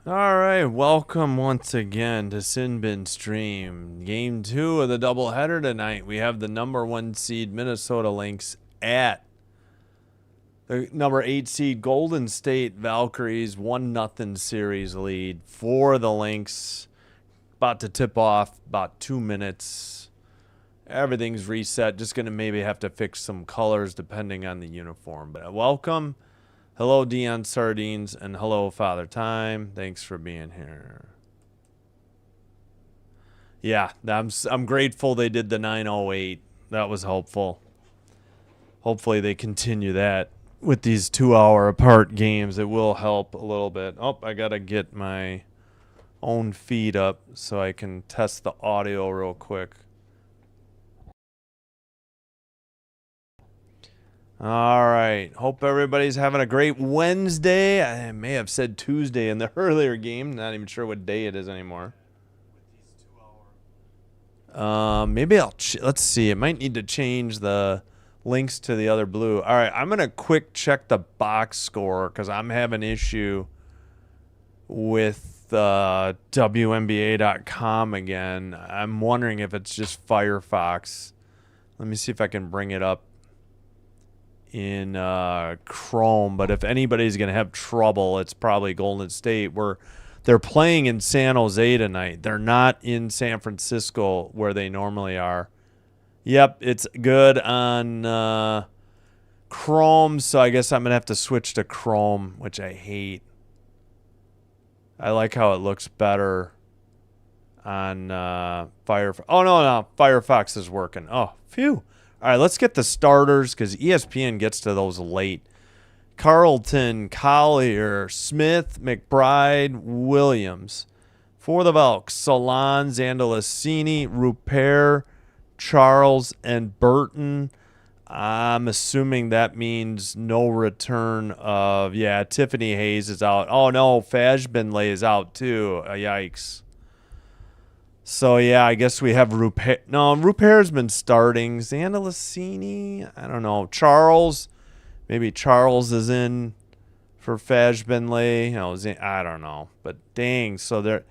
All right, welcome once again to Sinbin Stream. Game 2 of the doubleheader tonight. We have the number 1 seed Minnesota Lynx at the number 8 seed Golden State Valkyries. 1-0 series lead for the Lynx. About to tip off, about 2 minutes. Everything's reset. Just going to maybe have to fix some colors depending on the uniform. But welcome. Hello, Dion Sardines, and hello, Father Time. Thanks for being here. Yeah, I'm grateful they did the 908. That was helpful. Hopefully they continue that with these 2-hour apart games. It will help a little bit. Oh, I got to get my own feed up so I can test the audio real quick. All right. Hope everybody's having a great Wednesday. I may have said Tuesday in the earlier game. Not even sure what day it is anymore. Maybe let's see. It might need to change the links to the other blue. All right. I'm going to quick check the box score because I'm having issue with WNBA.com again. I'm wondering if it's just Firefox. Let me see if I can bring it up in Chrome, but if anybody's going to have trouble, it's probably Golden State, where they're playing in San Jose tonight. They're not in San Francisco where they normally are. Yep, it's good on Chrome, so I guess I'm going to have to switch to Chrome, which I hate. I like how it looks better on Firefox. Oh, no, Firefox is working. Oh, phew. All right, let's get the starters because ESPN gets to those late. Carlton, Collier, Smith, McBride, Williams. For the Velks, Salon, Zandalicini, Rupert, Charles, and Burton. I'm assuming that means no return of, Tiffany Hayes is out. Oh, no, Fashbenley is out too. Yikes. So, I guess we have Rupert. No, Rupert's been starting. Zandalicini, I don't know. Charles, maybe Charles is in for Fashbenley. I don't know. But dang, so they're,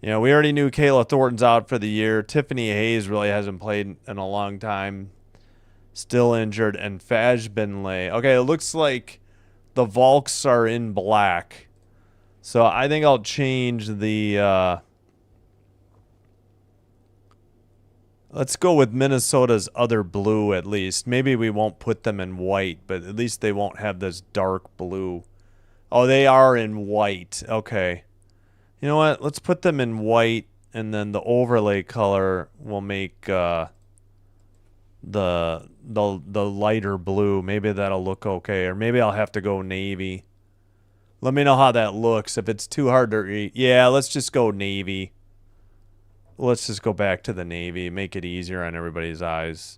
we already knew Kayla Thornton's out for the year. Tiffany Hayes really hasn't played in a long time. Still injured. And Fashbenley. Okay, it looks like the Volks are in black. So I think I'll change the... let's go with Minnesota's other blue at least. Maybe we won't put them in white, but at least they won't have this dark blue. Oh, they are in white. Okay. You know what? Let's put them in white, and then the overlay color will make the lighter blue. Maybe that'll look okay, or maybe I'll have to go navy. Let me know how that looks. If it's too hard to read, let's just go navy. Let's just go back to the navy, make it easier on everybody's eyes.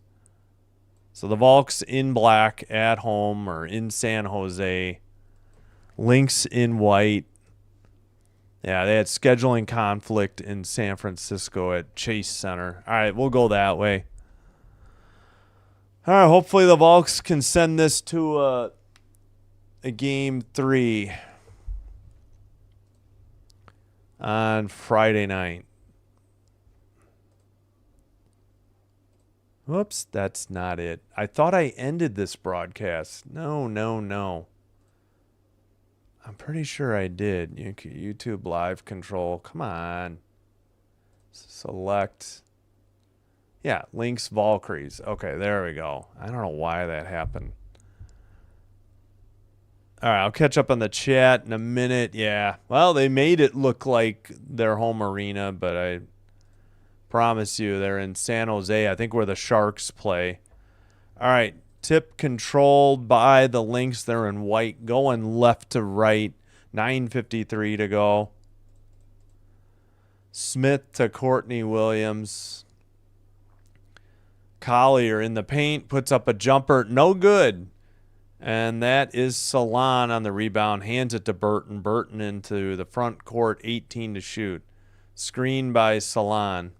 So the Volks in black at home or in San Jose. Lynx in white. Yeah, they had scheduling conflict in San Francisco at Chase Center. All right, we'll go that way. All right, hopefully the Volks can send this to a game 3 on Friday night. Whoops, that's not it. I thought I ended this broadcast. No. I'm pretty sure I did. YouTube live control. Come on. Select. Yeah, Lynx Valkyries. Okay, there we go. I don't know why that happened. All right, I'll catch up on the chat in a minute. Yeah, well, they made it look like their home arena, but I promise you they're in San Jose, I think, where the Sharks play. All right, tip controlled by the Lynx. They're in white, going left to right. 9:53 to go. Smith to Courtney Williams. Collier in the paint, puts up a jumper. No good. And that is Salon on the rebound. Hands it to Burton. Burton into the front court, 18 to shoot. Screen by Salon.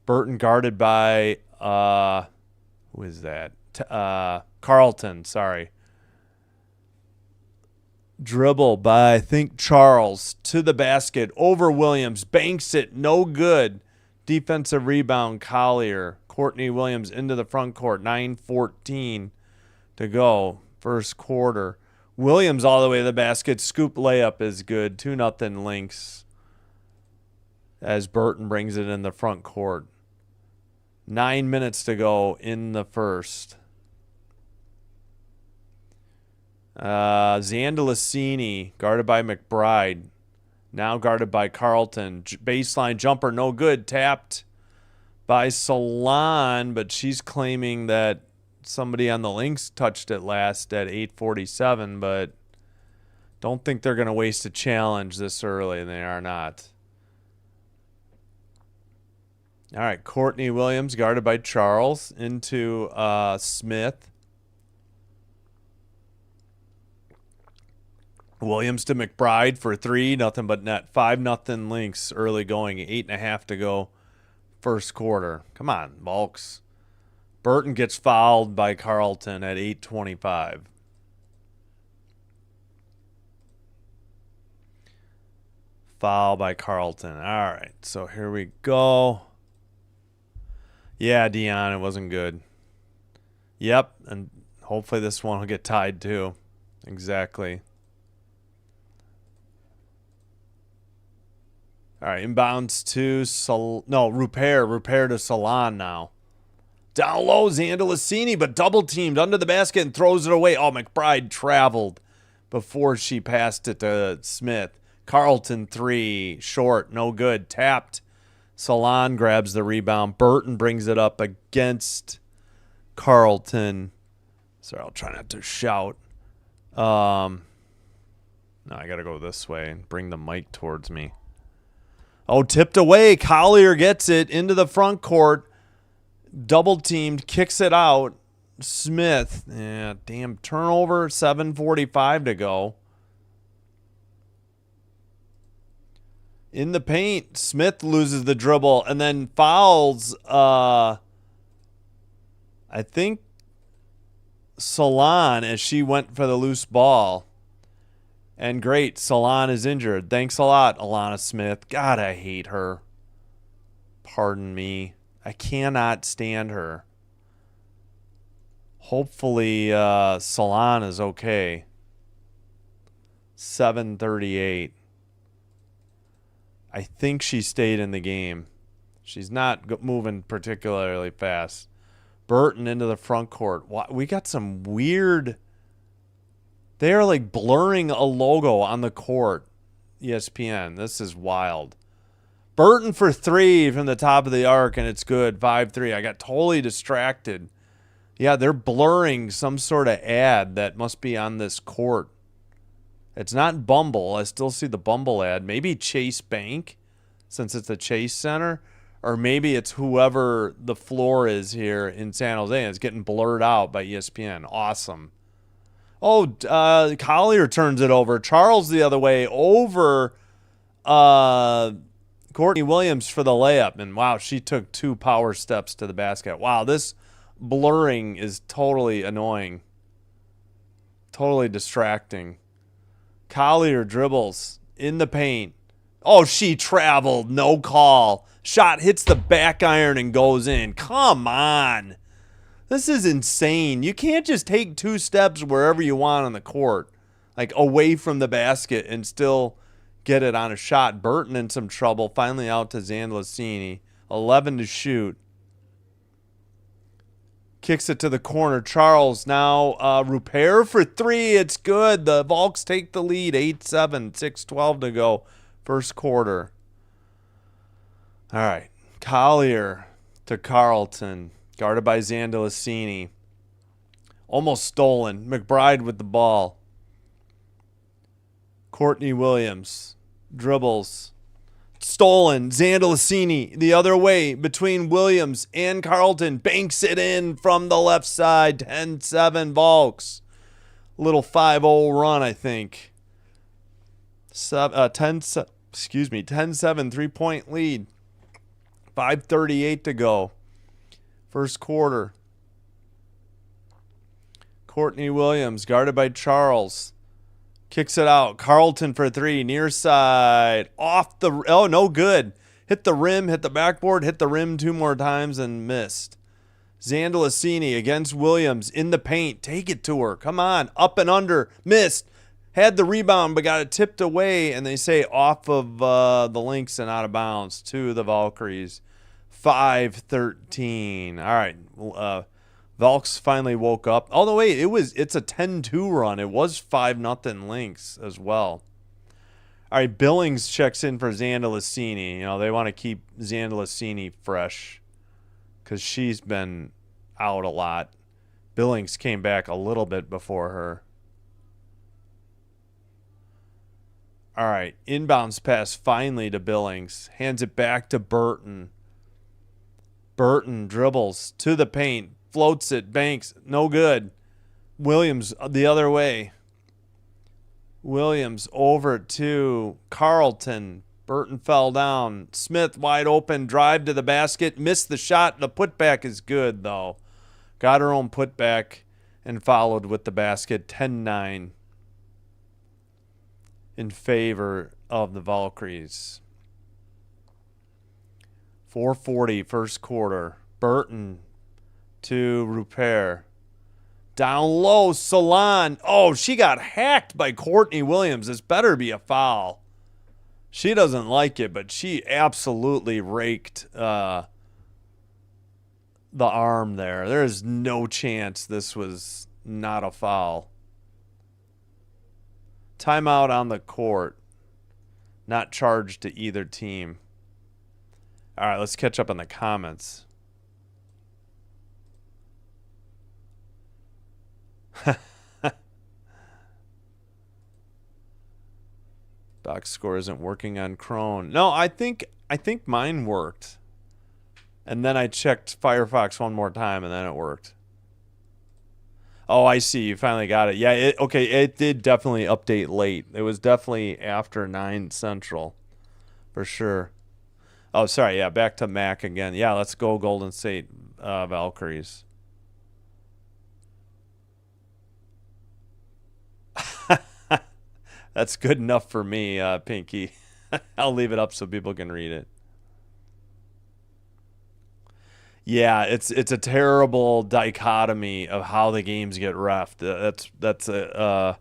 Burton guarded by, who is that? Carlton, sorry. Dribble by, I think, Charles to the basket. Over Williams. Banks it. No good. Defensive rebound, Collier. Courtney Williams into the front court. 9:14 to go. First quarter. Williams all the way to the basket. Scoop layup is good. 2-0 Lynx as Burton brings it in the front court. 9 minutes to go in the first. Zandalicini guarded by McBride. Now guarded by Carlton. Baseline jumper, no good. Tapped by Salon, but she's claiming that somebody on the Lynx touched it last at 8:47, but don't think they're going to waste a challenge this early, and they are not. All right, Courtney Williams guarded by Charles into Smith. Williams to McBride for 3, nothing but net. 5-0 Lynx early going, 8.5 to go first quarter. Come on, Volks. Burton gets fouled by Carlton at 8:25. Foul by Carlton. All right, so here we go. Yeah, Dion, it wasn't good. Yep, and hopefully this one will get tied too. Exactly. All right, inbounds to Rupert to Salon now. Down low, Zandalicini, but double teamed under the basket and throws it away. Oh, McBride traveled before she passed it to Smith. Carlton 3, short, no good. Tapped. Salon grabs the rebound. Burton brings it up against Carlton. Sorry, I'll try not to shout. No, I got to go this way and bring the mic towards me. Oh, tipped away. Collier gets it into the front court. Double teamed, kicks it out. Smith, damn turnover. 7:45 to go. In the paint, Smith loses the dribble and then fouls, I think, Salon as she went for the loose ball. And great, Salon is injured. Thanks a lot, Alana Smith. God, I hate her. Pardon me. I cannot stand her. Hopefully, Salon is okay. 7:38. I think she stayed in the game. She's not moving particularly fast. Burton into the front court. We got some weird... They are like blurring a logo on the court. ESPN. This is wild. Burton for 3 from the top of the arc, and it's good. 5-3. I got totally distracted. Yeah, they're blurring some sort of ad that must be on this court. It's not Bumble. I still see the Bumble ad. Maybe Chase Bank, since it's a Chase Center. Or maybe it's whoever the floor is here in San Jose, and it's getting blurred out by ESPN. Awesome. Oh, Collier turns it over. Charles the other way over Courtney Williams for the layup. And, wow, she took 2 power steps to the basket. Wow, this blurring is totally annoying. Totally distracting. Collier dribbles in the paint. Oh, she traveled. No call. Shot hits the back iron and goes in. Come on. This is insane. You can't just take 2 steps wherever you want on the court, like away from the basket, and still get it on a shot. Burton in some trouble. Finally out to Zandalicini. 11 to shoot. Kicks it to the corner. Charles now Rupert for 3. It's good. The Volks take the lead. 8-7. 6:12 to go. First quarter. All right. Collier to Carlton. Guarded by Zandalicini. Almost stolen. McBride with the ball. Courtney Williams. Dribbles. Stolen. Zandalicini the other way between Williams and Carlton. Banks it in from the left side. 10-7 Volks. Little 5-0 run, I think. 10-7 3-point lead. 5:38 to go. First quarter. Courtney Williams guarded by Charles. Kicks it out. Carlton for three. Near side. Off the... Oh, no good. Hit the rim, hit the backboard, hit the rim 2 more times and missed. Zandalicini against Williams in the paint. Take it to her. Come on. Up and under. Missed. Had the rebound but got it tipped away, and they say off of the Lynx and out of bounds to the Valkyries. 5-13. All right. Valks finally woke up. Although, wait, it's a 10-2 run. It was 5-0 Lynx as well. All right, Billings checks in for Zandalicini. You know, they want to keep Zandalicini fresh because she's been out a lot. Billings came back a little bit before her. All right, inbounds pass finally to Billings. Hands it back to Burton. Burton dribbles to the paint. Floats it. Banks. No good. Williams the other way. Williams over to Carlton. Burton fell down. Smith wide open. Drive to the basket. Missed the shot. The putback is good, though. Got her own putback and followed with the basket. 10-9 in favor of the Valkyries. 4:40 first quarter. Burton to Rupert. Down low, Salon. Oh, she got hacked by Courtney Williams. This better be a foul. She doesn't like it, but she absolutely raked the arm there. There is no chance this was not a foul. Timeout on the court. Not charged to either team. All right, let's catch up on the comments. Box score isn't working on Crone. No, I think mine worked. And then I checked Firefox one more time, and then it worked. Oh, I see. You finally got it. Yeah, it did definitely update late. It was definitely after 9 Central. For sure. Oh, sorry. Yeah, back to Mac again. Yeah, let's go Golden State Valkyries. That's good enough for me, Pinky. I'll leave it up so people can read it. Yeah, it's a terrible dichotomy of how the games get reffed. That's a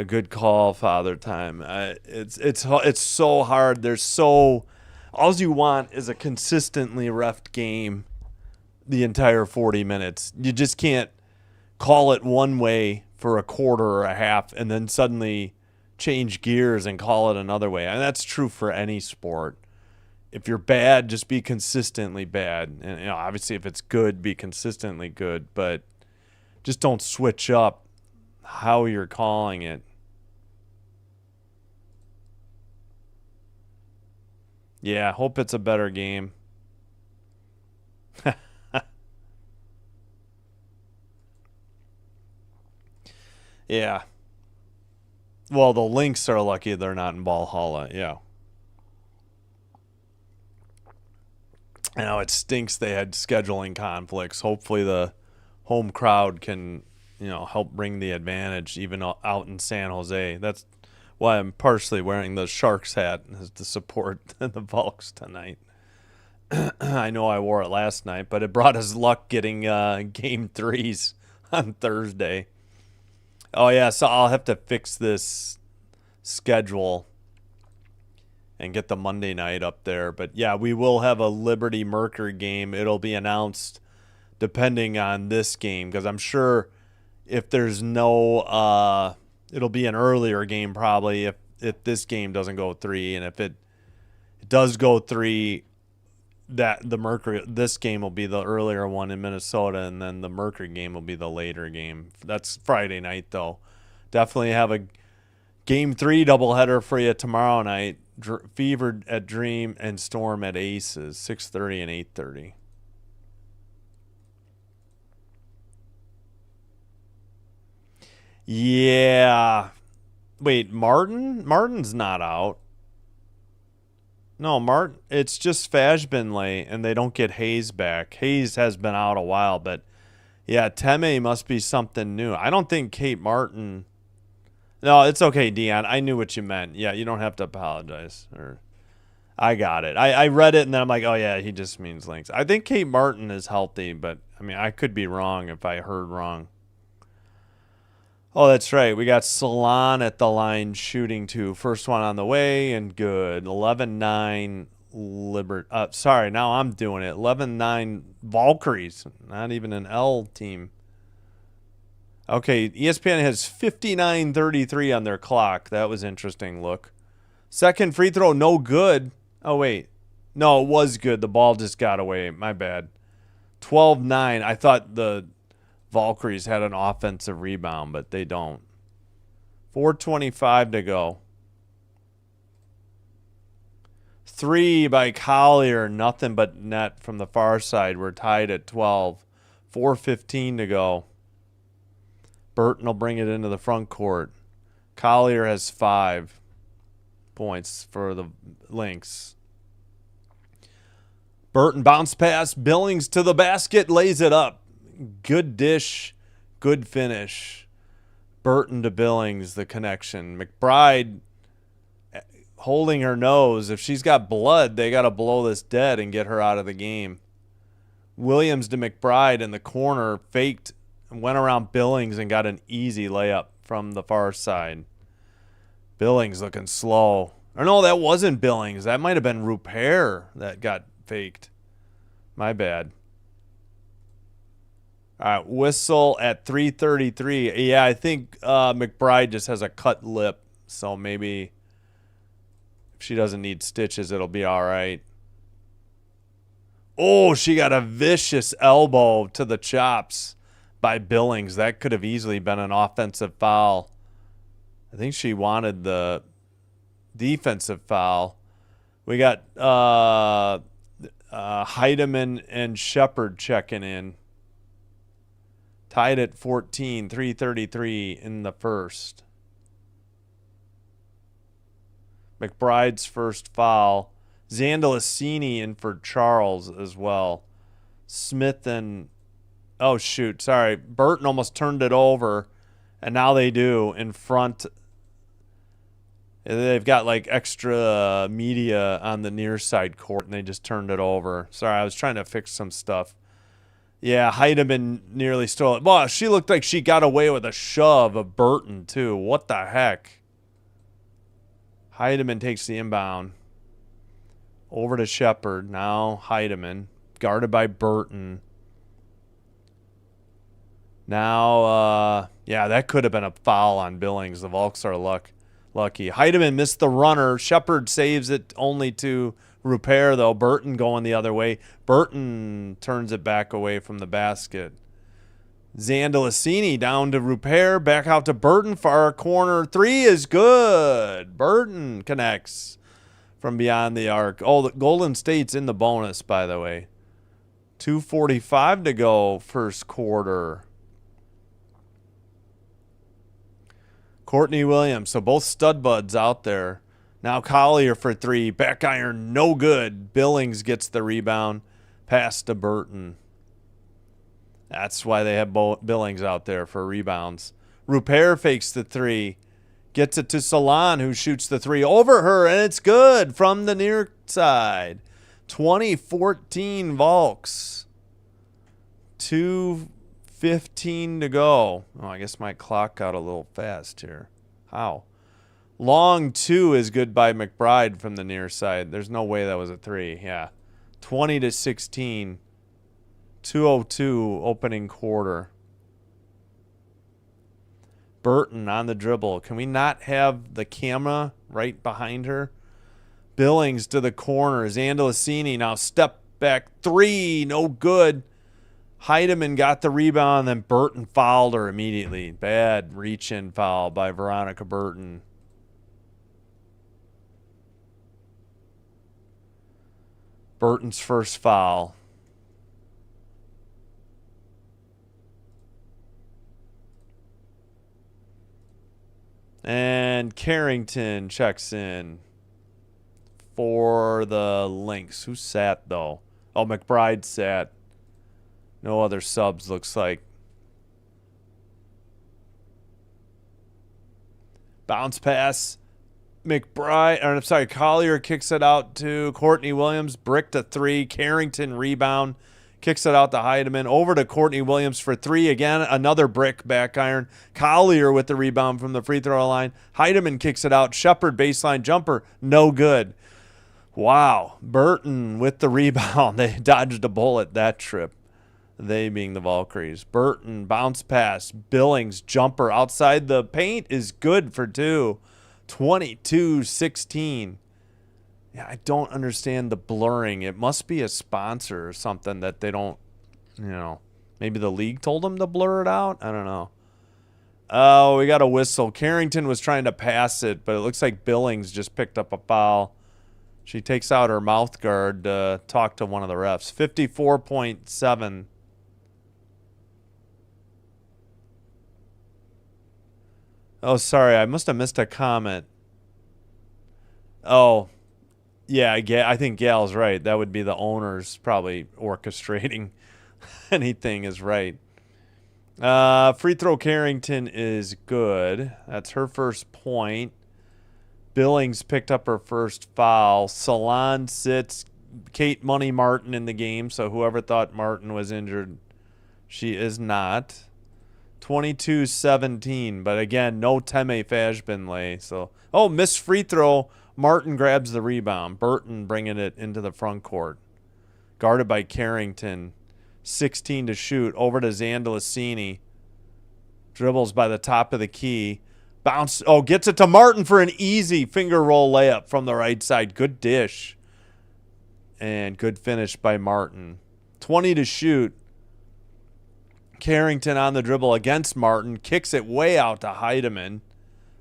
good call, Father Time. It's so hard. All you want is a consistently reffed game the entire 40 minutes. You just can't call it one way for a quarter or a half and then suddenly change gears and call it another way. And that's true for any sport. If you're bad, just be consistently bad. And obviously if it's good, be consistently good, but just don't switch up how you're calling it. Yeah, hope it's a better game. Yeah. Well, the Lynx are lucky they're not in Valhalla. Yeah. I know it stinks they had scheduling conflicts. Hopefully the home crowd can, help bring the advantage even out in San Jose. That's why I'm partially wearing the Sharks hat to support the Valks tonight. I know I wore it last night, but it brought us luck getting game 3s on Thursday. Oh, yeah, so I'll have to fix this schedule and get the Monday night up there. But, yeah, we will have a Liberty Mercury game. It'll be announced depending on this game because I'm sure if there's no it'll be an earlier game probably if this game doesn't go 3. And if it does go 3, this game will be the earlier one in Minnesota, and then the Mercury game will be the later game. That's Friday night, though. Definitely have a game 3 doubleheader for you tomorrow night. Fever at Dream and Storm at Aces, 6:30 and 8:30. Yeah. Wait, Martin? Martin's not out. No, Martin. It's just Fashbinley, and they don't get Hayes back. Hayes has been out a while, but yeah, Teme must be something new. I don't think Kate Martin. No, it's okay, Dion. I knew what you meant. Yeah, you don't have to apologize. Or I got it. I read it and then I'm like, oh yeah, he just means Lynx. I think Kate Martin is healthy, but I mean, I could be wrong if I heard wrong. Oh, that's right. We got Salon at the line shooting two. First one on the way and good. 11-9 sorry, now I'm doing it. 11-9 Valkyries. Not even an L team. Okay, ESPN has 59:33 on their clock. That was interesting. Look. Second free throw, no good. Oh, wait. No, it was good. The ball just got away. My bad. 12-9. I thought the Valkyries had an offensive rebound, but they don't. 4:25 to go. Three by Collier. Nothing but net from the far side. We're tied at 12. 4:15 to go. Burton will bring it into the front court. Collier has 5 points for the Lynx. Burton bounce pass. Billings to the basket. Lays it up. Good dish. Good finish. Burton to Billings, the connection. McBride holding her nose. If she's got blood, they got to blow this dead and get her out of the game. Williams to McBride in the corner. Faked and went around Billings and got an easy layup from the far side. Billings looking slow. Or no, that wasn't Billings. That might have been Rupert that got faked. My bad. All right, whistle at 3:33. Yeah, I think McBride just has a cut lip, so maybe if she doesn't need stitches, it'll be all right. Oh, she got a vicious elbow to the chops by Billings. That could have easily been an offensive foul. I think she wanted the defensive foul. We got Heidemann and Shepard checking in. Tied at 14, 3:33 in the first. McBride's first foul. Zandalicini in for Charles as well. Smith and... Oh, shoot. Sorry. Burton almost turned it over. And now they do in front. They've got like extra media on the near side court, and they just turned it over. Sorry, I was trying to fix some stuff. Yeah, Heidemann nearly stole it. Well, she looked like she got away with a shove of Burton, too. What the heck? Heidemann takes the inbound. Over to Shepard. Now Heidemann. Guarded by Burton. Now, yeah, that could have been a foul on Billings. The Volks are lucky. Heidemann missed the runner. Shepard saves it only to Rupert, though. Burton going the other way. Burton turns it back away from the basket. Zandalicini down to Rupert. Back out to Burton. Far corner. 3 is good. Burton connects from beyond the arc. Oh, the Golden State's in the bonus, by the way. 2:45 to go first quarter. Courtney Williams. So both stud buds out there. Now Collier for 3. Back iron, no good. Billings gets the rebound. Pass to Burton. That's why they have Billings out there for rebounds. Rupert fakes the 3. Gets it to Salon, who shoots the 3 over her, and it's good from the near side. 2014 Volks. 2:15 to go. Oh, I guess my clock got a little fast here. How? Long 2 is good by McBride from the near side. There's no way that was a 3. Yeah. 20-16. 2:02 opening quarter. Burton on the dribble. Can we not have the camera right behind her? Billings to the corner. Zandalicini now step back 3. No good. Heidemann got the rebound, then Burton fouled her immediately. Bad reach-in foul by Veronica Burton. Burton's first foul. And Carrington checks in for the Lynx. Who sat, though? Oh, McBride sat. No other subs, looks like. Bounce pass. Collier kicks it out to Courtney Williams. Brick to 3. Carrington rebound. Kicks it out to Heidemann. Over to Courtney Williams for 3. Again, another brick back iron. Collier with the rebound from the free throw line. Heidemann kicks it out. Shepard baseline jumper. No good. Wow. Burton with the rebound. They dodged a bullet that trip. They being the Valkyries. Burton bounce pass. Billings jumper outside the paint is good for 2. 22-16. Yeah, I don't understand the blurring. It must be a sponsor or something that they don't, maybe the league told them to blur it out. I don't know. Oh, we got a whistle. Carrington was trying to pass it, but it looks like Billings just picked up a foul. She takes out her mouth guard to talk to one of the refs. 54.7. Oh, sorry. I must have missed a comment. Oh, yeah, I think Gal's right. That would be the owners probably orchestrating anything is right. Free throw Carrington is good. That's her first point. Billings picked up her first foul. Salon sits. Kate Money Martin in the game, so whoever thought Martin was injured, she is not. 22-17, but again, no Teme Fashbinlay. So, missed free throw. Martin grabs the rebound. Burton bringing it into the front court. Guarded by Carrington. 16 to shoot. Over to Zandalicini. Dribbles by the top of the key. Bounce. Oh, gets it to Martin for an easy finger roll layup from the right side. Good dish. And good finish by Martin. 20 to shoot. Carrington on the dribble against Martin. Kicks it way out to Heidemann.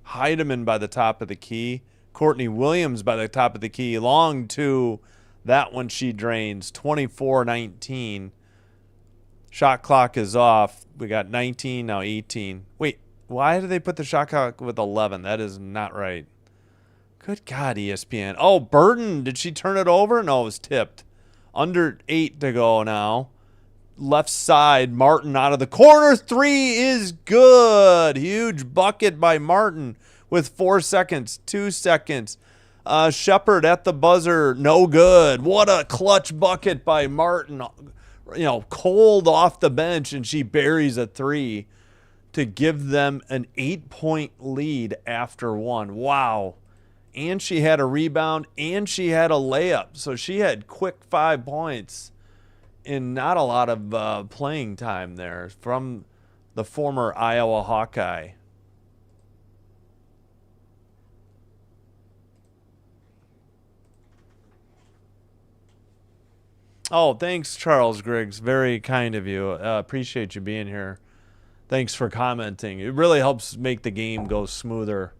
Heidemann by the top of the key. Courtney Williams by the top of the key. Long two. That one she drains. 24-19. Shot clock is off. We got 19, now 18. Wait, why did they put the shot clock with 11? That is not right. Good God, ESPN. Oh, Burton. Did she turn it over? No, it was tipped. Under 8 to go now. Left side, Martin out of the corner. 3 is good. Huge bucket by Martin with 4 seconds, 2 seconds. Shepard at the buzzer, no good. What a clutch bucket by Martin. Cold off the bench, and she buries a 3 to give them an 8-point lead after 1. Wow. And she had a rebound, and she had a layup. So she had quick 5 points in not a lot of playing time there from the former Iowa Hawkeye. Oh, thanks, Charles Griggs. Very kind of you. Appreciate you being here. Thanks for commenting. It really helps make the game go smoother,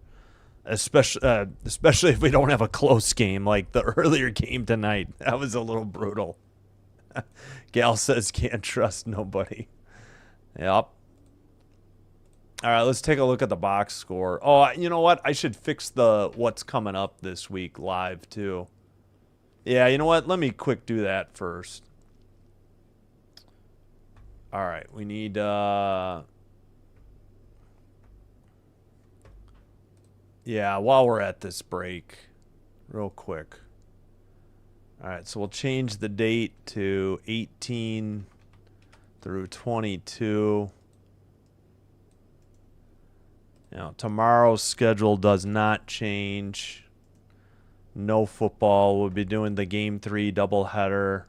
especially if we don't have a close game like the earlier game tonight. That was a little brutal. Gal says can't trust nobody. Yep. All right, let's take a look at the box score. Oh, you know what? I should fix the what's coming up this week live too. Yeah, you know what? Let me quick do that first. All right, we need yeah, while we're at this break, real quick. All right, so we'll change the date to 18 through 22. Tomorrow's schedule does not change. No football. We'll be doing the Game 3 doubleheader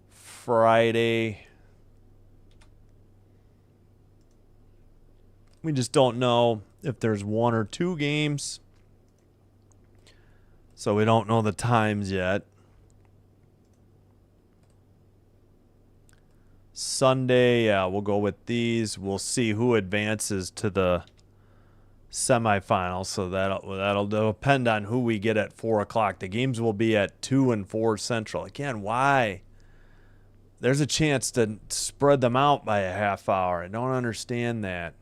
Friday. We just don't know if there's 1 or 2 games. So we don't know the times yet. Sunday, yeah, we'll go with these. We'll see who advances to the semifinals. So that'll depend on who we get at 4 o'clock. The games will be at 2 and 4 Central. Again, why? There's a chance to spread them out by a half hour. I don't understand that.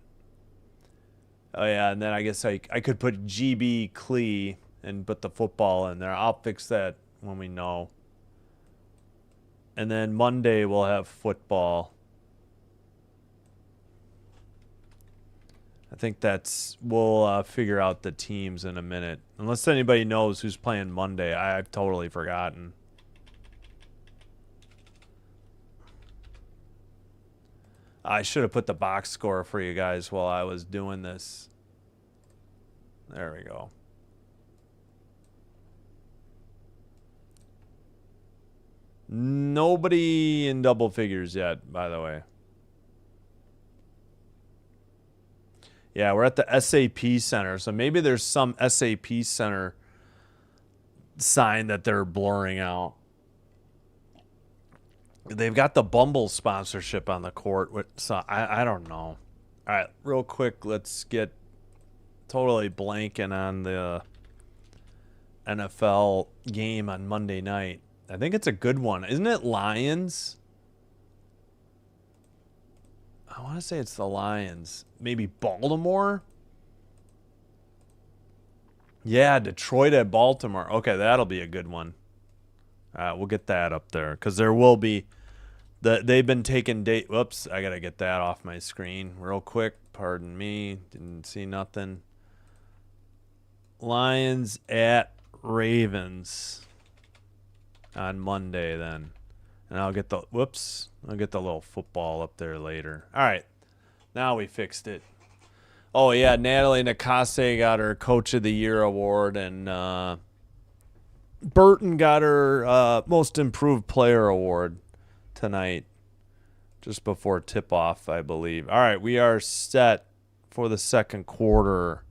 Oh, yeah, and then I guess I could put GB Clee and put the football in there. I'll fix that when we know. And then Monday we'll have football. I think we'll figure out the teams in a minute. Unless anybody knows who's playing Monday. I've totally forgotten. I should have put the box score for you guys while I was doing this. There we go. Nobody in double figures yet, by the way. Yeah, we're at the SAP Center, so maybe there's some SAP Center sign that they're blurring out. They've got the Bumble sponsorship on the court, so I don't know. All right, real quick, let's get totally blanking on the NFL game on Monday night. I think it's a good one. Isn't it Lions? I want to say it's the Lions. Maybe Baltimore? Yeah, Detroit at Baltimore. Okay, that'll be a good one. We'll get that up there because there will be. They've been taking date. Whoops, I got to get that off my screen real quick. Pardon me. Didn't see nothing. Lions at Ravens on Monday then. And I'll get the little football up there later. All right. Now we fixed it. Oh, yeah, Natalie Nakase got her Coach of the Year award, and Burton got her Most Improved Player award tonight, just before tip-off, I believe. All right, we are set for the second quarter.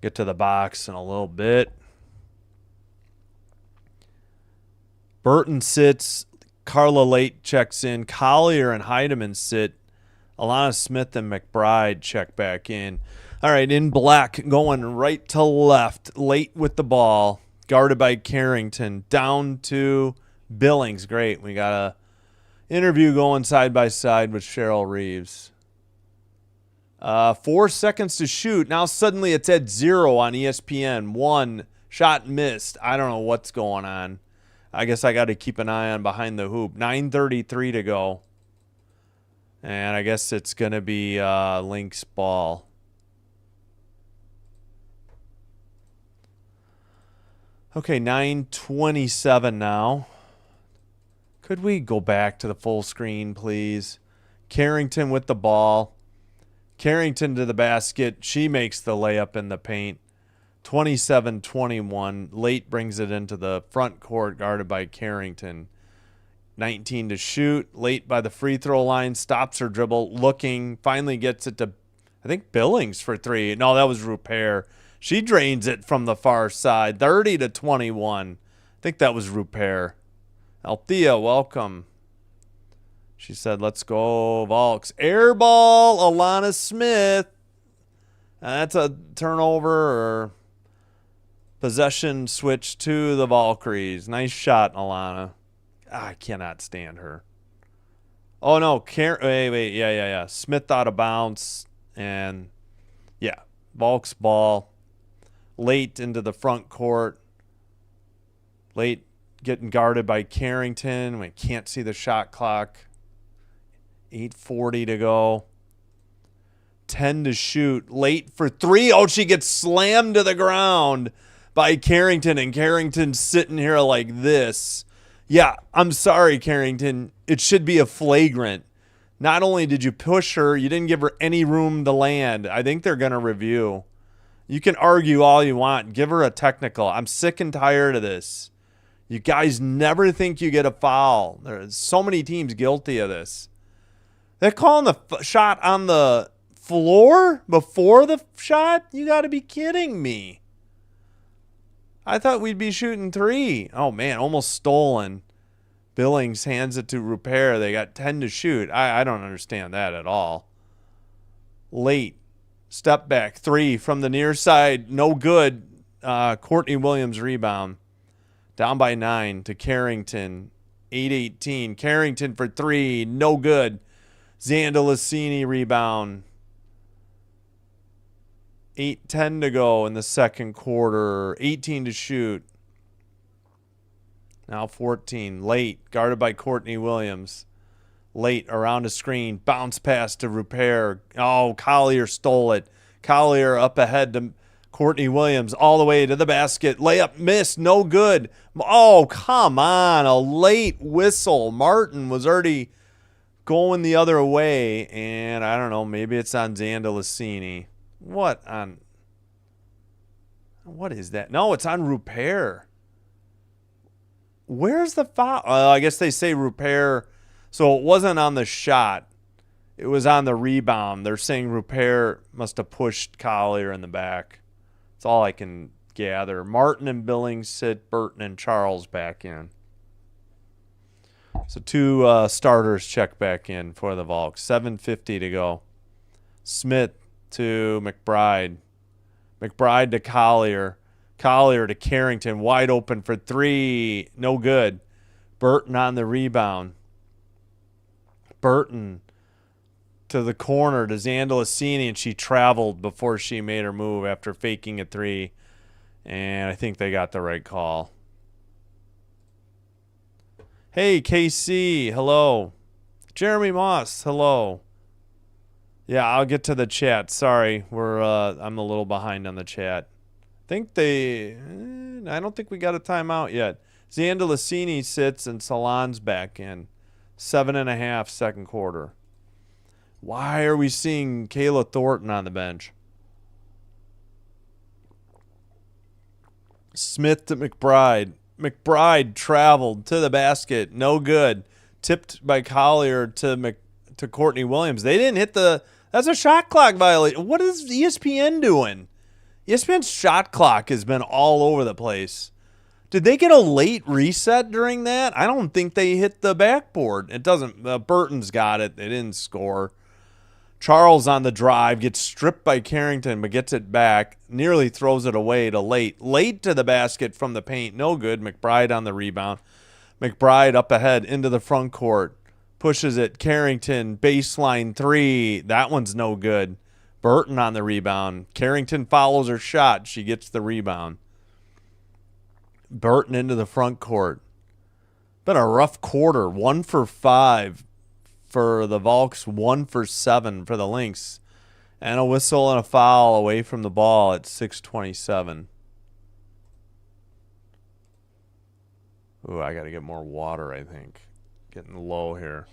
Get to the box in a little bit. Burton sits. Carla Late checks in. Collier and Heidemann sit. Alana Smith and McBride check back in. All right, in black, going right to left. Late with the ball. Guarded by Carrington. Down to Billings. Great. We got a interview going side by side with Cheryl Reeves. 4 seconds to shoot. Now suddenly it's at 0 on ESPN. 1 shot missed. I don't know what's going on. I guess I got to keep an eye on behind the hoop. 9:33 to go. And I guess it's going to be Lynx ball. Okay, 9:27 now. Could we go back to the full screen, please? Carrington with the ball. Carrington to the basket. She makes the layup in the paint. 27-21. Late brings it into the front court, guarded by Carrington. 19 to shoot. Late by the free throw line. Stops her dribble. Looking. Finally gets it to, I think, Billings for 3. No, that was Rupert. She drains it from the far side. 30-21. I think that was Rupert. Althea, welcome. She said, let's go, Valks. Air ball, Alana Smith. That's a turnover or possession switch to the Valkyries. Nice shot, Alana. I cannot stand her. Oh, no. Wait. Yeah. Smith out of bounds. And, yeah, Valks ball. Late into the front court. Late getting guarded by Carrington. We can't see the shot clock. 8:40 to go. 10 to shoot. Late for 3. Oh, she gets slammed to the ground by Carrington, and Carrington's sitting here like this. Yeah, I'm sorry, Carrington. It should be a flagrant. Not only did you push her, you didn't give her any room to land. I think they're going to review. You can argue all you want. Give her a technical. I'm sick and tired of this. You guys never think you get a foul. There's so many teams guilty of this. They're calling the shot on the floor before the shot? You got to be kidding me. I thought we'd be shooting 3. Oh, man, almost stolen. Billings hands it to Rupert. They got 10 to shoot. I don't understand that at all. Late. Step back. 3 from the near side. No good. Courtney Williams rebound. Down by 9 to Carrington. 8-18. Carrington for 3. No good. Zandalicini rebound. 8:10 to go in the second quarter. 18 to shoot. Now 14. Late. Guarded by Courtney Williams. Late around a screen. Bounce pass to Rupert. Oh, Collier stole it. Collier up ahead to Courtney Williams all the way to the basket. Layup missed. No good. Oh, come on. A late whistle. Martin was already going the other way. And I don't know. Maybe it's on Zandalicini. What is that? No, it's on Rupert. Where's the foul? I guess they say Rupert. So it wasn't on the shot. It was on the rebound. They're saying Rupert must have pushed Collier in the back. That's all I can gather. Martin and Billings sit. Burton and Charles back in. So two starters check back in for the Volks. 7:50 to go. Smith to McBride. McBride to Collier. Collier to Carrington. Wide open for three. No good. Burton on the rebound. Burton to the corner to Zandalicini, and she traveled before she made her move after faking a three. And I think they got the right call. Hey, KC, hello. Jeremy Moss, hello. Yeah, I'll get to the chat. Sorry, I'm a little behind on the chat. I don't think we got a timeout yet. Zandalicini sits and Salon's back in. 7.5 second quarter. Why are we seeing Kayla Thornton on the bench? Smith to McBride. McBride traveled to the basket. No good. Tipped by Collier to Courtney Williams. They didn't hit the... That's a shot clock violation. What is ESPN doing? ESPN's shot clock has been all over the place. Did they get a late reset during that? I don't think they hit the backboard. It doesn't. Burton's got it. They didn't score. Charles on the drive gets stripped by Carrington, but gets it back. Nearly throws it away to Late. Late to the basket from the paint. No good. McBride on the rebound. McBride up ahead into the front court. Pushes it. Carrington, baseline three. That one's no good. Burton on the rebound. Carrington follows her shot. She gets the rebound. Burton into the front court. Been a rough quarter. 1 for 5 for the Volks. 1 for 7 for the Lynx. And a whistle and a foul away from the ball at 6:27. Ooh, I got to get more water, I think. Getting low here.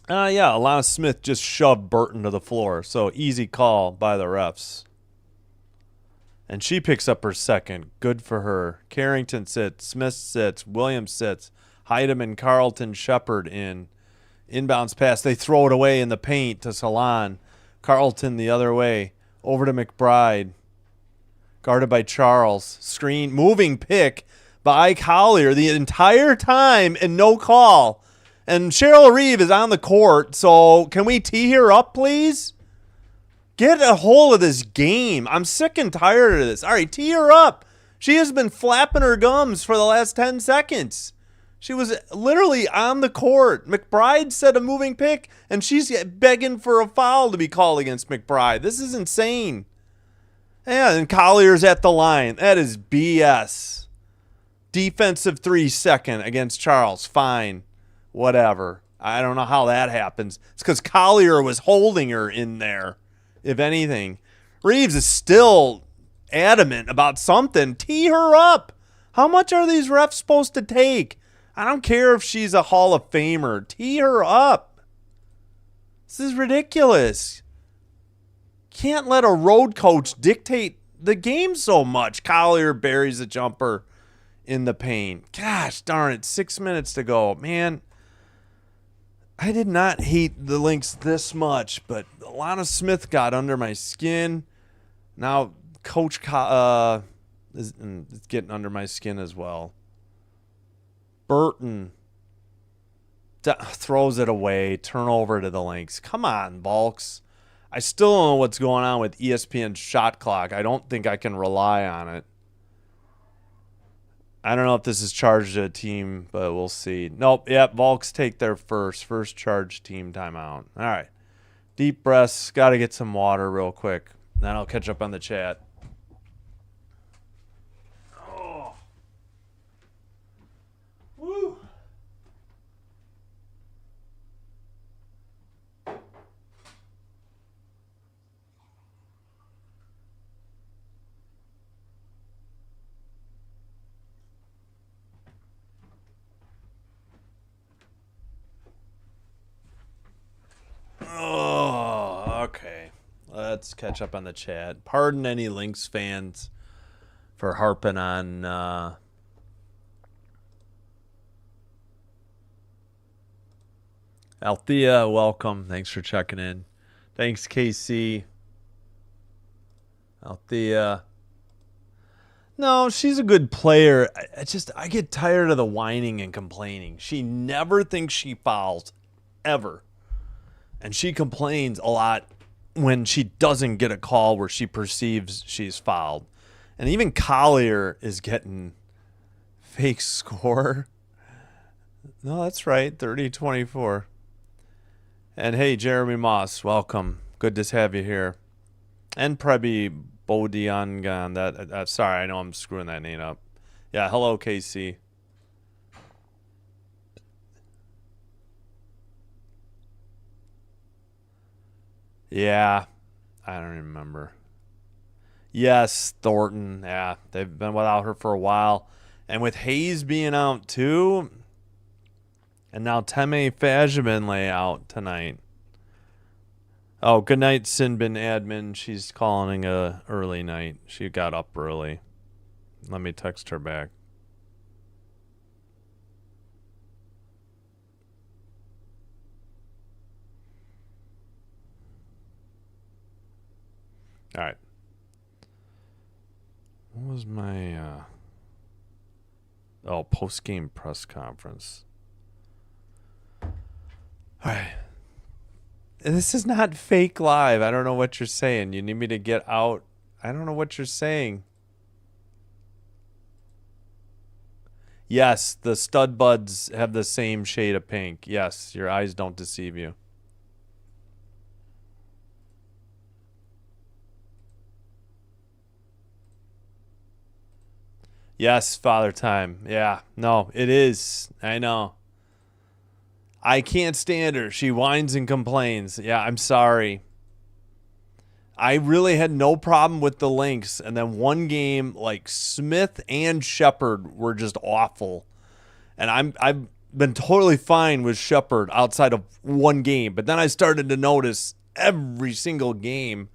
Yeah, Alana Smith just shoved Burton to the floor. So easy call by the refs. And she picks up her second. Good for her. Carrington sits. Smith sits. Williams sits. Heidemann, Carlton, Shepard in. Inbounds pass. They throw it away in the paint to Salon. Carlton the other way. Over to McBride. Guarded by Charles. Screen. Moving pick by Collier the entire time and no call. And Cheryl Reeve is on the court. So can we tee her up, please? Get a hold of this game. I'm sick and tired of this. All right, tee her up. She has been flapping her gums for the last 10 seconds. She was literally on the court. McBride said a moving pick, and she's begging for a foul to be called against McBride. This is insane. Yeah, and Collier's at the line. That is BS. Defensive 3 second against Charles. Fine. Whatever. I don't know how that happens. It's because Collier was holding her in there. If anything, Reeves is still adamant about something. Tee her up. How much are these refs supposed to take? I don't care if she's a Hall of Famer. Tee her up. This is ridiculous. Can't let a road coach dictate the game so much. Collier buries a jumper in the paint. Gosh darn it. 6 minutes to go. Man, I did not hate the Lynx this much, but Alana Smith got under my skin. Now Coach is getting under my skin as well. Burton throws it away. Turnover to the Lynx. Come on, Volks. I still don't know what's going on with ESPN's shot clock. I don't think I can rely on it. I don't know if this is charged to a team, but we'll see. Nope. Yep. Volks take their first charged team timeout. All right. Deep breaths. Got to get some water real quick. Then I'll catch up on the chat. Oh. Woo. Let's catch up on the chat. Pardon any Lynx fans for harping on Althea, welcome. Thanks for checking in. Thanks, KC. Althea. No, she's a good player. I get tired of the whining and complaining. She never thinks she fouls, ever. And she complains a lot when she doesn't get a call where she perceives she's fouled. And even Collier is getting fake score. No, that's right, 30-24. And hey, Jeremy Moss, welcome. Good to have you here. And Prebi Bodiangan. Sorry, I know I'm screwing that name up. Yeah, hello, KC. Yeah, I don't remember. Yes, Thornton. Yeah, they've been without her for a while. And with Hayes being out too, and now Teme Fajamin out tonight. Oh, good night, Sinbin admin. She's calling a early night. She got up early. Let me text her back. All right. What was my post-game press conference? All right. This is not fake live. I don't know what you're saying. You need me to get out. I don't know what you're saying. Yes, the stud buds have the same shade of pink. Yes, your eyes don't deceive you. Yes, Father Time. Yeah, no, it is. I know. I can't stand her. She whines and complains. Yeah, I'm sorry. I really had no problem with the Lynx. And then one game, like Smith and Shepard were just awful. And I've been totally fine with Shepard outside of one game. But then I started to notice every single game,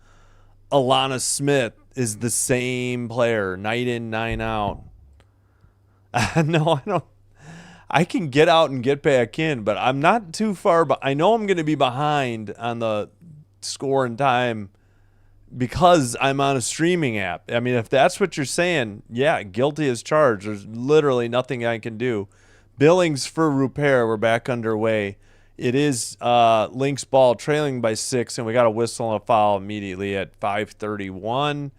Alana Smith is the same player, night in, night out. No, I don't. I can get out and get back in, but I'm not too far. But I know I'm going to be behind on the score and time because I'm on a streaming app. I mean, if that's what you're saying, yeah, guilty as charged. There's literally nothing I can do. Billings for Rupert, we're back underway. It is Lynx ball trailing by 6, and we got a whistle and a foul immediately at 5:31,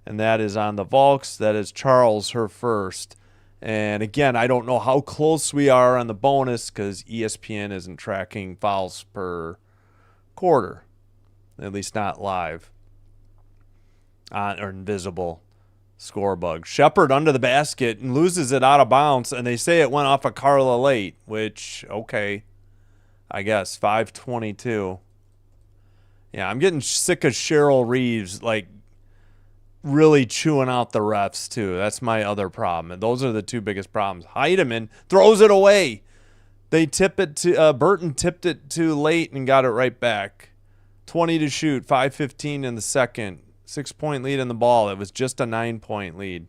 and that is on the Volks. That is Charles, her first. And again, I don't know how close we are on the bonus because ESPN isn't tracking fouls per quarter, at least not live or invisible score bug. Shepard under the basket and loses it out of bounds, and they say it went off of Carla late, which, okay, I guess, 5:22. Yeah, I'm getting sick of Cheryl Reeves, like, really chewing out the refs too. That's my other problem. And those are the two biggest problems. Heidemann throws it away. They tip it to Burton tipped it too late and got it right back. 20 to shoot, 5:15 in the second. 6-point lead in the ball. It was just a 9-point lead.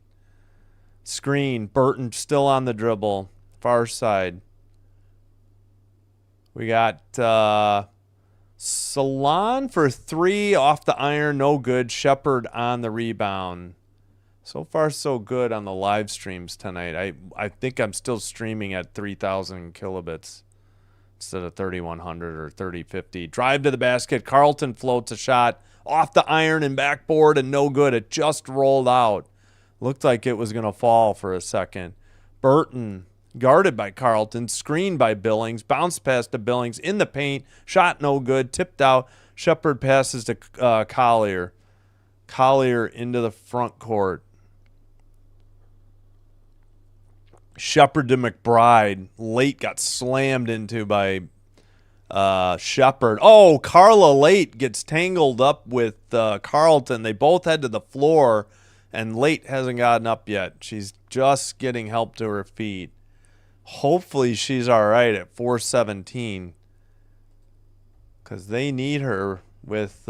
Screen, Burton still on the dribble. Far side. We got Salon for 3 off the iron, no good. Shepard on the rebound. So far, so good on the live streams tonight. I think I'm still streaming at 3,000 kilobits instead of 3,100 or 3,050. Drive to the basket. Carlton floats a shot off the iron and backboard and no good. It just rolled out. Looked like it was going to fall for a second. Burton guarded by Carlton, screened by Billings, bounced past to Billings in the paint, shot no good, tipped out. Shepard passes to Collier. Collier into the front court. Shepard to McBride. Late got slammed into by Shepard. Oh, Carla Late gets tangled up with Carlton. They both head to the floor, and Late hasn't gotten up yet. She's just getting help to her feet. Hopefully she's all right at 4:17 because they need her with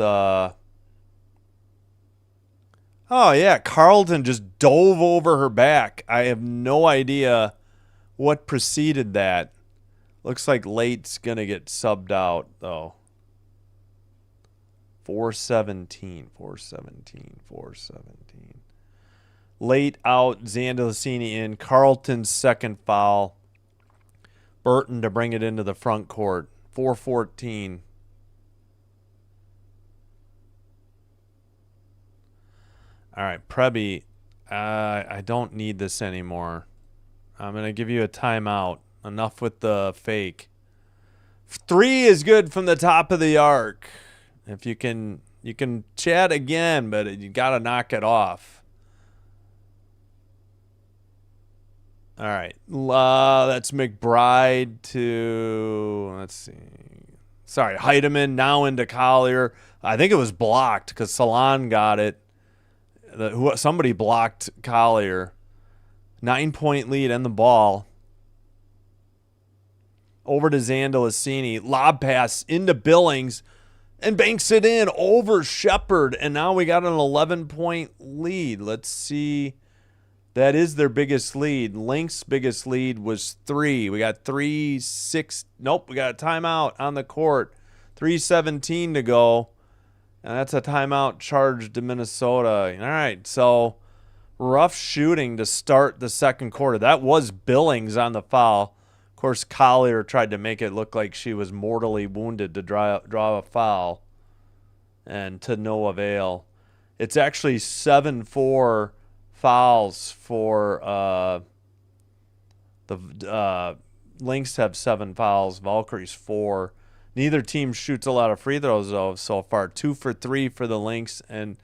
Oh, yeah. Carlton just dove over her back. I have no idea what preceded that. Looks like Late's going to get subbed out, though. 417. Late out, Zandalicini in. Carlton's second foul. Burton to bring it into the front court. 414. All right, Preby, I don't need this anymore. I'm going to give you a timeout. Enough with the fake. 3 is good from the top of the arc. If you can chat again, but you got to knock it off. All right. That's McBride to, let's see. Sorry, Heidemann now into Collier. I think it was blocked because Salon got it. Somebody blocked Collier. 9-point lead and the ball. Over to Zandalicini. Lob pass into Billings and banks it in over Shepard. And now we got an 11-point lead. Let's see. That is their biggest lead. Lynx' biggest lead was 3. We got 3-6. Nope, we got a timeout on the court. 3:17 to go. And that's a timeout charged to Minnesota. All right, so rough shooting to start the second quarter. That was Billings on the foul. Of course, Collier tried to make it look like she was mortally wounded to draw a foul, and to no avail. It's actually 7-4 fouls for the Lynx have 7 fouls, Valkyries 4. Neither team shoots a lot of free throws, though, so far. 2 for 3 for the Lynx and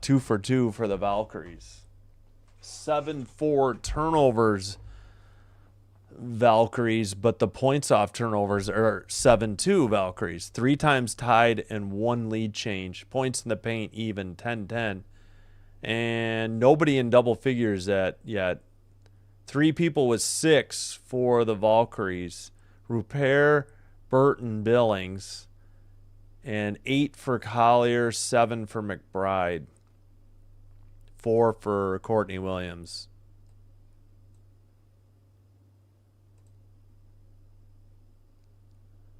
2 for 2 for the Valkyries. 7-4 turnovers, Valkyries, but the points off turnovers are 7-2 Valkyries. 3 times tied and 1 lead change. Points in the paint even, 10-10. And nobody in double figures yet. 3 people with 6 for the Valkyries. Rupert, Burton, Billings, and 8 for Collier, 7 for McBride, 4 for Courtney Williams.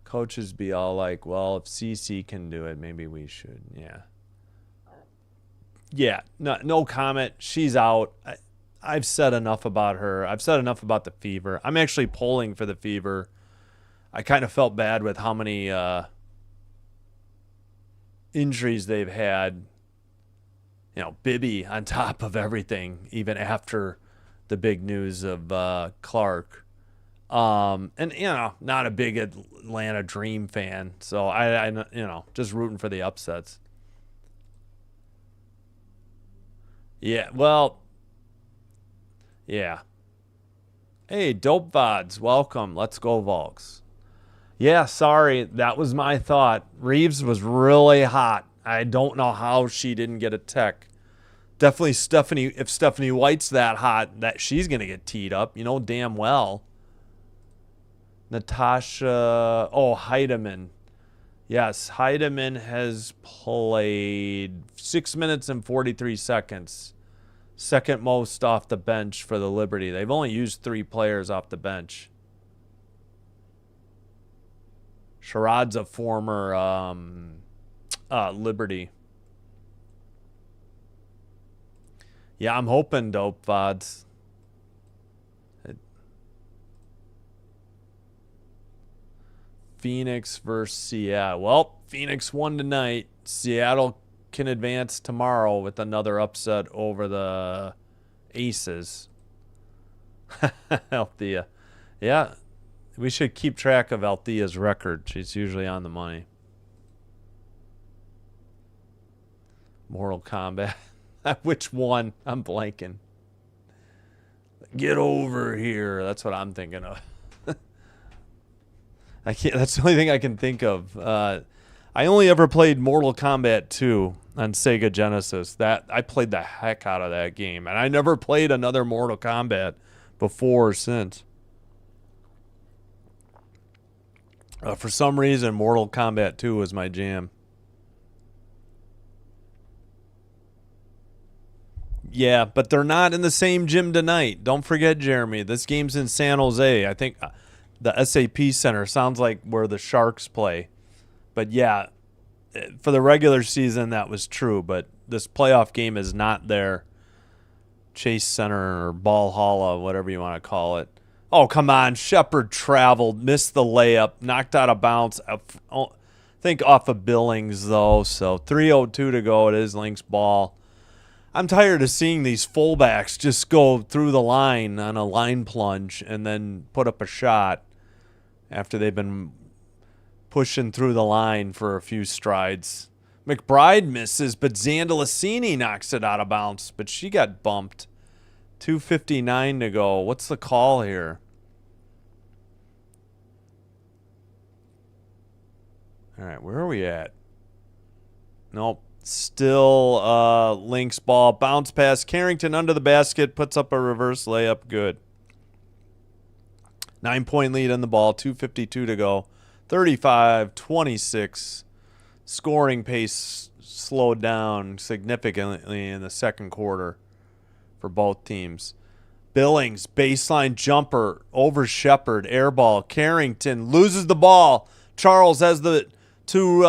Coaches be all like, well, if CC can do it, maybe we should. Yeah, no comment. She's out. I've said enough about her. I've said enough about the Fever. I'm actually polling for the Fever. I kind of felt bad with how many injuries they've had. You know, Bibby on top of everything, even after the big news of Clark. And, you know, not a big Atlanta Dream fan. So, I you know, just rooting for the upsets. Yeah, well, yeah. Hey, Dope Vods, welcome. Let's go, Volks. Yeah, sorry. That was my thought. Reeves was really hot. I don't know how she didn't get a tech. Definitely Stephanie. If Stephanie White's that hot, that she's going to get teed up. You know damn well. Natasha. Oh, Heidemann. Yes, Heidemann has played 6 minutes and 43 seconds. Second most off the bench for the Liberty. They've only used 3 players off the bench. Sharad's a former Liberty. Yeah, I'm hoping, Dope Vods. Phoenix versus Seattle. Well, Phoenix won tonight. Seattle can advance tomorrow with another upset over the Aces. Althea. Yeah. We should keep track of Althea's record. She's usually on the money. Mortal Kombat. Which one? I'm blanking. Get over here. That's what I'm thinking of. I can't. That's the only thing I can think of. I only ever played Mortal Kombat 2 on Sega Genesis. That I played the heck out of that game, and I never played another Mortal Kombat before or since. For some reason, Mortal Kombat 2 was my jam. Yeah, but they're not in the same gym tonight. Don't forget, Jeremy. This game's in San Jose. I think the SAP Center sounds like where the Sharks play. But yeah, for the regular season, that was true. But this playoff game is not there. Chase Center or Valhalla, whatever you want to call it. Oh, come on. Shepard traveled, missed the layup, knocked out of bounds. I think off of Billings, though. So 3:02 to go. It is Lynx ball. I'm tired of seeing these fullbacks just go through the line on a line plunge and then put up a shot after they've been pushing through the line for a few strides. McBride misses, but Zandalicini knocks it out of bounds, but she got bumped. 2:59 to go. What's the call here? All right, where are we at? Nope. Still Lynx ball. Bounce pass. Carrington under the basket. Puts up a reverse layup. Good. 9-point lead on the ball. 2:52 to go. 35-26. Scoring pace slowed down significantly in the second quarter for both teams. Billings, baseline jumper over Shepard. Air ball. Carrington loses the ball. Charles has the to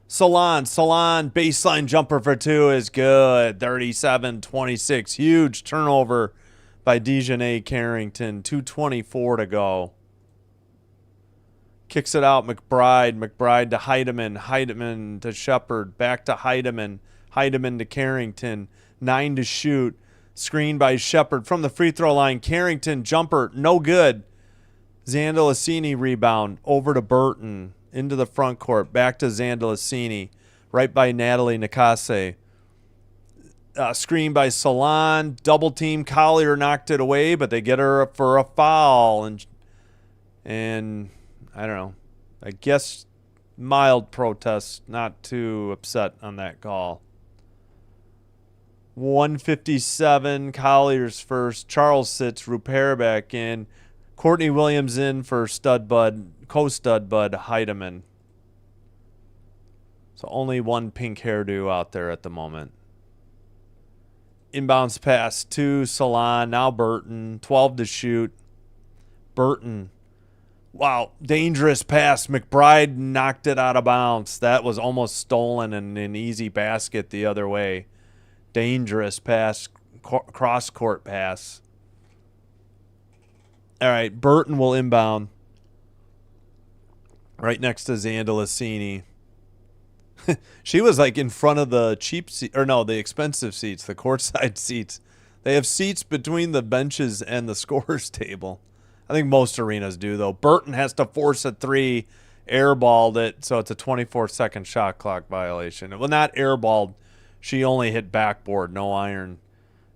Salon, baseline jumper for two is good. 37-26. Huge turnover by Dejanay Carrington. 2:24 to go. Kicks it out, McBride. McBride to Heidemann. Heidemann to Shepard. Back to Heidemann. Heidemann to Carrington. 9 to shoot. Screen by Shepard from the free throw line. Carrington jumper. No good. Zandalicini rebound. Over to Burton. Into the front court. Back to Zandalicini. Right by Natalie Nakase. Screen by Salon. Double team. Collier knocked it away, but they get her for a foul. And I don't know. I guess mild protest. Not too upset on that call. 157. Collier's first. Charles sits. Rupert back in. Courtney Williams in for co-stud Bud Heidemann. So only one pink hairdo out there at the moment. Inbounds pass to Salon. Now Burton. 12 to shoot. Burton. Wow. Dangerous pass. McBride knocked it out of bounds. That was almost stolen and an easy basket the other way. Dangerous pass. Cross-court pass. All right. Burton will inbound. Right next to Zandalicini. She was like in front of the cheap seat, or no, the expensive seats, the courtside seats. They have seats between the benches and the scorer's table. I think most arenas do, though. Burton has to force a three, airballed it, so it's a 24-second shot clock violation. Well, not airballed. She only hit backboard, no iron.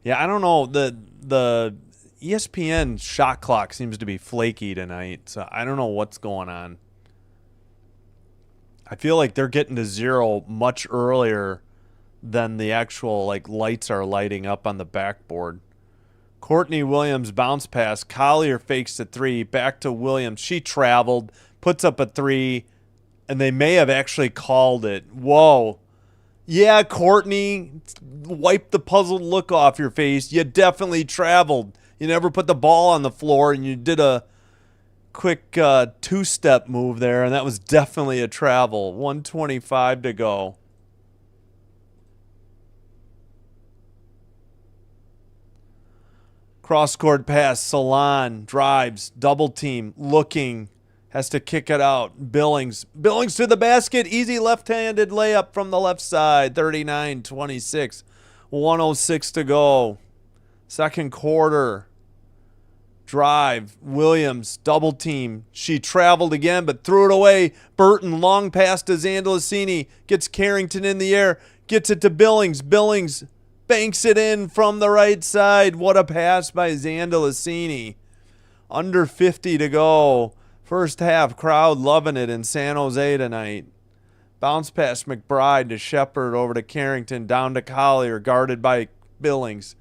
Yeah, I don't know. The ESPN shot clock seems to be flaky tonight, so I don't know what's going on. I feel like they're getting to zero much earlier than the actual lights are lighting up on the backboard. Courtney Williams bounce pass. Collier fakes the three. Back to Williams. She traveled, puts up a three, and they may have actually called it. Whoa. Yeah, Courtney, wipe the puzzled look off your face. You definitely traveled. You never put the ball on the floor, and you did a quick two-step move there, and that was definitely a travel. 1:25 to go. Cross-court pass. Salon drives. Double team. Looking. Has to kick it out. Billings to the basket. Easy left-handed layup from the left side. 39-26. 1:06 to go. Second quarter. Drive. Williams. Double team. She traveled again, but threw it away. Burton. Long pass to Zandalicini. Gets Carrington in the air. Gets it to Billings. Billings banks it in from the right side. What a pass by Zandalicini. Under 50 to go. First half, crowd loving it in San Jose tonight. Bounce pass McBride to Shepard, over to Carrington, down to Collier, guarded by Billings.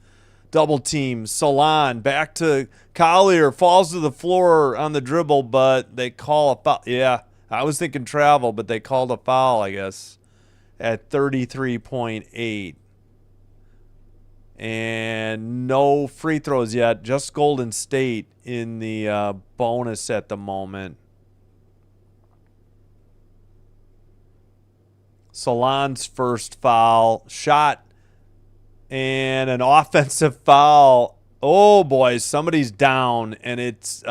Double team, Salon, back to Collier, falls to the floor on the dribble, but they call a foul. Yeah, I was thinking travel, but they called a foul, I guess, at 33.8. And no free throws yet. Just Golden State in the bonus at the moment. Salon's first foul. Shot. And an offensive foul. Oh, boy. Somebody's down. And it's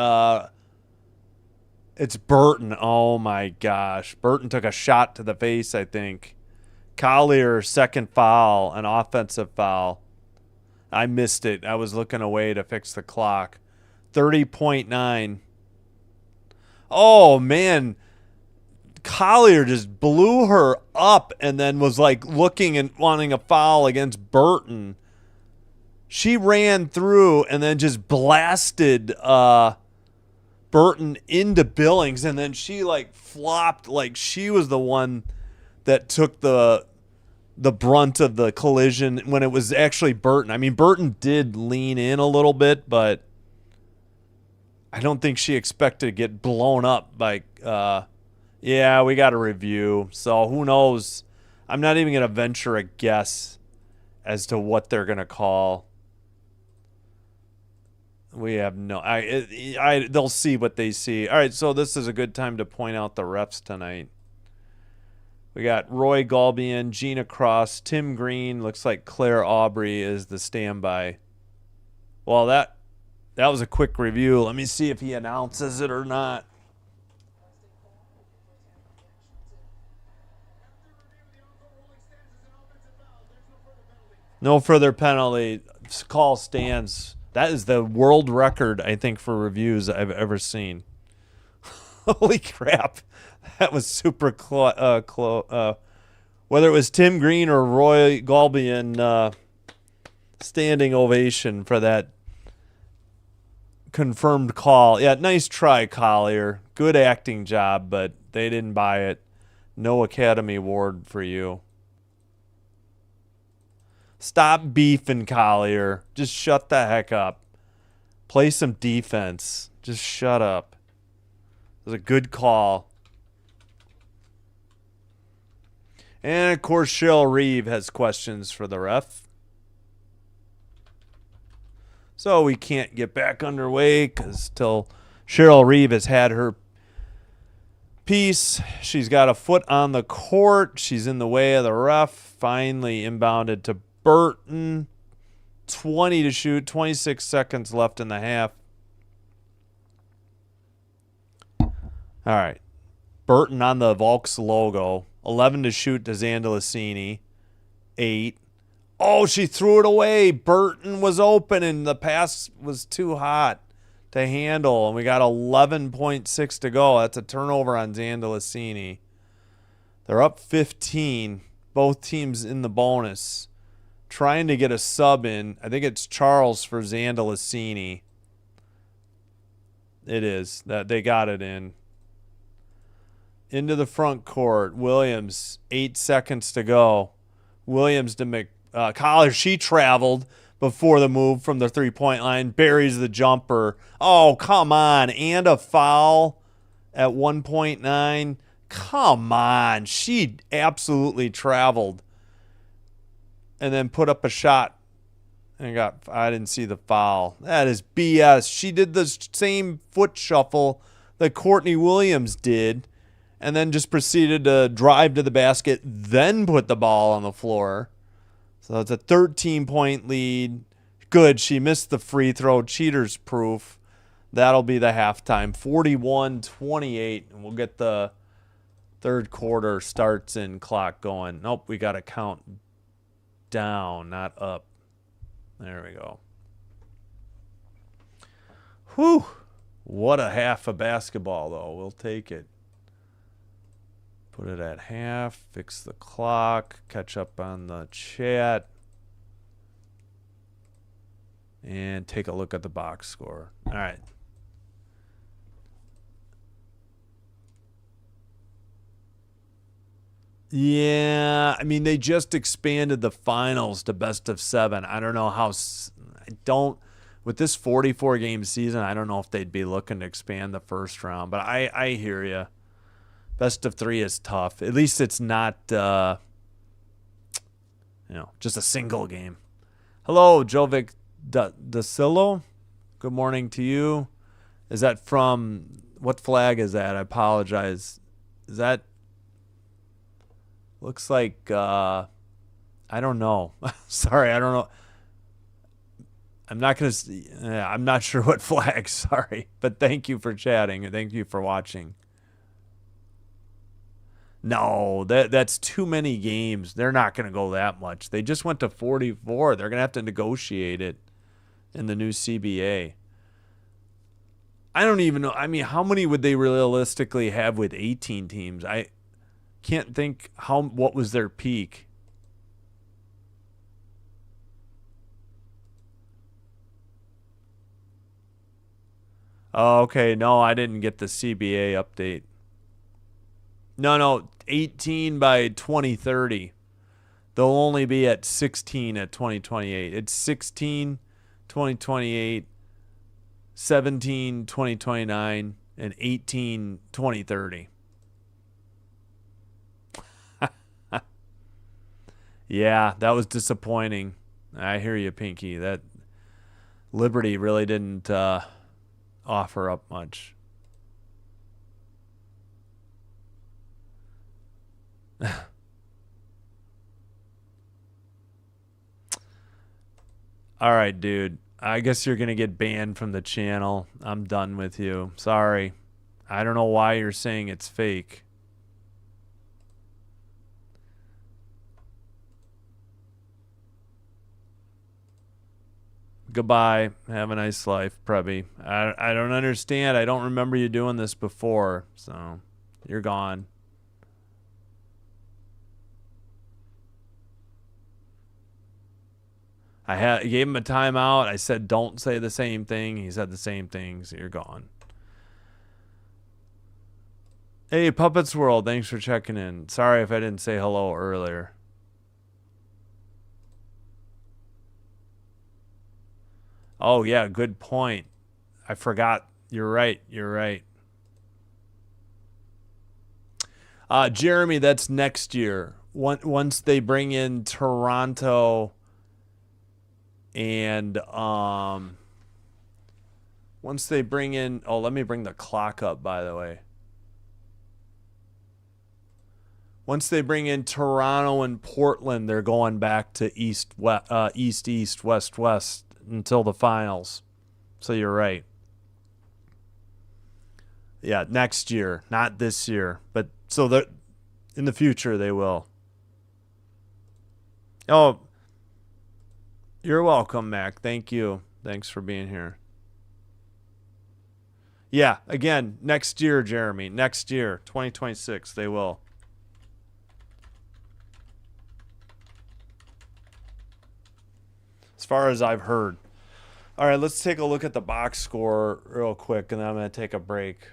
Burton. Oh, my gosh. Burton took a shot to the face, I think. Collier, second foul. An offensive foul. I missed it. I was looking away to fix the clock. 30.9. Oh, man. Collier just blew her up and then was like looking and wanting a foul against Burton. She ran through and then just blasted Burton into Billings, and then she like flopped like she was the one that took the brunt of the collision when it was actually Burton. I mean, Burton did lean in a little bit, but I don't think she expected to get blown up by yeah, we got a review. So who knows? I'm not even going to venture a guess as to what they're going to call. We have no they'll see what they see. All right, so this is a good time to point out the refs tonight. We got Roy Galbian, Gina Cross, Tim Green. Looks like Claire Aubrey is the standby. Well, that was a quick review. Let me see if he announces it or not. No further penalty. Call stands. That is the world record, I think, for reviews I've ever seen. Holy crap. That was super close. Whether it was Tim Green or Roy Galbian, standing ovation for that confirmed call. Yeah, nice try, Collier. Good acting job, but they didn't buy it. No Academy Award for you. Stop beefing, Collier. Just shut the heck up. Play some defense. Just shut up. It was a good call. And, of course, Cheryl Reeve has questions for the ref. So we can't get back underway because till Cheryl Reeve has had her piece. She's got a foot on the court. She's in the way of the ref. Finally inbounded to Burton. 20 to shoot. 26 seconds left in the half. All right. Burton on the Volks logo. 11 to shoot to Zandalicini. 8. Oh, she threw it away. Burton was open and the pass was too hot to handle. And we got 11.6 to go. That's a turnover on Zandalicini. They're up 15. Both teams in the bonus. Trying to get a sub in. I think it's Charles for Zandalicini. It is. That they got it in. Into the front court. Williams, 8 seconds to go. Williams to Collier. She traveled before the move from the three-point line. Buries the jumper. Oh, come on. And a foul at 1.9. Come on. She absolutely traveled. And then put up a shot. And I didn't see the foul. That is BS. She did the same foot shuffle that Courtney Williams did. And then just proceeded to drive to the basket, then put the ball on the floor. So it's a 13-point lead. Good. She missed the free throw. Cheaters proof. That'll be the halftime. 41-28. And we'll get the third quarter starts and clock going. Nope, we got to count down, not up. There we go. Whew. What a half of basketball, though. We'll take it. Put it at half, fix the clock, catch up on the chat, and take a look at the box score. All right. Yeah, I mean, they just expanded the finals to best of 7. I don't know how with this 44-game season, I don't know if they'd be looking to expand the first round, but I hear you. Best of 3 is tough. At least it's not, just a single game. Hello, Jovic Dacillo. Good morning to you. Is that from, what flag is that? I apologize. Is that, looks like, I don't know. Sorry, I don't know. I'm not going to, I'm not sure what flag, sorry. But thank you for chatting and thank you for watching. No, that's too many games. They're not going to go that much. They just went to 44. They're going to have to negotiate it in the new CBA. I don't even know. I mean, how many would they realistically have with 18 teams? I can't think what was their peak. Oh, okay. No, I didn't get the CBA update. No, 18 by 2030. They'll only be at 16 at 2028. It's 16, 2028, 17, 2029, and 18, 2030. Yeah, that was disappointing. I hear you, Pinky. That Liberty really didn't offer up much. All right, dude. I guess you're going to get banned from the channel. I'm done with you. Sorry. I don't know why you're saying it's fake. Goodbye. Have a nice life, Prebby. I don't understand. I don't remember you doing this before, so you're gone. I gave him a timeout. I said, don't say the same thing. He said the same thing, so you're gone. Hey, Puppets World, thanks for checking in. Sorry if I didn't say hello earlier. Oh, yeah, good point. I forgot. You're right. Jeremy, that's next year. Once they bring in Toronto and once they bring in, oh, let me bring the clock up, by the way. Once they bring in Toronto and Portland, they're going back to east, west, west until the finals. So you're right. Yeah, next year, not this year, but so that in the future they will. Oh, you're welcome, Mac. Thank you. Thanks for being here. Yeah, again, next year, Jeremy. Next year, 2026, they will. As far as I've heard. All right, let's take a look at the box score real quick, and then I'm going to take a break.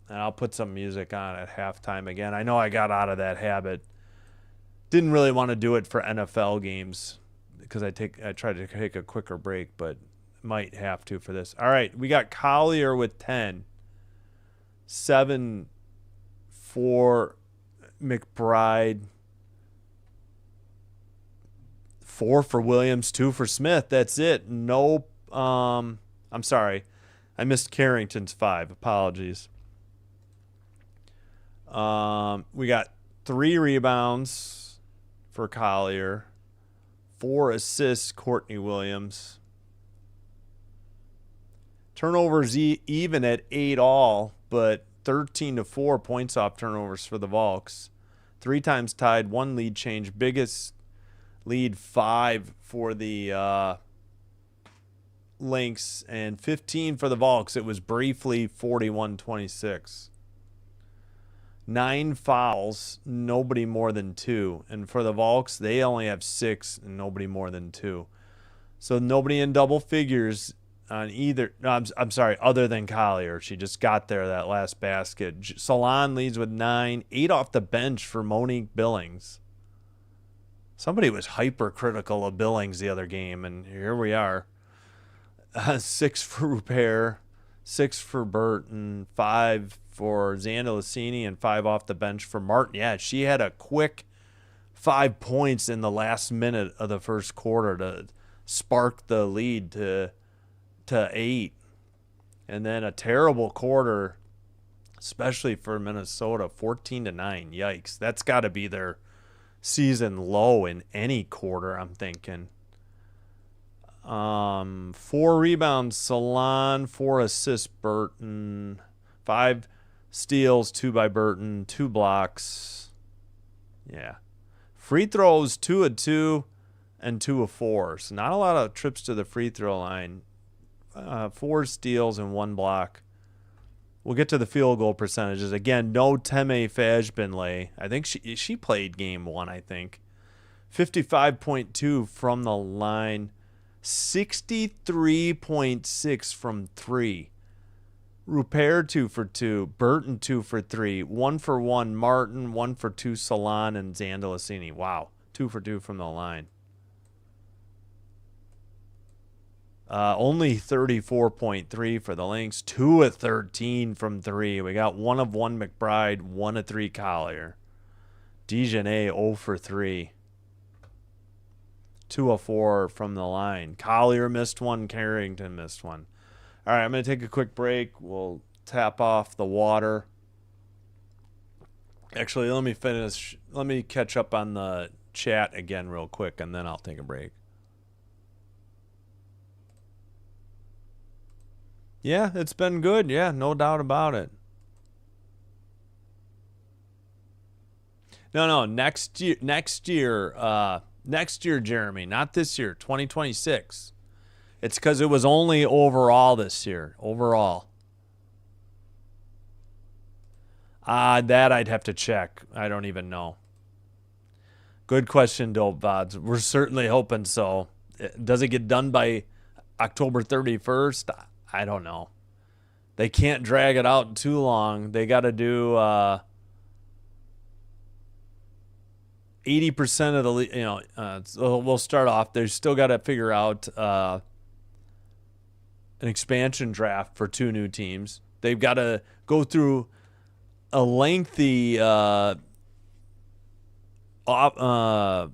And I'll put some music on at halftime again. I know I got out of that habit. Didn't really want to do it for NFL games because I tried to take a quicker break, but might have to for this. All right, we got Collier with 10. 7 for McBride. 4 for Williams, 2 for Smith. That's it. No, I'm sorry. I missed Carrington's 5. Apologies. We got 3 rebounds for Collier. 4 assists, Courtney Williams. Turnovers even at 8 all, but 13 to 4 points off turnovers for the Valks. 3 times tied, 1 lead change. Biggest lead 5 for the Lynx and 15 for the Valks. It was briefly 41-26. 9 fouls, nobody more than 2. And for the Valks, they only have 6 and nobody more than 2. So nobody in double figures on either. No, I'm sorry, other than Collier. She just got there, that last basket. Salon leads with 9. 8 off the bench for Monique Billings. Somebody was hypercritical of Billings the other game, and here we are. 6 for Rupert, 6 for Burton, 5 for Zandalicini, and 5 off the bench for Martin. Yeah, she had a quick 5 points in the last minute of the first quarter to sparked the lead to 8. And then a terrible quarter, especially for Minnesota, 14-9. Yikes. That's got to be their season low in any quarter, I'm thinking. 4 rebounds, Salon. 4 assists, Burton. 5 steals, 2 by Burton. 2 blocks. Yeah. Free throws, 2 of 2 and 2 of 4. So not a lot of trips to the free throw line. 4 steals and 1 block. We'll get to the field goal percentages. Again, no Teme Fajbinlay. I think she played game 1, I think. 55.2 from the line. 63.6 from 3. Rupert 2 for 2. Burton 2 for 3. 1 for 1 Martin. 1 for 2 Salon and Zandalasini. Wow. 2 for 2 from the line. Only 34.3 for the Lynx. 2 of 13 from 3. We got 1 of 1 McBride. 1 of 3 Collier. Dejanay 0 for 3. 2 of 4 from the line. Collier missed 1. Carrington missed 1. All right, I'm going to take a quick break. We'll tap off the water. Actually, let me finish. Let me catch up on the chat again real quick, and then I'll take a break. Yeah, it's been good. Yeah, no doubt about it. No, next year, Jeremy, not this year, 2026. It's because it was only overall this year. Overall. That I'd have to check. I don't even know. Good question, Dope Vods. We're certainly hoping so. Does it get done by October 31st? I don't know. They can't drag it out too long. They got to do 80% of the, so we'll start off. They still got to figure out an expansion draft for 2 new teams. They've got to go through a lengthy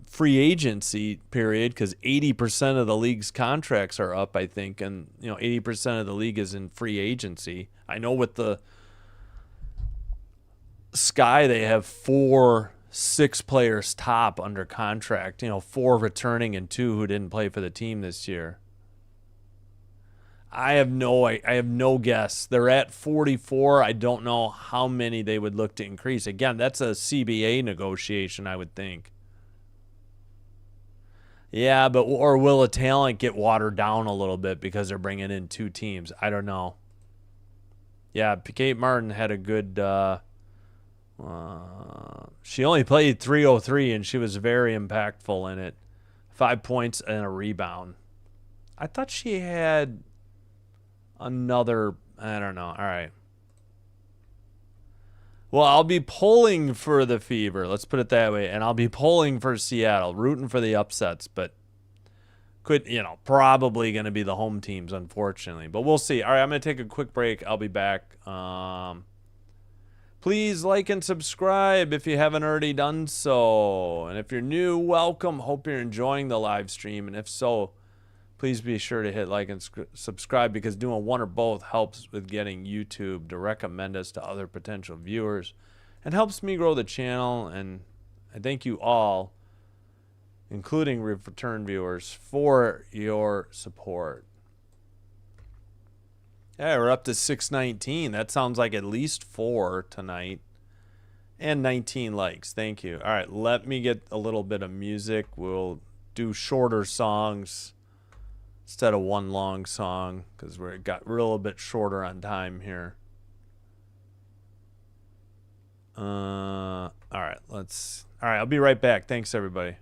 free agency period because 80% of the league's contracts are up, I think, and 80% of the league is in free agency. I know with the Sky they have 6 players top under contract, 4 returning and 2 who didn't play for the team this year. I have no guess. They're at 44. I don't know how many they would look to increase. Again, that's a CBA negotiation, I would think. Yeah, but or will a talent get watered down a little bit because they're bringing in 2 teams? I don't know. Yeah, Kate Martin had a good she only played 303 and she was very impactful in it. 5 points and a rebound. I thought she had another, I don't know. All right. Well, I'll be pulling for the Fever. Let's put it that way. And I'll be pulling for Seattle, rooting for the upsets, but probably going to be the home teams, unfortunately. But we'll see. All right, I'm going to take a quick break. I'll be back. Please like and subscribe if you haven't already done so. And if you're new, welcome. Hope you're enjoying the live stream. And if so, please be sure to hit like and subscribe because doing one or both helps with getting YouTube to recommend us to other potential viewers and helps me grow the channel. And I thank you all, including return viewers, for your support. Yeah, we're up to 619. That sounds like at least 4 tonight. And 19 likes. Thank you. All right, let me get a little bit of music. We'll do shorter songs instead of one long song because we got a little bit shorter on time here. All right, I'll be right back. Thanks, everybody.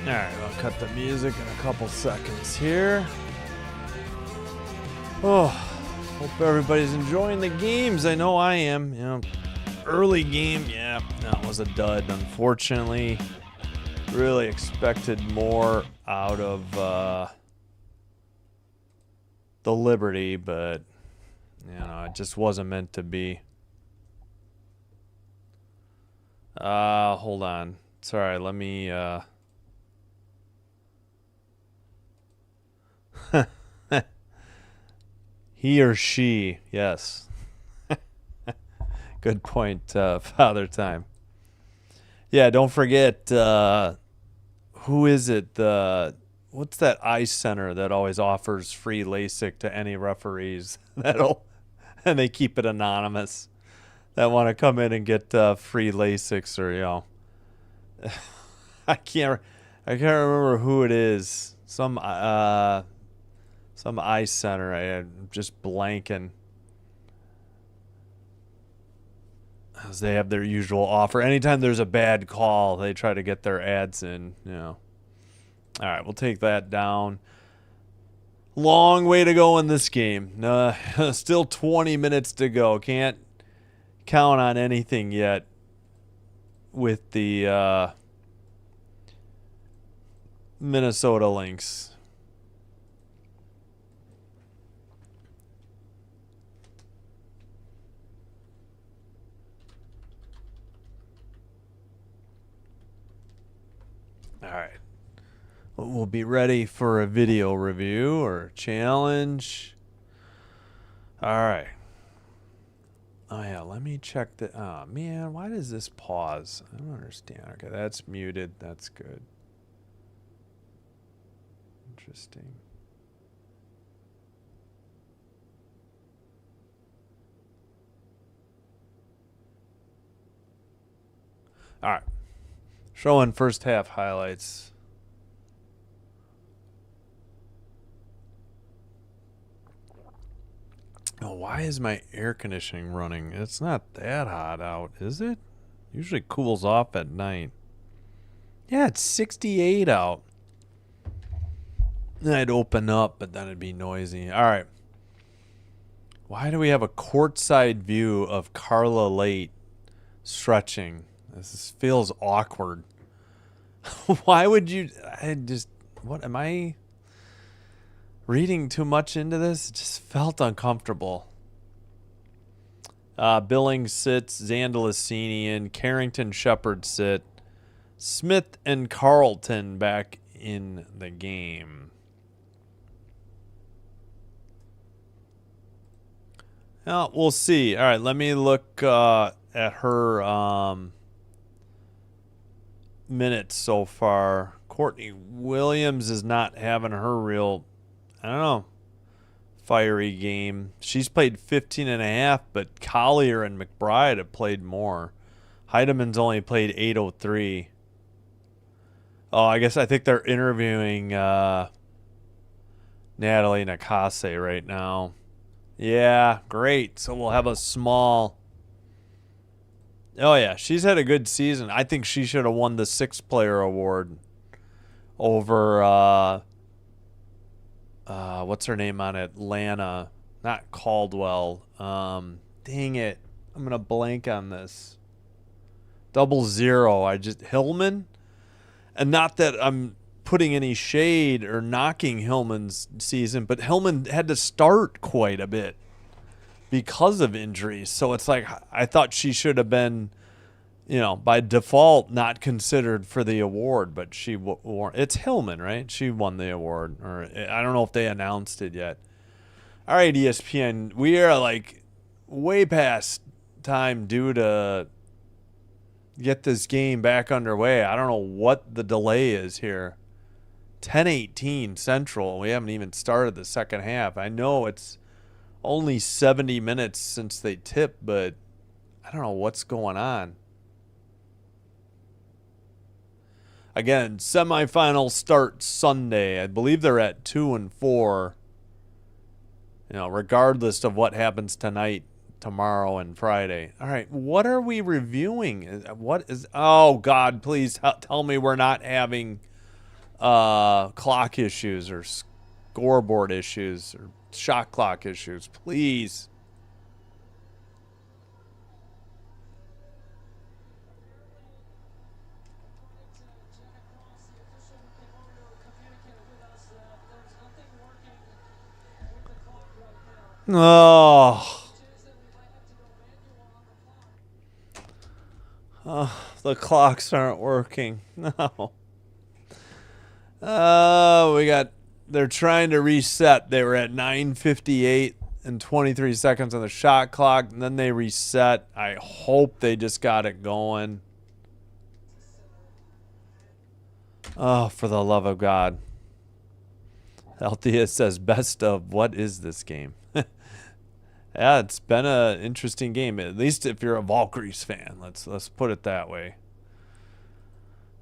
All right, I'll cut the music in a couple seconds here. Oh, hope everybody's enjoying the games. I know I am. You know, early game, yeah, that was a dud, unfortunately. Really expected more out of the Liberty, but you know, it just wasn't meant to be. Hold on. Sorry, let me he or she, yes. Good point, Father Time. Yeah, don't forget, who is it? What's that ice center that always offers free LASIK to any referees? And they keep it anonymous. That want to come in and get free LASIKs, or you know, I can't remember who it is. Some ice center. I'm just blanking. As they have their usual offer. Anytime there's a bad call, they try to get their ads in. You know. All right, we'll take that down. Long way to go in this game. Still 20 minutes to go. Can't count on anything yet with the Minnesota Lynx. All right. We'll be ready for a video review or challenge. All right. Oh, yeah. Let me check the... Oh, man. Why does this pause? I don't understand. Okay, that's muted. That's good. Interesting. All right. Showing first half highlights. Oh, why is my air conditioning running? It's not that hot out, is it? Usually cools off at night. Yeah, it's 68 out. I'd open up, but then it'd be noisy. All right. Why do we have a courtside view of Carla Late stretching? This feels awkward. Why would you... What am I... reading too much into this? It just felt uncomfortable. Billings sits, Zandalasinian, Carrington Shepard sit, Smith and Carlton back in the game. Well, we'll see. All right, let me look at her minutes so far. Courtney Williams is not having her real... I don't know. Fiery game. She's played 15 and a half, but Collier and McBride have played more. Heidemann's only played 803. Oh, I think they're interviewing Natalie Nakase right now. Yeah, great. So we'll have a small... Oh, yeah. She's had a good season. I think she should have won the sixth player award over... what's her name on Atlanta? Not Caldwell. Dang it. I'm going to blank on this. 00. Hillman? And not that I'm putting any shade or knocking Hillman's season, but Hillman had to start quite a bit because of injuries. So it's like, I thought she should have been, you know, by default not considered for the award, but she won. It's Hillman, right? She won the award, or I don't know if they announced it yet. All right, ESPN, we are like way past time due to get this game back underway. I don't know what the delay is here. 10:18 Central. We haven't even started the second half. I know it's only 70 minutes since they tipped, but I don't know what's going on. Again, semifinals start Sunday. I believe they're at 2 and 4. You know, regardless of what happens tonight, tomorrow, and Friday. All right, what are we reviewing? What is... Oh, God, please tell me we're not having clock issues or scoreboard issues or shot clock issues, please. Oh. The clocks aren't working. No. They're trying to reset. They were at 9:58 and 23 seconds on the shot clock, and then they reset. I hope they just got it going. Oh, for the love of God. Althea says, best of, what is this game? Yeah, it's been an interesting game, at least if you're a Valkyries fan. Let's put it that way.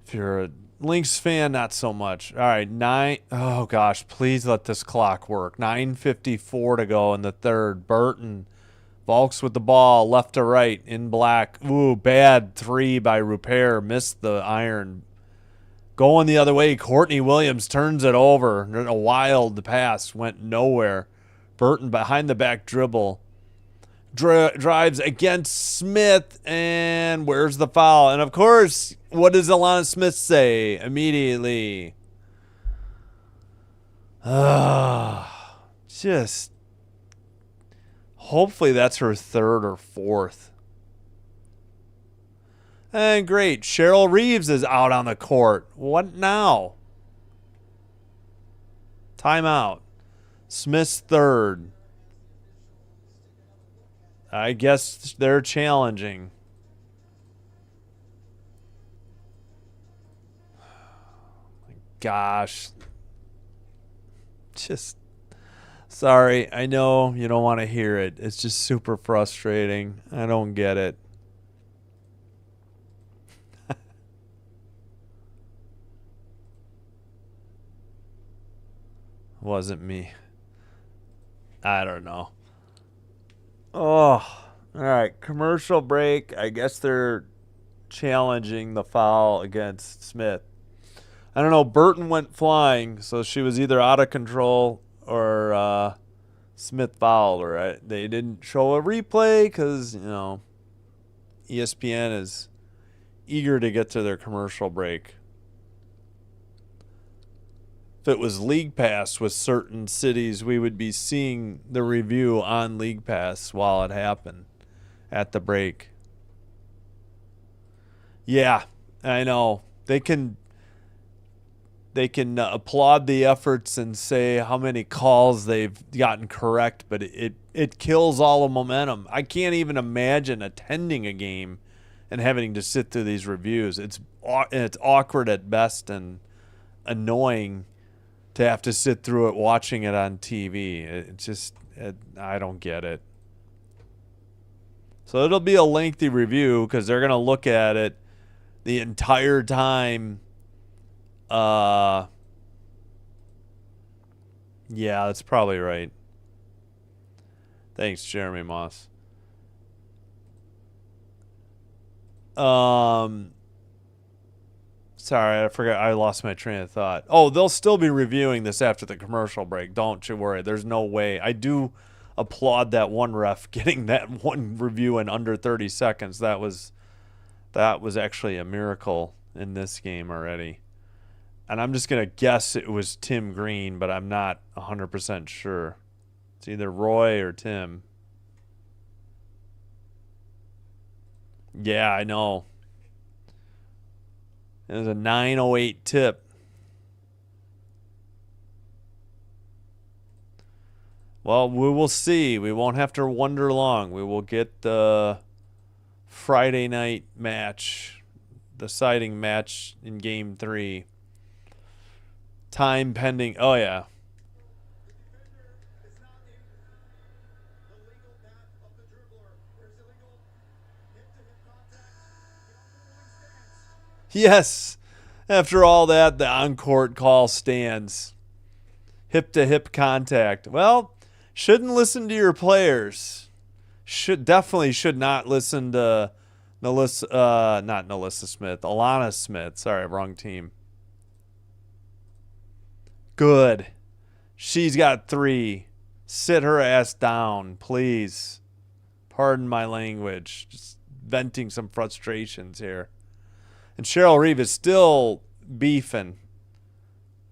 If you're a Lynx fan, not so much. All right, oh gosh, please let this clock work. 9:54 to go in the third. Burton, Valks with the ball, left to right, in black. Ooh, bad three by Rupert. Missed the iron. Going the other way, Courtney Williams turns it over. A wild pass, went nowhere. Burton behind the back dribble. Drives against Smith, and where's the foul? And of course, what does Alana Smith say immediately? Just hopefully that's her third or fourth. And great, Cheryl Reeves is out on the court. What now? Timeout. Smith's third. I guess they're challenging. Gosh. Just sorry. I know you don't want to hear it. It's just super frustrating. I don't get it. Wasn't me. I don't know. Oh, all right. Commercial break. I guess they're challenging the foul against Smith. I don't know. Burton went flying, so she was either out of control or Smith fouled her. They didn't show a replay because, ESPN is eager to get to their commercial break. If it was League Pass with certain cities, we would be seeing the review on League Pass while it happened at the break. Yeah, I know. They can applaud the efforts and say how many calls they've gotten correct, but it kills all the momentum. I can't even imagine attending a game and having to sit through these reviews. It's awkward at best and annoying to have to sit through it watching it on TV. I don't get it. So it'll be a lengthy review because they're going to look at it the entire time. Yeah, that's probably right. Thanks, Jeremy Moss. Sorry, I forgot. I lost my train of thought. Oh, they'll still be reviewing this after the commercial break. Don't you worry. There's no way. I do applaud that one ref getting that one review in under 30 seconds. That was actually a miracle in this game already. And I'm just going to guess it was Tim Green, but I'm not 100% sure. It's either Roy or Tim. Yeah, I know. It was a 9:08 tip. Well, we will see. We won't have to wonder long. We will get the Friday night match, deciding match in Game 3. Time pending. Oh, yeah. Yes. After all that, the on-court call stands. Hip-to-hip contact. Well, shouldn't listen to your players. Definitely should not listen to Alana Smith. Sorry, wrong team. Good. She's got 3. Sit her ass down, please. Pardon my language. Just venting some frustrations here. And Cheryl Reeve is still beefing.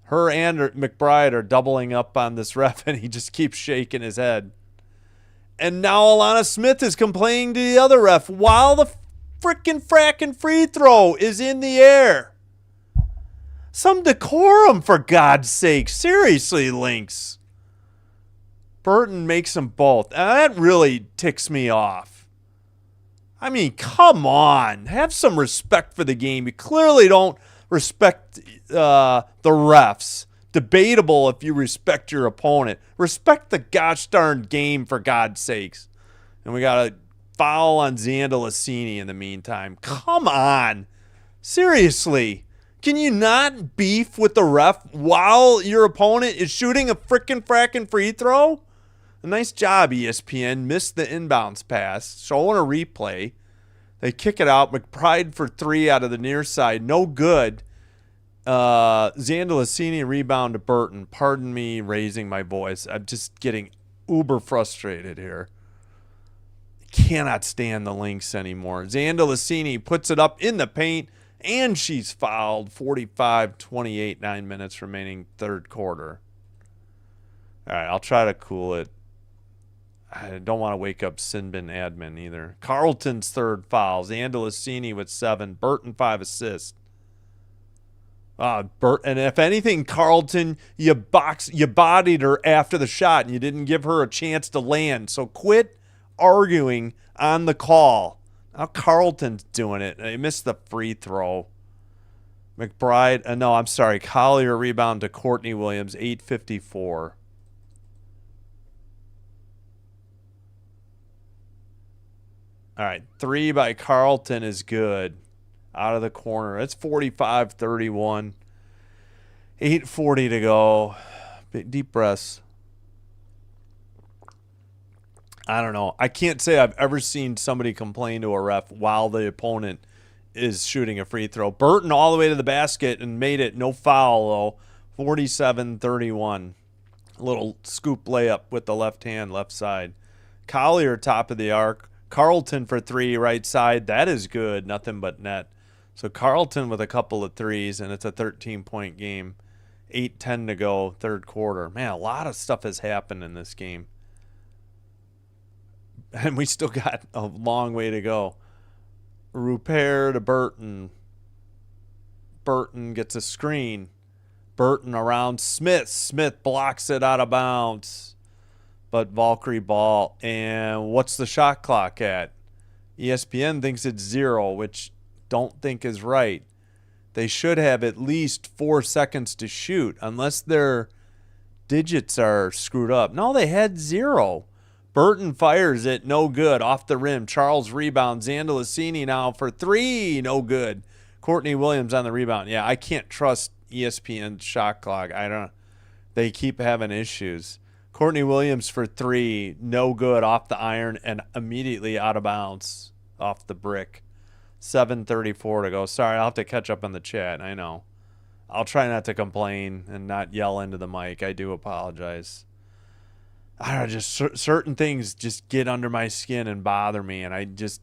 Her and McBride are doubling up on this ref, and he just keeps shaking his head. And now Alana Smith is complaining to the other ref while the frackin' free throw is in the air. Some decorum, for God's sake. Seriously, Lynx. Burton makes them both. And that really ticks me off. I mean, come on. Have some respect for the game. You clearly don't respect the refs. Debatable if you respect your opponent. Respect the gosh darn game, for God's sakes. And we got a foul on Xanda Lassini in the meantime. Come on. Seriously. Can you not beef with the ref while your opponent is shooting a frackin' free throw? A nice job, ESPN. Missed the inbounds pass. Showing a replay. They kick it out. McBride for 3 out of the near side. No good. Xanda Lassini rebound to Burton. Pardon me raising my voice. I'm just getting uber frustrated here. Cannot stand the Lynx anymore. Xanda Lassini puts it up in the paint, and she's fouled. 45-28, 9 minutes remaining, third quarter. All right, I'll try to cool it. I don't want to wake up Sinbin admin either. Carlton's third foul. Xanda Lassini with 7. Burton 5 assists. And if anything, Carlton, you bodied her after the shot, and you didn't give her a chance to land. So quit arguing on the call. Now Carlton's doing it. They missed the free throw. McBride, no, I'm sorry. Collier rebound to Courtney Williams, 8:54. All right, 3 by Carlton is good. Out of the corner. It's 45-31. 8:40 to go. Deep breaths. I don't know. I can't say I've ever seen somebody complain to a ref while the opponent is shooting a free throw. Burton all the way to the basket and made it. No foul, though. 47-31. A little scoop layup with the left hand, left side. Collier, top of the arc. Carlton for 3, right side. That is good. Nothing but net. So Carlton with a couple of threes, and it's a 13-point game. 8:10 to go, third quarter. Man, a lot of stuff has happened in this game. And we still got a long way to go. Rupert to Burton. Burton gets a screen. Burton around Smith. Smith blocks it out of bounds. But Valkyrie ball. And what's the shot clock at? ESPN thinks it's 0, which don't think is right. They should have at least 4 seconds to shoot, unless their digits are screwed up. No, they had 0. Burton fires it, no good, off the rim. Charles rebounds. Xanda Lassini now for 3, no good. Courtney Williams on the rebound. Yeah, I can't trust ESPN's shot clock. They keep having issues. Courtney Williams for 3, no good, off the iron and immediately out of bounds off the brick. 7:34 to go. Sorry, I'll have to catch up on the chat. I know. I'll try not to complain and not yell into the mic. I do apologize. I don't know, just certain things just get under my skin and bother me, and just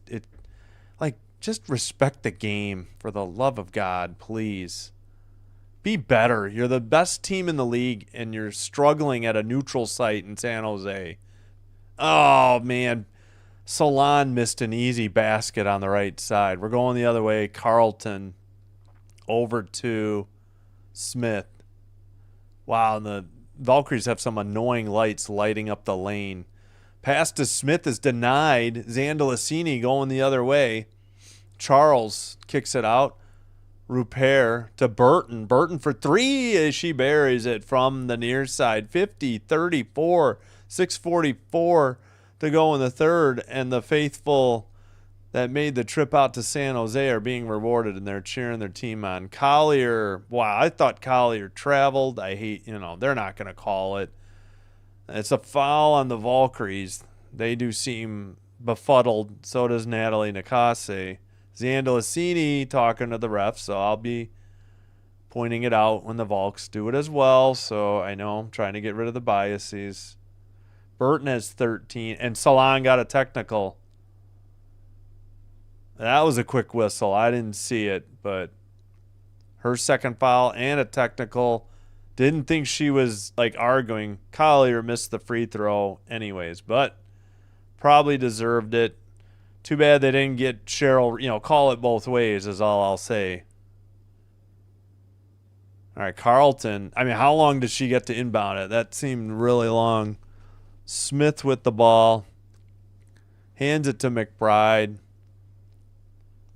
respect the game, for the love of God, please. Be better. You're the best team in the league, and you're struggling at a neutral site in San Jose. Oh, man. Solon missed an easy basket on the right side. We're going the other way. Carlton over to Smith. Wow, and the Valkyries have some annoying lights lighting up the lane. Pass to Smith is denied. Xanda Lassini going the other way. Charles kicks it out. Rupert to Burton. Burton for 3 as she buries it from the near side. 50-34. 6:44 to go in the third. And the faithful that made the trip out to San Jose are being rewarded, and they're cheering their team on. Collier. Wow, I thought Collier traveled. I hate, they're not going to call it. It's a foul on the Valkyries. They do seem befuddled. So does Natalie Nakase. Xanda Lassini talking to the ref, so I'll be pointing it out when the Valks do it as well. So I know I'm trying to get rid of the biases. Burton has 13, and Salon got a technical. That was a quick whistle. I didn't see it, but her second foul and a technical. Didn't think she was like arguing. Collier missed the free throw anyways, but probably deserved it. Too bad they didn't get Cheryl, call it both ways is all I'll say. All right, Carlton. I mean, how long did she get to inbound it? That seemed really long. Smith with the ball. Hands it to McBride.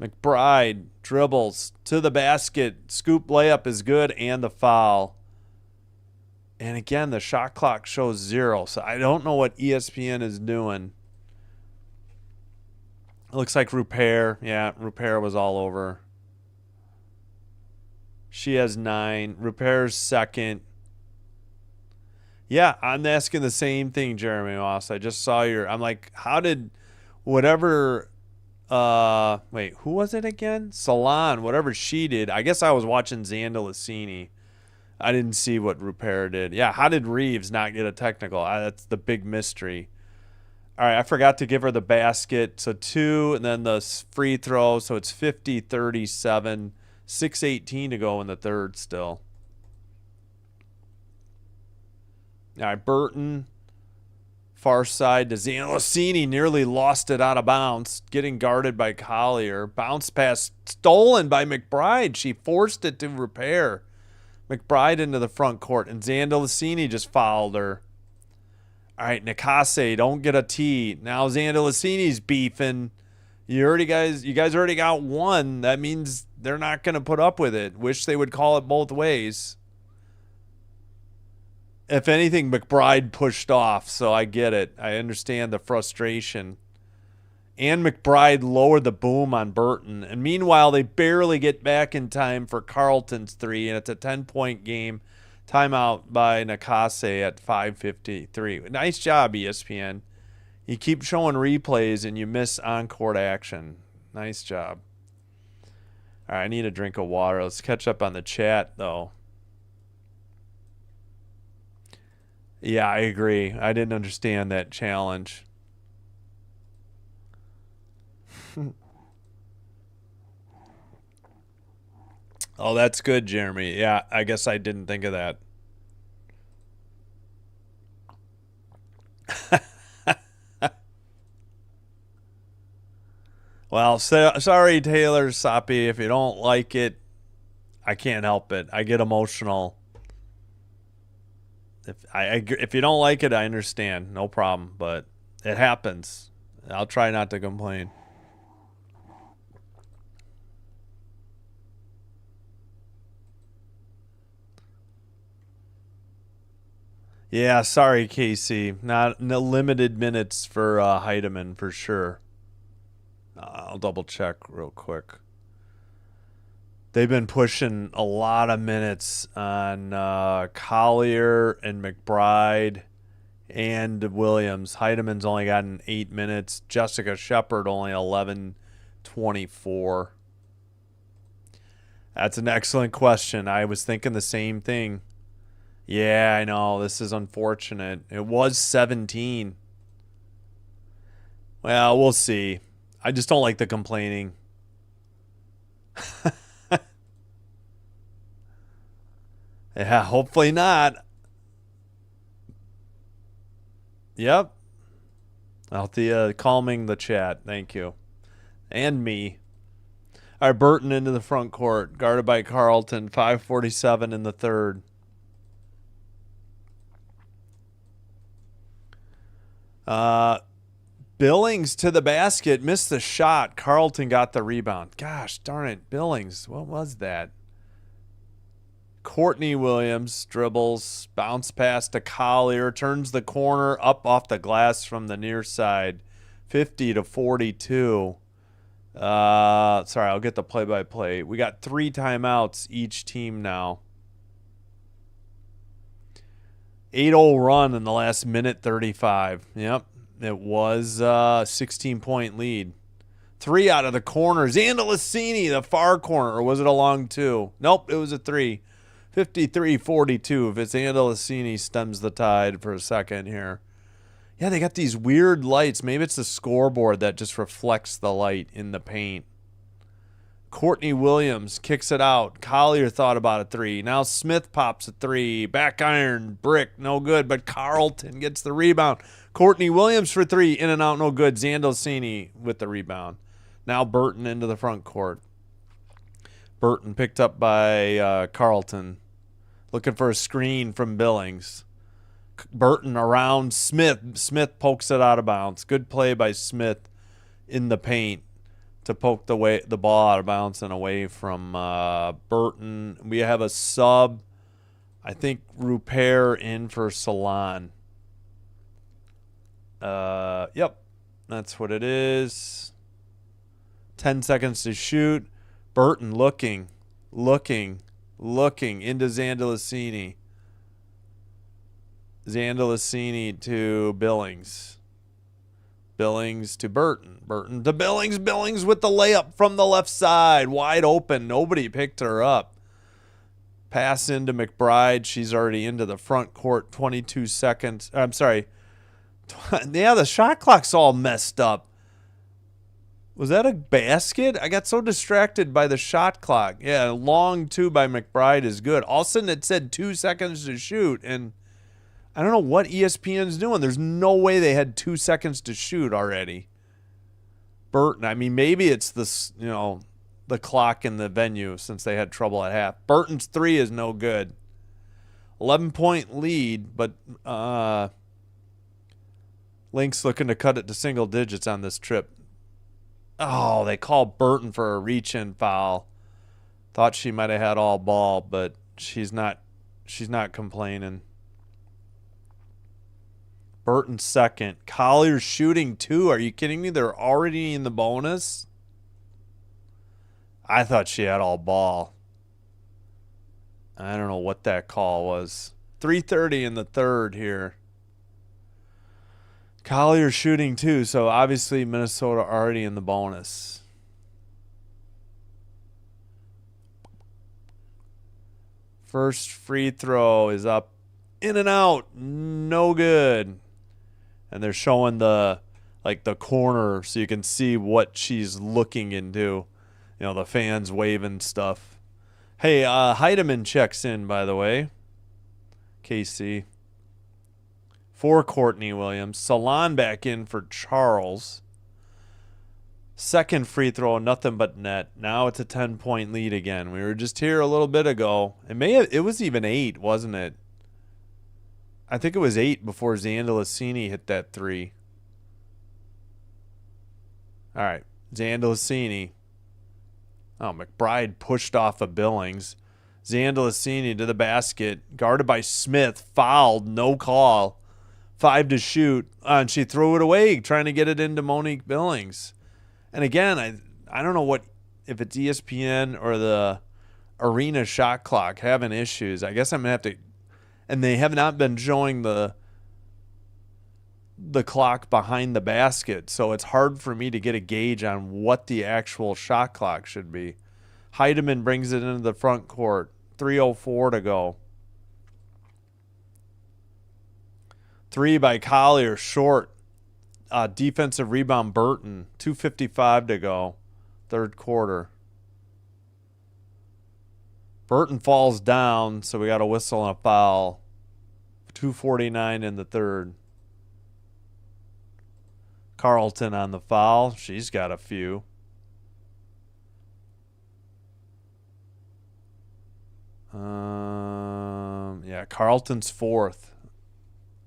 McBride dribbles to the basket. Scoop layup is good and the foul. And again, the shot clock shows 0. So I don't know what ESPN is doing. It looks like Rupert. Yeah, Rupert was all over. She has 9. Rupert's second. Yeah, I'm asking the same thing, Jeremy Moss. I just saw I'm like, how did whatever wait, who was it again? Salon, whatever she did. I guess I was watching Zandalicini. I didn't see what Rupert did. Yeah, how did Reeves not get a technical? That's the big mystery. All right, I forgot to give her the basket. So 2, and then the free throw. So it's 50-37. 6:18 to go in the third still. All right, Burton. Far side to Zandalicini. Nearly lost it out of bounds. Getting guarded by Collier. Bounce pass stolen by McBride. She forced it to Rupert. McBride into the front court. And Zandalicini just fouled her. All right, Nakase, don't get a T. Now Zandalicini's beefing. You guys already got one. That means they're not going to put up with it. Wish they would call it both ways. If anything, McBride pushed off, so I get it. I understand the frustration. And McBride lowered the boom on Burton. And meanwhile, they barely get back in time for Carlton's 3, and it's a 10-point game. Timeout by Nakase at 5:53. Nice job, ESPN. You keep showing replays and you miss on-court action. Nice job. All right, I need a drink of water. Let's catch up on the chat, though. Yeah, I agree. I didn't understand that challenge. Oh, that's good, Jeremy. Yeah, I guess I didn't think of that. Well, sorry, Taylor Soppy. If you don't like it, I can't help it. I get emotional. If you don't like it, I understand. No problem. But it happens. I'll try not to complain. Yeah, sorry, Casey. Not no limited minutes for Heidemann for sure. I'll double check real quick. They've been pushing a lot of minutes on Collier and McBride and Williams. Heidemann's only gotten 8 minutes. Jessica Shepard only 11:24. That's an excellent question. I was thinking the same thing. Yeah, I know. This is unfortunate. It was 17. Well, we'll see. I just don't like the complaining. Yeah, hopefully not. Yep. Althea calming the chat. Thank you. And me. All right, Burton into the front court. Guarded by Carlton. 5:47 in the third. Billings to the basket. Missed the shot. Carlton got the rebound. Gosh darn it. Billings. What was that? Courtney Williams dribbles, bounce pass to Collier, turns the corner up off the glass from the near side, 50-42. Sorry, I'll get the play-by-play. We got 3 timeouts each team now. 8-0 run in the last minute 35. Yep, it was a 16-point lead. 3 out of the corner. Zandalicini, the far corner. Or was it a long 2? Nope, it was a 3. 53-42. If it's Zandalicini stems the tide for a second here. Yeah, they got these weird lights. Maybe it's the scoreboard that just reflects the light in the paint. Courtney Williams kicks it out. Collier thought about a 3. Now Smith pops a 3. Back iron, brick, no good. But Carlton gets the rebound. Courtney Williams for 3. In and out, no good. Zandalicini with the rebound. Now Burton into the front court. Burton picked up by Carlton. Looking for a screen from Billings. Burton around Smith. Smith pokes it out of bounds. Good play by Smith in the paint to poke the ball out of bounds and away from Burton. We have a sub. I think Rupert in for Salon. Yep, that's what it is. 10 seconds to shoot. Burton looking into Zandalicini. Zandalicini to Billings. Billings to Burton. Burton to Billings. Billings with the layup from the left side. Wide open. Nobody picked her up. Pass into McBride. She's already into the front court. 22 seconds. I'm sorry. Yeah, the shot clock's all messed up. Was that a basket? I got so distracted by the shot clock. Yeah, long 2 by McBride is good. All of a sudden it said 2 seconds to shoot, and I don't know what ESPN's doing. There's no way they had 2 seconds to shoot already. Burton, I mean, maybe it's this, the clock in the venue since they had trouble at half. Burton's 3 is no good. 11-point lead, but Lynx looking to cut it to single digits on this trip. Oh, they called Burton for a reach-in foul. Thought she might have had all ball, but she's not complaining. Burton second. Collier's shooting 2. Are you kidding me? They're already in the bonus? I thought she had all ball. I don't know what that call was. 3:30 in the third here. Collier's shooting 2, so obviously Minnesota already in the bonus. First free throw is up. In and out. No good. And they're showing the corner so you can see what she's looking into. The fans waving stuff. Hey, Heidemann checks in, by the way. KC. For Courtney Williams. Salon back in for Charles. Second free throw, nothing but net. Now it's a 10-point lead again. We were just here a little bit ago. It was even 8, wasn't it? I think it was 8 before Zandalicini hit that 3. All right, Zandalicini. Oh, McBride pushed off of Billings. Zandalicini to the basket. Guarded by Smith. Fouled. No call. 5 to shoot. And she threw it away, trying to get it into Monique Billings. And again, I don't know if it's ESPN or the arena shot clock having issues. I guess I'm going to have to. And they have not been showing the clock behind the basket, so it's hard for me to get a gauge on what the actual shot clock should be. Heidemann brings it into the front court. 3:04 to go. 3 by Collier, short. Defensive rebound, Burton. 2:55 to go. Third quarter. Burton falls down, so we got a whistle and a foul. 2:49 in the third. Carlton on the foul. She's got a few. Yeah, Carlton's 4th.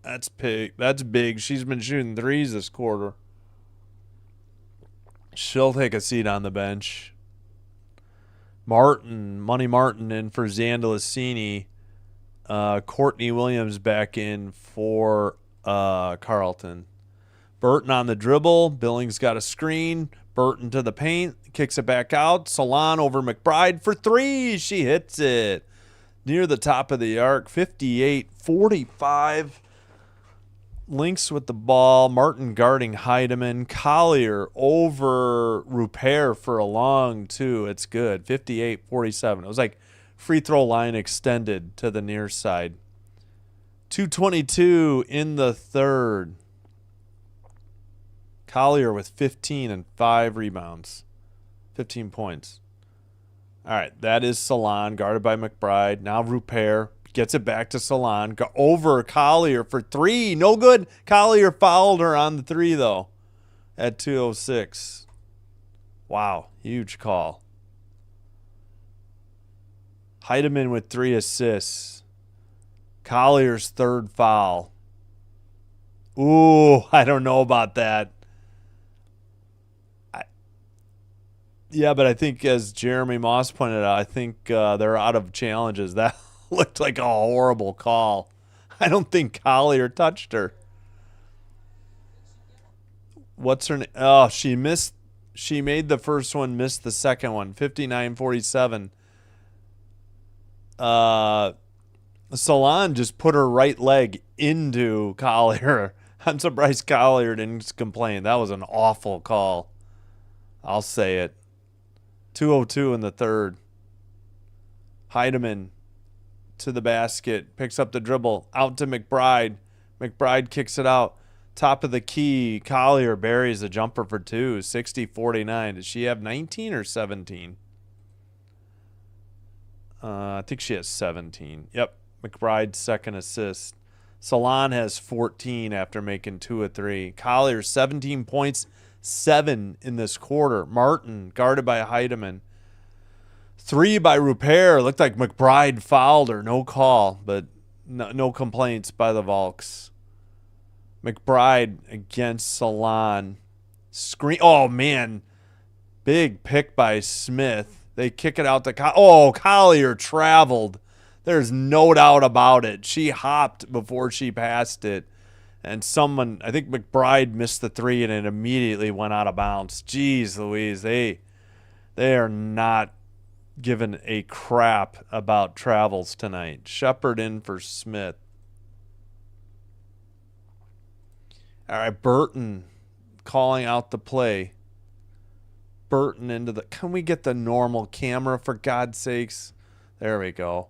That's big. That's big. She's been shooting 3s this quarter. She'll take a seat on the bench. Money Martin in for Zandalicini. Courtney Williams back in for Carlton. Burton on the dribble. Billings got a screen. Burton to the paint. Kicks it back out. Salon over McBride for 3. She hits it. Near the top of the arc. 58-45. Lynx with the ball. Martin guarding Heidemann. Collier over Rupert for a long two. It's good. 58-47. It was like free throw line extended to the near side. 2:22 in the third. Collier with 15 and 5 rebounds. 15 points. All right, that is Salon, guarded by McBride. Now Rupert gets it back to Salon. Over Collier for 3. No good. Collier fouled her on the 3, though, at 2:06. Wow, huge call. Heidemann with 3 assists. Collier's 3rd foul. Ooh, I don't know about that. Yeah, but I think, as Jeremy Moss pointed out, I think they're out of challenges. That looked like a horrible call. I don't think Collier touched her. What's her name? Oh, she missed. She made the first one, missed the second one. 59-47. Salon just put her right leg into Collier. I'm surprised Collier didn't complain. That was an awful call. I'll say it. 2:02 in the third. Heidemann to the basket. Picks up the dribble. Out to McBride. McBride kicks it out. Top of the key. Collier buries a jumper for 2. 60-49. Does she have 19 or 17? I think she has 17. Yep. McBride's second assist. Salon has 14 after making 2 of 3. Collier 17 points, 7 in this quarter. Martin guarded by Heidemann. 3 by Rupert. Looked like McBride fouled her. No call, but no complaints by the Valks. McBride against Salon. Screen. Oh, man. Big pick by Smith. They kick it out to Collier traveled. There's no doubt about it. She hopped before she passed it. And someone, I think McBride missed the 3 and it immediately went out of bounds. Jeez Louise, they are not giving a crap about travels tonight. Shepard in for Smith. All right, Burton calling out the play. Burton into the... Can we get the normal camera, for God's sakes? There we go.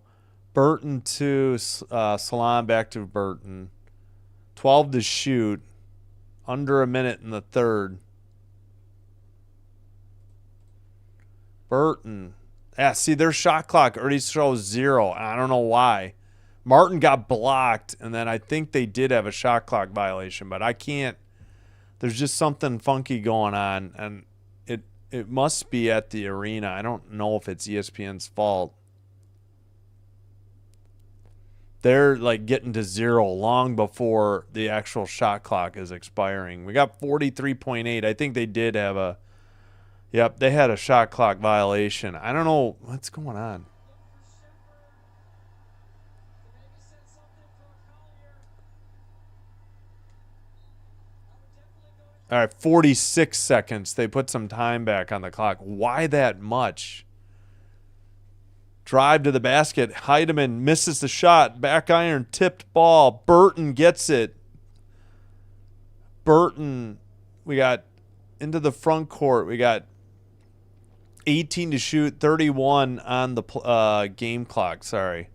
Burton to Salon, back to Burton. 12 to shoot. Under a minute in the third. Burton. Yeah, see, their shot clock already shows 0. I don't know why. Martin got blocked, and then I think they did have a shot clock violation, but I can't... There's just something funky going on, and it must be at the arena. I don't know if it's ESPN's fault. They're like getting to 0 long before the actual shot clock is expiring. We got 43.8. I think they did have a... Yep, they had a shot clock violation. I don't know what's going on. All right, 46 seconds. They put some time back on the clock. Why that much? Drive to the basket. Heidemann misses the shot. Back iron, tipped ball. Burton gets it. Burton, we got into the front court. We got 18 to shoot, 31 on the game clock. Sorry.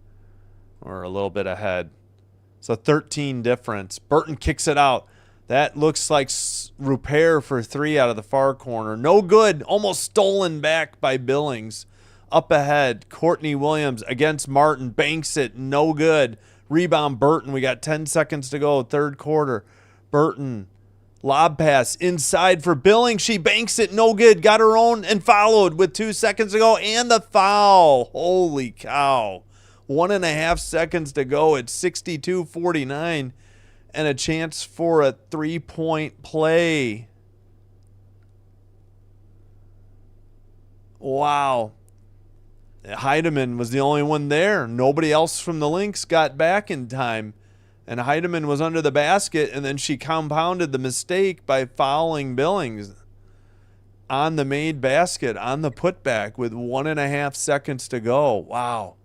We're a little bit ahead. So 13 difference. Burton kicks it out. That looks like Rupert for 3 out of the far corner. No good. Almost stolen back by Billings. Up ahead. Courtney Williams against Martin. Banks it. No good. Rebound Burton. We got 10 seconds to go. Third quarter. Burton. Lob pass inside for Billings. She banks it. No good. Got her own and followed with 2 seconds to go. And the foul. Holy cow. 1.5 seconds to go. It's 62-49. And a chance for a 3-point play. Wow. Heidemann was the only one there. Nobody else from the Lynx got back in time. And Heidemann was under the basket, and then she compounded the mistake by fouling Billings on the made basket, on the putback with 1.5 seconds to go. Wow.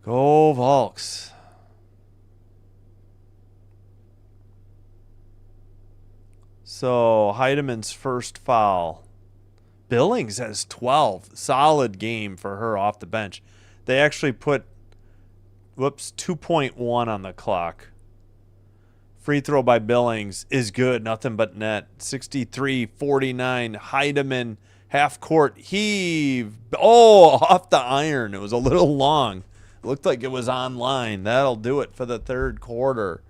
Go Valks. So Heideman's first foul. Billings has 12. Solid game for her off the bench. They actually put, 2.1 on the clock. Free throw by Billings is good. Nothing but net. 63-49. Heideman, half court heave. Oh, off the iron. It was a little long. It looked like it was online. That'll do it for the third quarter.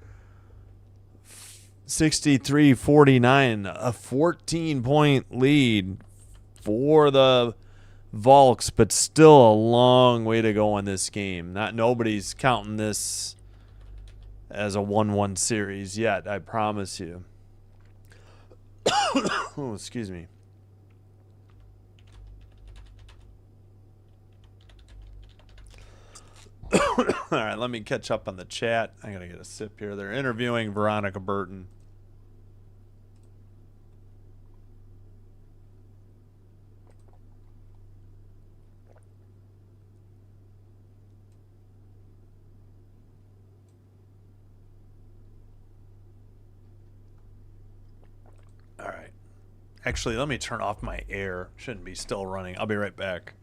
63-49. A 14-point lead for the Valks, but still a long way to go in this game. Nobody's counting this as a 1-1 series yet, I promise you. Oh, excuse me. All right, let me catch up on the chat. I gotta get a sip here. They're interviewing Veronica Burton. All right. Actually, let me turn off my air. Shouldn't be still running. I'll be right back.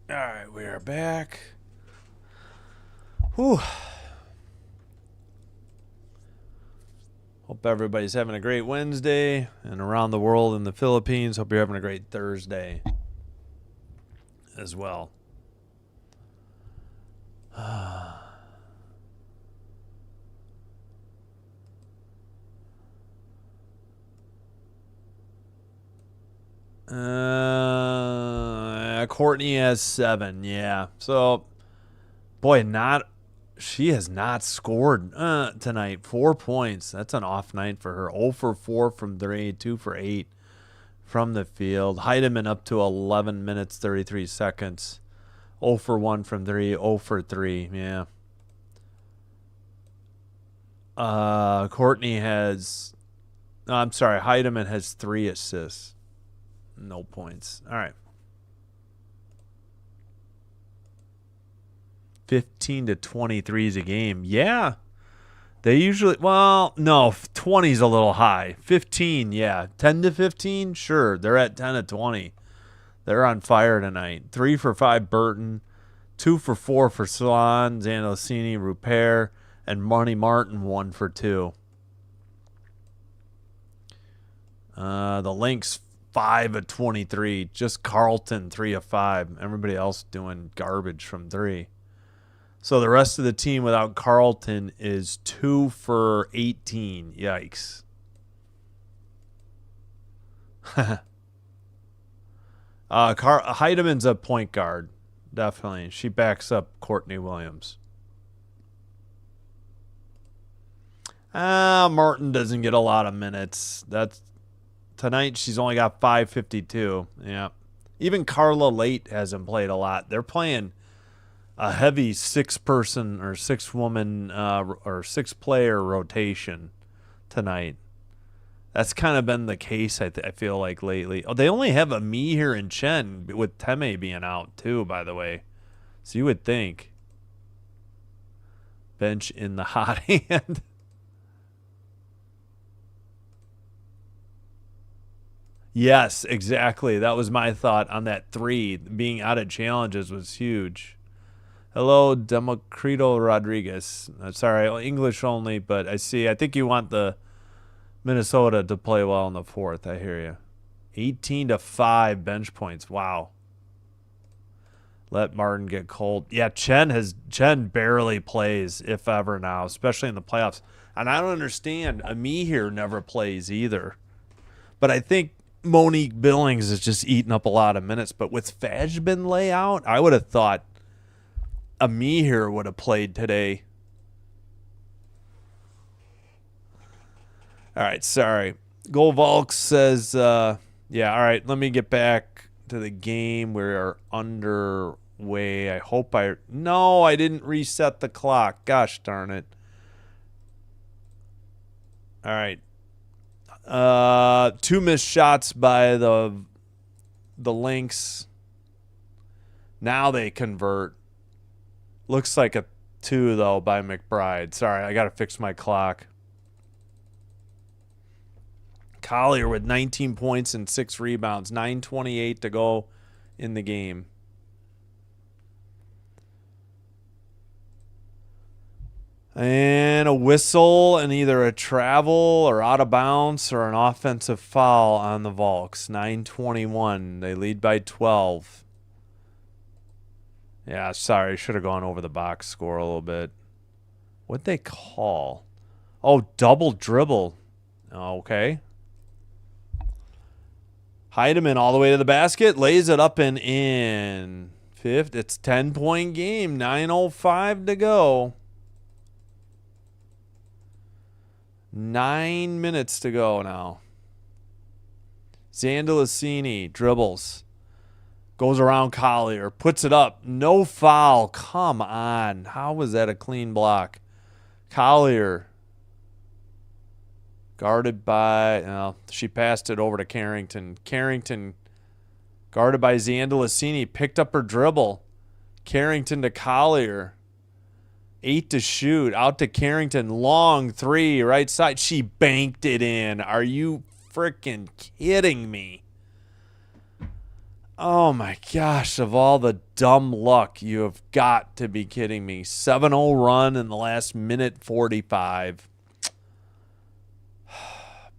All right, we are back. Whew. Hope everybody's having a great Wednesday, and around the world in the Philippines, hope you're having a great Thursday as well. Courtney has 7. Yeah. So, boy, she has not scored tonight. 4 points. That's an off night for her. 0 for 4 from 3, 2 for 8 from the field. Heidemann up to 11 minutes, 33 seconds. 0 for 1 from 3, 0 for 3. Yeah. Heidemann has 3 assists. No points. All right. 15 to 23s a game. Yeah. They usually, 20 is a little high. 15, yeah. 10 to 15, sure. They're at 10 to 20. They're on fire tonight. 3 for 5, Burton. 2 for 4 for Salon, Zanocini, Rupert, and Monty Martin 1 for 2. The Lynx 5 of 23. Just Carlton 3 of 5. Everybody else doing garbage from 3. So the rest of the team without Carlton is 2 for 18. Yikes. Heidemann's a point guard. Definitely. She backs up Courtney Williams. Martin doesn't get a lot of minutes. Tonight she's only got 5:52. Yeah. Even Carla Late hasn't played a lot. They're playing a heavy 6-person or 6-woman or 6-player rotation tonight. That's kind of been the case, I feel like, lately. Oh, they only have me here and Chen, with Teme being out, too, by the way. So you would think. Bench in the hot hand. Yes, exactly. That was my thought on that 3. Being out of challenges was huge. Hello, Democrito Rodriguez. Sorry, English only, but I think you want the Minnesota to play well in the 4th. I hear you. 18 to 5 bench points. Wow. Let Martin get cold. Yeah, Chen barely plays, if ever now, especially in the playoffs. And I don't understand. Ami here never plays either. But I think Monique Billings is just eating up a lot of minutes. But with Fajbin layout, I would have thought Ami here would have played today. All right, sorry. Govalk says, yeah, all right, let me get back to the game. We're under way. I hope no, I didn't reset the clock. Gosh darn it. All right. 2 missed shots by the Lynx. Now they convert. Looks like a 2 though by McBride. Sorry, I got to fix my clock. Collier with 19 points and 6 rebounds. 9:28 to go in the game. And a whistle and either a travel or out of bounds or an offensive foul on the Volks. 9:21. They lead by 12. Yeah, sorry. Should have gone over the box score a little bit. What'd they call? Oh, double dribble. Okay. Heidemann all the way to the basket. Lays it up and in. Fifth. It's 10-point game. 9:05 to go. 9 minutes to go now. Zandalicini dribbles. Goes around Collier. Puts it up. No foul. Come on. How was that a clean block? Collier. Guarded by... she passed it over to Carrington. Carrington guarded by Zandalicini. Picked up her dribble. Carrington to Collier. 8 to shoot. Out to Carrington. Long 3. Right side. She banked it in. Are you freaking kidding me? Oh my gosh. Of all the dumb luck, you have got to be kidding me. 7-0 run in the last minute 45.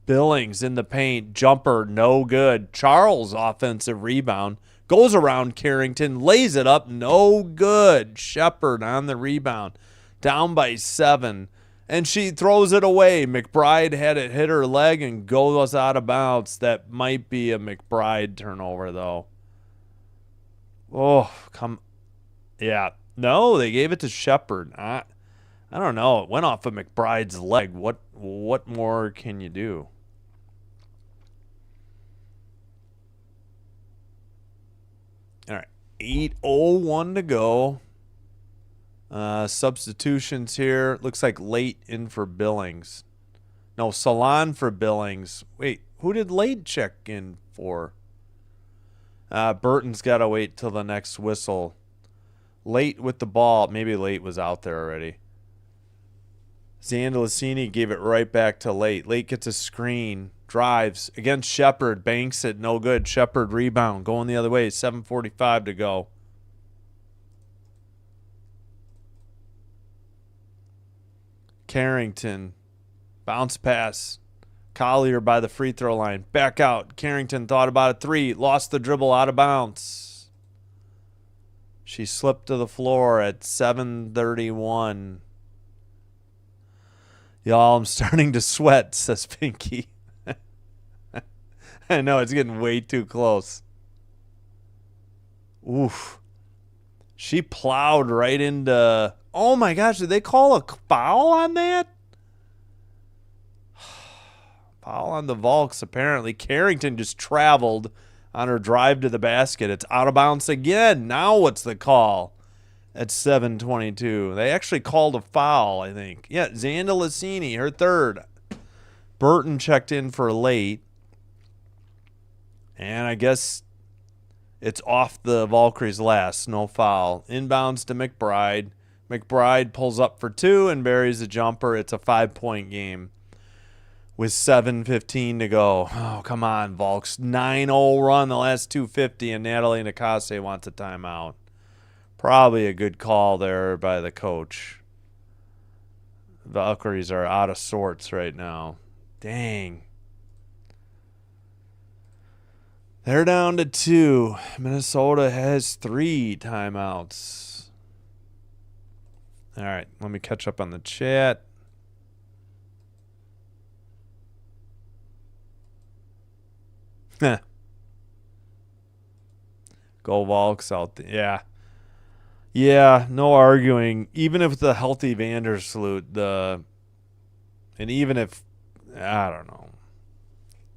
Billings in the paint. Jumper. No good. Charles offensive rebound. Goes around Carrington. Lays it up. No good. Shepard on the rebound. Down by 7. And she throws it away. McBride had it hit her leg and goes out of bounds. That might be a McBride turnover, though. Oh, come. Yeah. No, they gave it to Shepard. I don't know. It went off of McBride's leg. What more can you do? All right. 8:01 to go. Substitutions here. Looks like late in for Billings. No, Salon for Billings. Wait, who did late check in for? Burton's got to wait till the next whistle. Late with the ball. Maybe late was out there already. Zandalicini gave it right back to late. Late gets a screen. Drives against Shepard. Banks it. No good. Shepard rebound. Going the other way. 7:45 to go. Carrington. Bounce pass. Collier by the free throw line. Back out. Carrington thought about a 3. Lost the dribble out of bounds. She slipped to the floor at 7:31. Y'all, I'm starting to sweat, says Pinky. I know, it's getting way too close. Oof. She plowed right into... Oh, my gosh, did they call a foul on that? Foul on the Volks, apparently. Carrington just traveled on her drive to the basket. It's out of bounds again. Now what's the call at 7:22? They actually called a foul, I think. Yeah, Zandalicini, her third. Burton checked in for late. And I guess it's off the Valkyries last. No foul. Inbounds to McBride. McBride pulls up for 2 and buries a jumper. It's a 5-point game with 7:15 to go. Oh, come on, Volks. 9-0 run the last 250, and Natalie Nakase wants a timeout. Probably a good call there by the coach. Valkyries are out of sorts right now. Dang. They're down to 2. Minnesota has 3 timeouts. All right, let me catch up on the chat. Go Volks out there. Yeah. Yeah, no arguing. Even if the healthy Vandersloot, and even if, I don't know,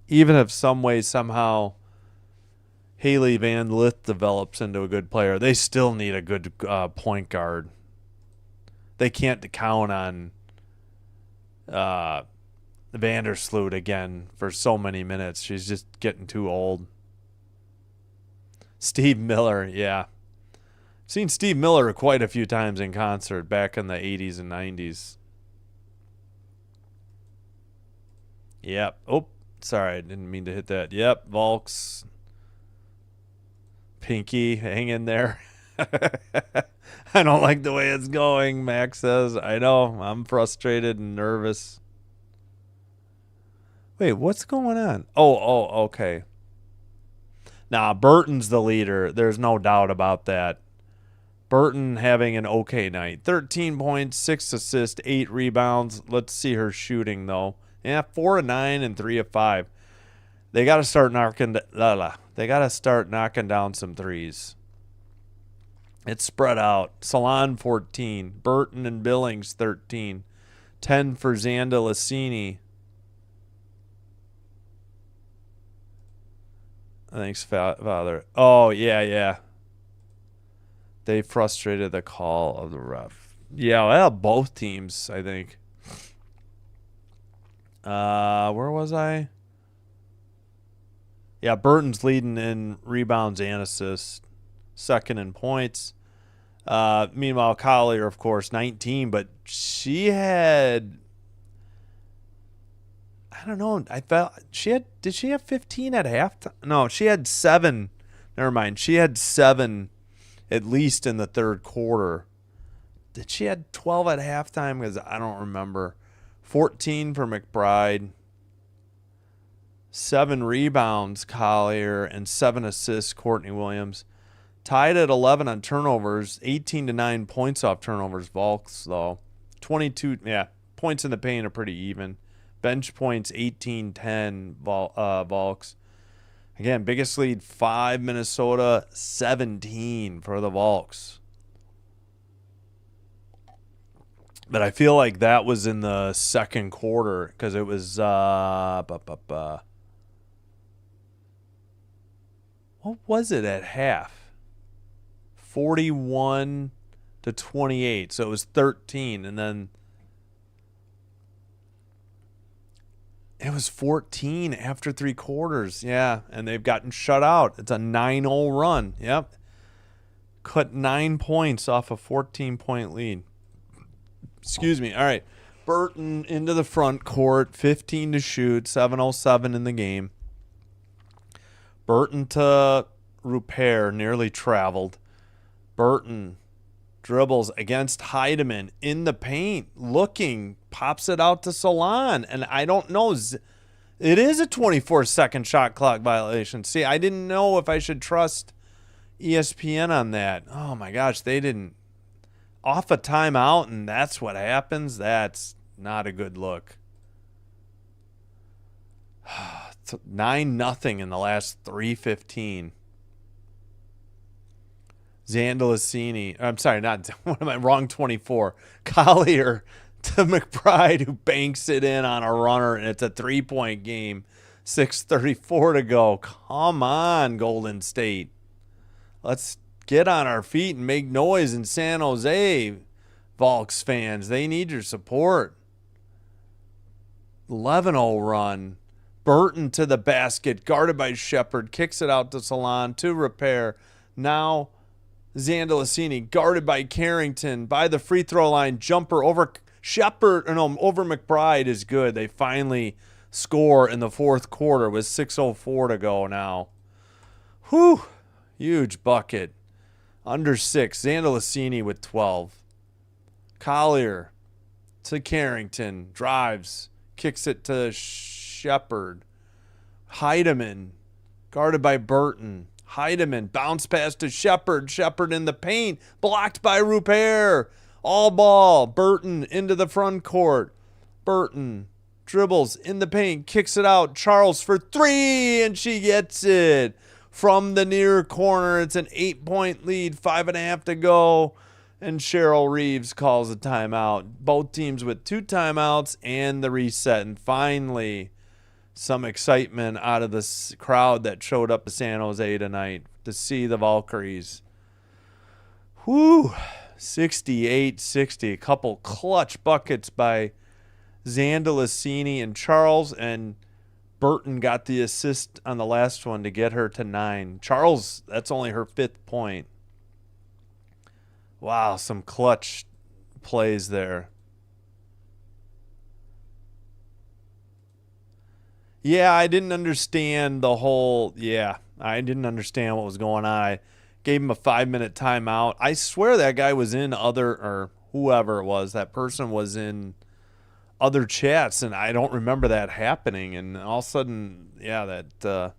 even if some way, somehow, Haley Van Lith develops into a good player. They still need a good point guard. They can't count on Vandersloot again for so many minutes. She's just getting too old. Steve Miller, yeah. I've seen Steve Miller quite a few times in concert back in the 80s and 90s. Yep. Oh, sorry. I didn't mean to hit that. Yep. Volks. Pinky, hang in there. I don't like the way it's going, Max says. I know. I'm frustrated and nervous. Wait, what's going on? Oh, okay. Nah, Burton's the leader. There's no doubt about that. Burton having an okay night. 13 points, 6 assists, 8 rebounds. Let's see her shooting, though. Yeah, 4 of 9 and 3 of 5. They got to start knocking down some threes. It's spread out. Salon 14. Burton and Billings 13. 10 for Xanda Lassini. Thanks, Father. Oh, yeah. They frustrated the call of the ref. Yeah, well, both teams, I think. Where was I? Yeah, Burton's leading in rebounds and assists. Second in points. Meanwhile, Collier, of course, 19, but she had, I don't know, did she have 15 at halftime? No, she had 7. Never mind. She had 7 at least in the third quarter. Did she had 12 at halftime? Because I don't remember. 14 for McBride. 7 rebounds, Collier, and 7 assists, Courtney Williams. Tied at 11 on turnovers, 18 to 9 points off turnovers, Volks, though. 22, points in the paint are pretty even. Bench points, 18-10, Volks. Again, biggest lead, 5 Minnesota, 17 for the Volks. But I feel like that was in the second quarter because it was what was it at half? 41 to 28. So it was 13, and then it was 14 after 3 quarters. Yeah, and they've gotten shut out. It's a 9-0 run. Yep. Cut 9 points off a 14-point lead. Excuse me. All right. Burton into the front court, 15 to shoot, 7:07 in the game. Burton to Rupert, nearly traveled. Burton dribbles against Heidemann in the paint, looking, pops it out to Salon, and I don't know. It is a 24-second shot clock violation. See, I didn't know if I should trust ESPN on that. Oh, my gosh, they didn't. Off a timeout, and that's what happens? That's not a good look. 9-0 in the last 3:15. Xanda Lassini. I'm sorry, what am I wrong? 24. Collier to McBride, who banks it in on a runner, and it's a 3-point game. 6:34 to go. Come on, Golden State. Let's get on our feet and make noise in San Jose, Volks fans. They need your support. 11-0 run. Burton to the basket, guarded by Shepard, kicks it out to Salon to Repair. Now Xanda Lassini, guarded by Carrington, by the free throw line, jumper over over McBride is good. They finally score in the fourth quarter with 6:04 to go now. Whew, huge bucket. Under 6, Xanda Lassini with 12. Collier to Carrington, drives, kicks it to Shepard. Heidemann, guarded by Burton. Heidemann, bounce pass to Shepard. Shepard in the paint, blocked by Rupert. All ball. Burton into the front court. Burton dribbles in the paint, kicks it out. Charles for 3, and she gets it. From the near corner, it's an 8-point lead, 5.5 to go, and Cheryl Reeves calls a timeout. Both teams with 2 timeouts and the reset, and finally some excitement out of this crowd that showed up to San Jose tonight to see the Valkyries. Whoo, 68-60. A couple clutch buckets by Zandalicini and Charles, and Burton got the assist on the last one to get her to 9. Charles, that's only her 5th point. Wow, some clutch plays there. Yeah, I didn't understand the whole. Yeah, I didn't understand what was going on. I gave him a 5-minute timeout. I swear that guy was in or whoever it was, that person was in other chats, and I don't remember that happening. And all of a sudden, yeah, that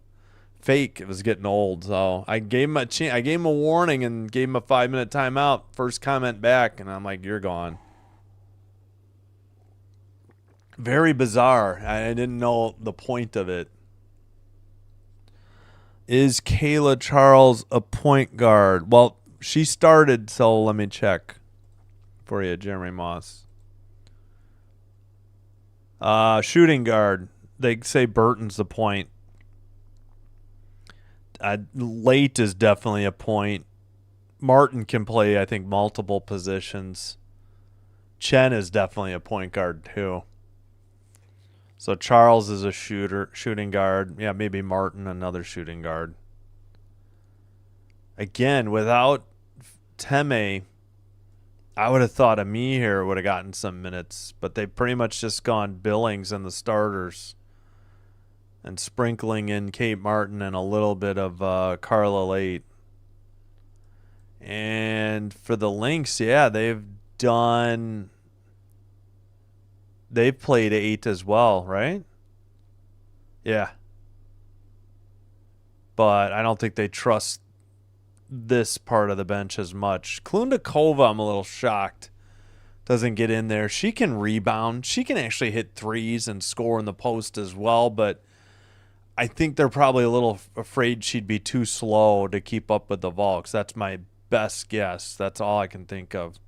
fake, it was getting old. So I gave him I gave him a warning and gave him a 5-minute timeout. First comment back, and I'm like, you're gone. Very bizarre. I didn't know the point of it. Is Kayla Charles a point guard? Well, she started, so let me check for you, Jeremy Moss. Shooting guard. They say Burton's the point. Late is definitely a point. Martin can play, I think, multiple positions. Chen is definitely a point guard, too. So Charles is a shooting guard. Yeah, maybe Martin, another shooting guard. Again, without Teme, I would have thought Amir would have gotten some minutes, but they've pretty much just gone Billings and the starters and sprinkling in Kate Martin and a little bit of Carla Late. And for the Lynx, yeah, they've played 8 as well, right? Yeah. But I don't think they trust this part of the bench as much. Klundakova, I'm a little shocked, doesn't get in there. She can rebound. She can actually hit threes and score in the post as well, but I think they're probably a little afraid she'd be too slow to keep up with the Volks. That's my best guess. That's all I can think of.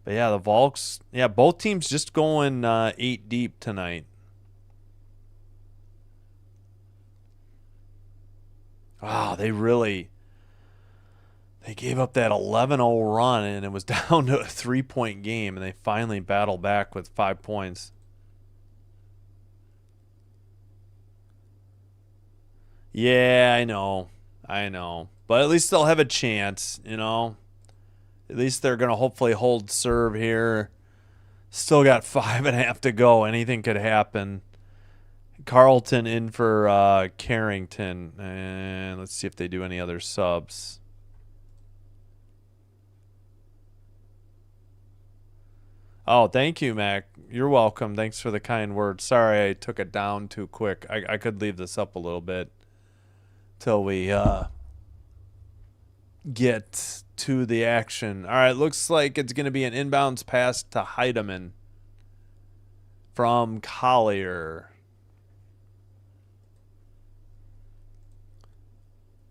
But yeah, the Volks, yeah, both teams just going 8 deep tonight. Wow, they gave up that 11-0 run, and it was down to a 3-point game, and they finally battled back with 5 points. Yeah, I know. But at least they'll have a chance, you know. At least they're going to hopefully hold serve here. Still got 5.5 to go. Anything could happen. Carlton in for Carrington. And let's see if they do any other subs. Oh, thank you, Mac. You're welcome. Thanks for the kind words. Sorry I took it down too quick. I could leave this up a little bit till we get to the action. All right, looks like it's going to be an inbounds pass to Heidemann from Collier.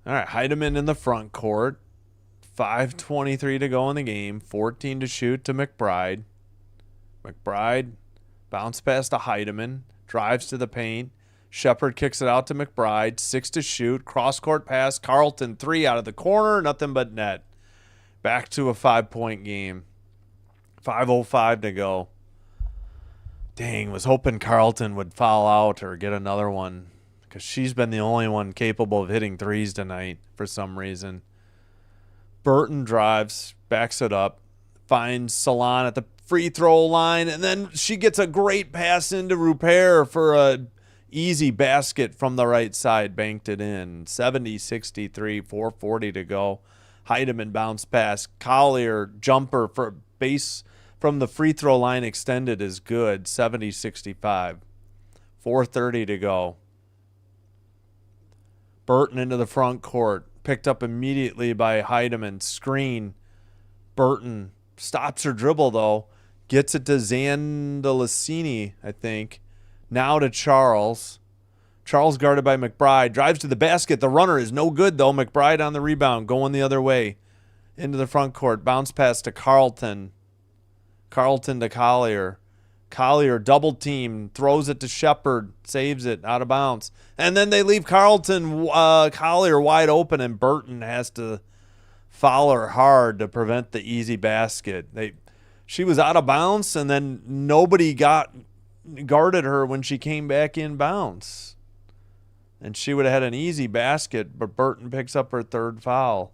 All right, Heidemann in the front court. 5:23 to go in the game. 14 to shoot to McBride. McBride bounce pass to Heidemann. Drives to the paint. Shepard kicks it out to McBride. 6 to shoot. Cross-court pass. Carlton 3 out of the corner. Nothing but net. Back to a 5-point game. 5:05 to go. Dang, was hoping Carlton would foul out or get another one, because she's been the only one capable of hitting threes tonight for some reason. Burton drives, backs it up, finds Salon at the free throw line, and then she gets a great pass into Rupert for a easy basket from the right side, banked it in. 70-63, 4:40 to go. Heidemann bounce pass. Collier jumper for base from the free throw line extended is good. 70-65. 4:30 to go. Burton into the front court. Picked up immediately by Heidemann. Screen. Burton stops her dribble, though. Gets it to Zandalicini, I think. Now to Charles. Charles guarded by McBride. Drives to the basket. The runner is no good, though. McBride on the rebound. Going the other way. Into the front court. Bounce pass to Carlton. Carlton to Collier. Collier double team, throws it to Shepard, saves it out of bounds. And then they leave Collier wide open, and Burton has to foul her hard to prevent the easy basket. She was out of bounds, and then nobody guarded her when she came back in bounds. And she would have had an easy basket, but Burton picks up her third foul.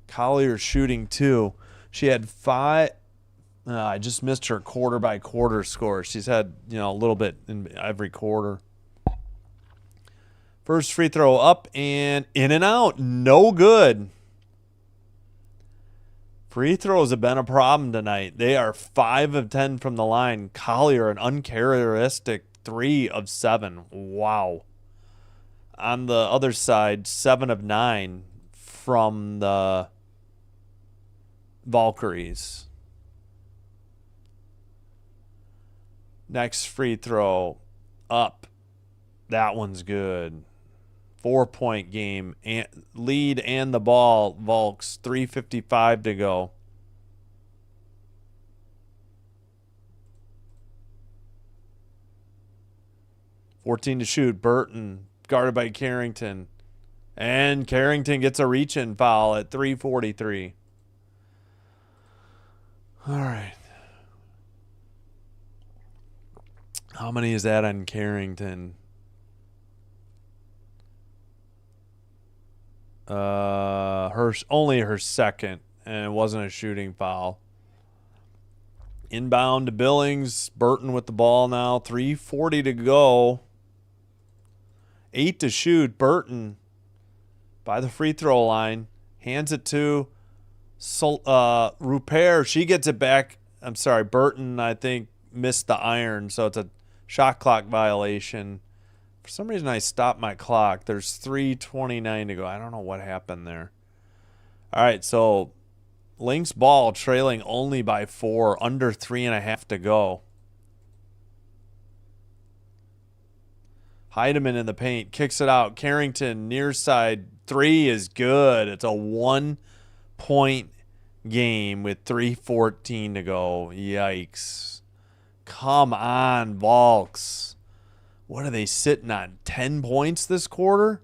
Collier shooting 2. She had 5. I just missed her quarter-by-quarter score. She's had, a little bit in every quarter. First free throw up and in and out. No good. Free throws have been a problem tonight. They are 5 of 10 from the line. Collier, an uncharacteristic 3 of 7. Wow. On the other side, 7 of 9 from the Valkyries. Next free throw up. That one's good. 4-point game. Lead and the ball, Volks. 3:55 to go. $14 to shoot. Burton guarded by Carrington. And Carrington gets a reach-in foul at 3:43. All right. How many is that on Carrington? Only her second, and it wasn't a shooting foul. Inbound to Billings. Burton with the ball now. 3:40 to go. 8 to shoot. Burton by the free throw line. Hands it to Rupert. She gets it back. I'm sorry, Burton, I think, missed the iron, so it's a shot clock violation. For some reason, I stopped my clock. There's 3:29 to go. I don't know what happened there. All right, so Lynx ball trailing only by 4, under 3.5 to go. Heidemann in the paint, kicks it out. Carrington, near side, 3 is good. It's a 1-point game with 3:14 to go. Yikes. Come on, Volks. What are they sitting on? 10 points this quarter?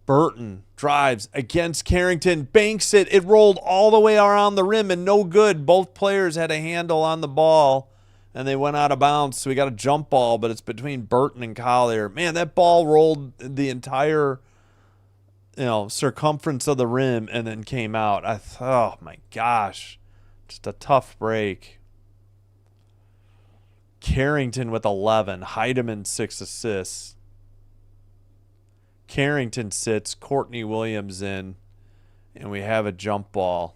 Burton drives against Carrington, banks it. It rolled all the way around the rim and no good. Both players had a handle on the ball, and they went out of bounds. So we got a jump ball, but it's between Burton and Collier. Man, that ball rolled the entire circumference of the rim and then came out. Oh, my gosh. Just a tough break. Carrington with 11. Heidemann 6 assists. Carrington sits. Courtney Williams in. And we have a jump ball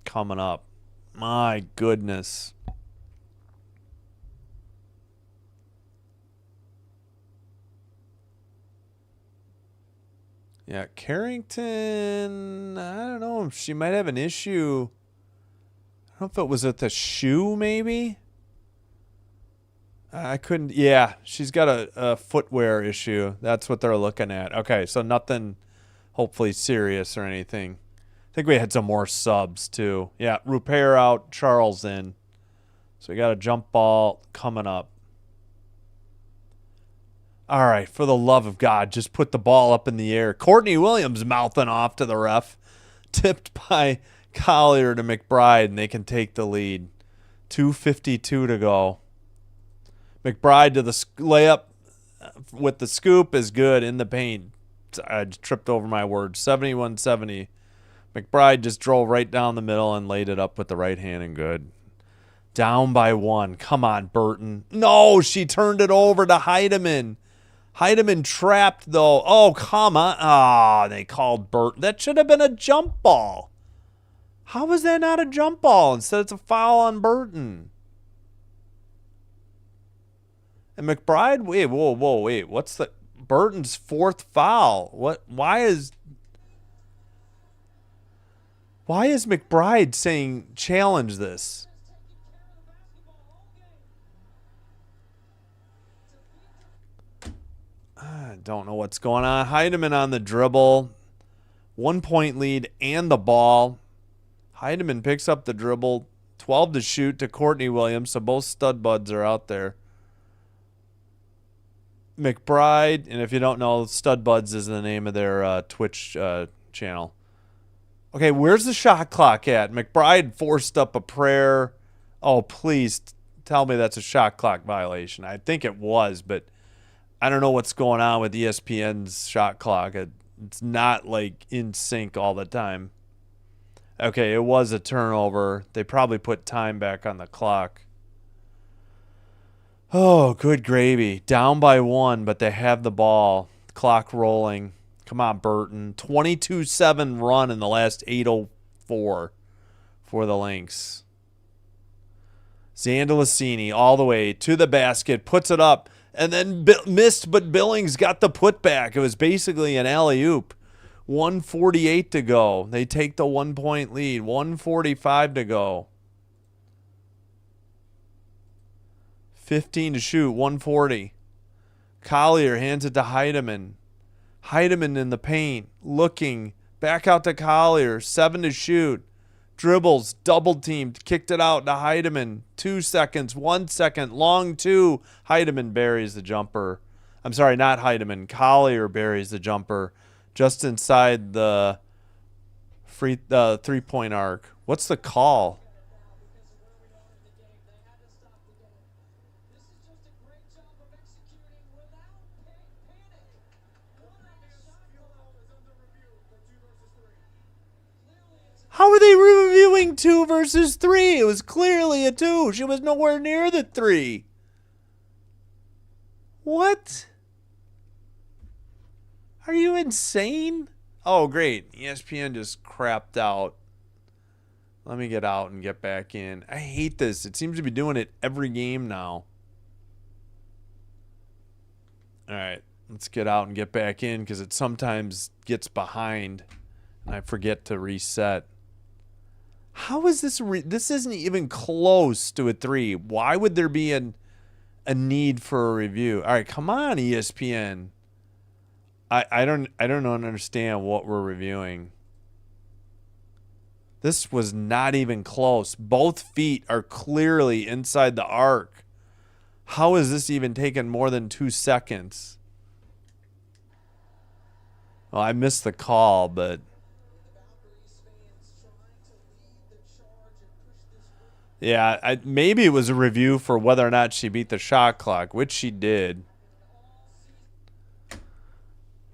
coming up. My goodness. Yeah, Carrington, I don't know. She might have an issue. I don't know if it was at the shoe, maybe. I couldn't. Yeah, she's got a footwear issue. That's what they're looking at. Okay, so nothing hopefully serious or anything. I think we had some more subs, too. Yeah, Rupert out, Charles in. So we got a jump ball coming up. All right, for the love of God, just put the ball up in the air. Courtney Williams mouthing off to the ref. Tipped by Collier to McBride, and they can take the lead. 2:52 to go. McBride to the layup with the scoop is good in the paint. I just tripped over my words. 71-70. McBride just drove right down the middle and laid it up with the right hand and good. Down by 1. Come on, Burton. No, she turned it over to Heidemann. Heidemann trapped, though. Oh, come on. Ah, they called Burton. That should have been a jump ball. How was that not a jump ball? Instead, it's a foul on Burton. And McBride, wait. What's the Burton's 4th foul? What? Why is McBride saying challenge this? I don't know what's going on. Heidemann on the dribble. 1-point lead and the ball. Heidemann picks up the dribble, 12 to shoot to Courtney Williams. So both stud buds are out there. McBride, and if you don't know, Stud Buds is the name of their Twitch channel. Okay, where's the shot clock at? McBride forced up a prayer. Oh, please tell me that's a shot clock violation. I think it was, but I don't know what's going on with ESPN's shot clock. It's not like in sync all the time. Okay, it was a turnover. They probably put time back on the clock. Oh, good gravy. Down by 1, but they have the ball. Clock rolling. Come on, Burton. 22-7 run in the last 8:04 for the Lynx. Zandalicini all the way to the basket. Puts it up. And then missed, but Billings got the putback. It was basically an alley-oop. 1:48 to go. They take the 1-point lead. 1:45 to go. 15 to shoot, 140. Collier hands it to Heidemann. Heidemann in the paint, looking. Back out to Collier, 7 to shoot. Dribbles, double teamed, kicked it out to Heidemann. 2 seconds, 1 second, long 2. Heidemann buries the jumper. I'm sorry, not Heidemann. Collier buries the jumper just inside the three-point arc. What's the call? How are they reviewing 2 versus 3? It was clearly a 2. She was nowhere near the 3. What? Are you insane? Oh, great. ESPN just crapped out. Let me get out and get back in. I hate this. It seems to be doing it every game now. All right. Let's get out and get back in because it sometimes gets behind and I forget to reset. How is this? This isn't even close to a 3. Why would there be a need for a review? All right, come on, ESPN. I don't understand what we're reviewing. This was not even close. Both feet are clearly inside the arc. How is this even taking more than 2 seconds? Well, I missed the call, but yeah, maybe it was a review for whether or not she beat the shot clock, which she did.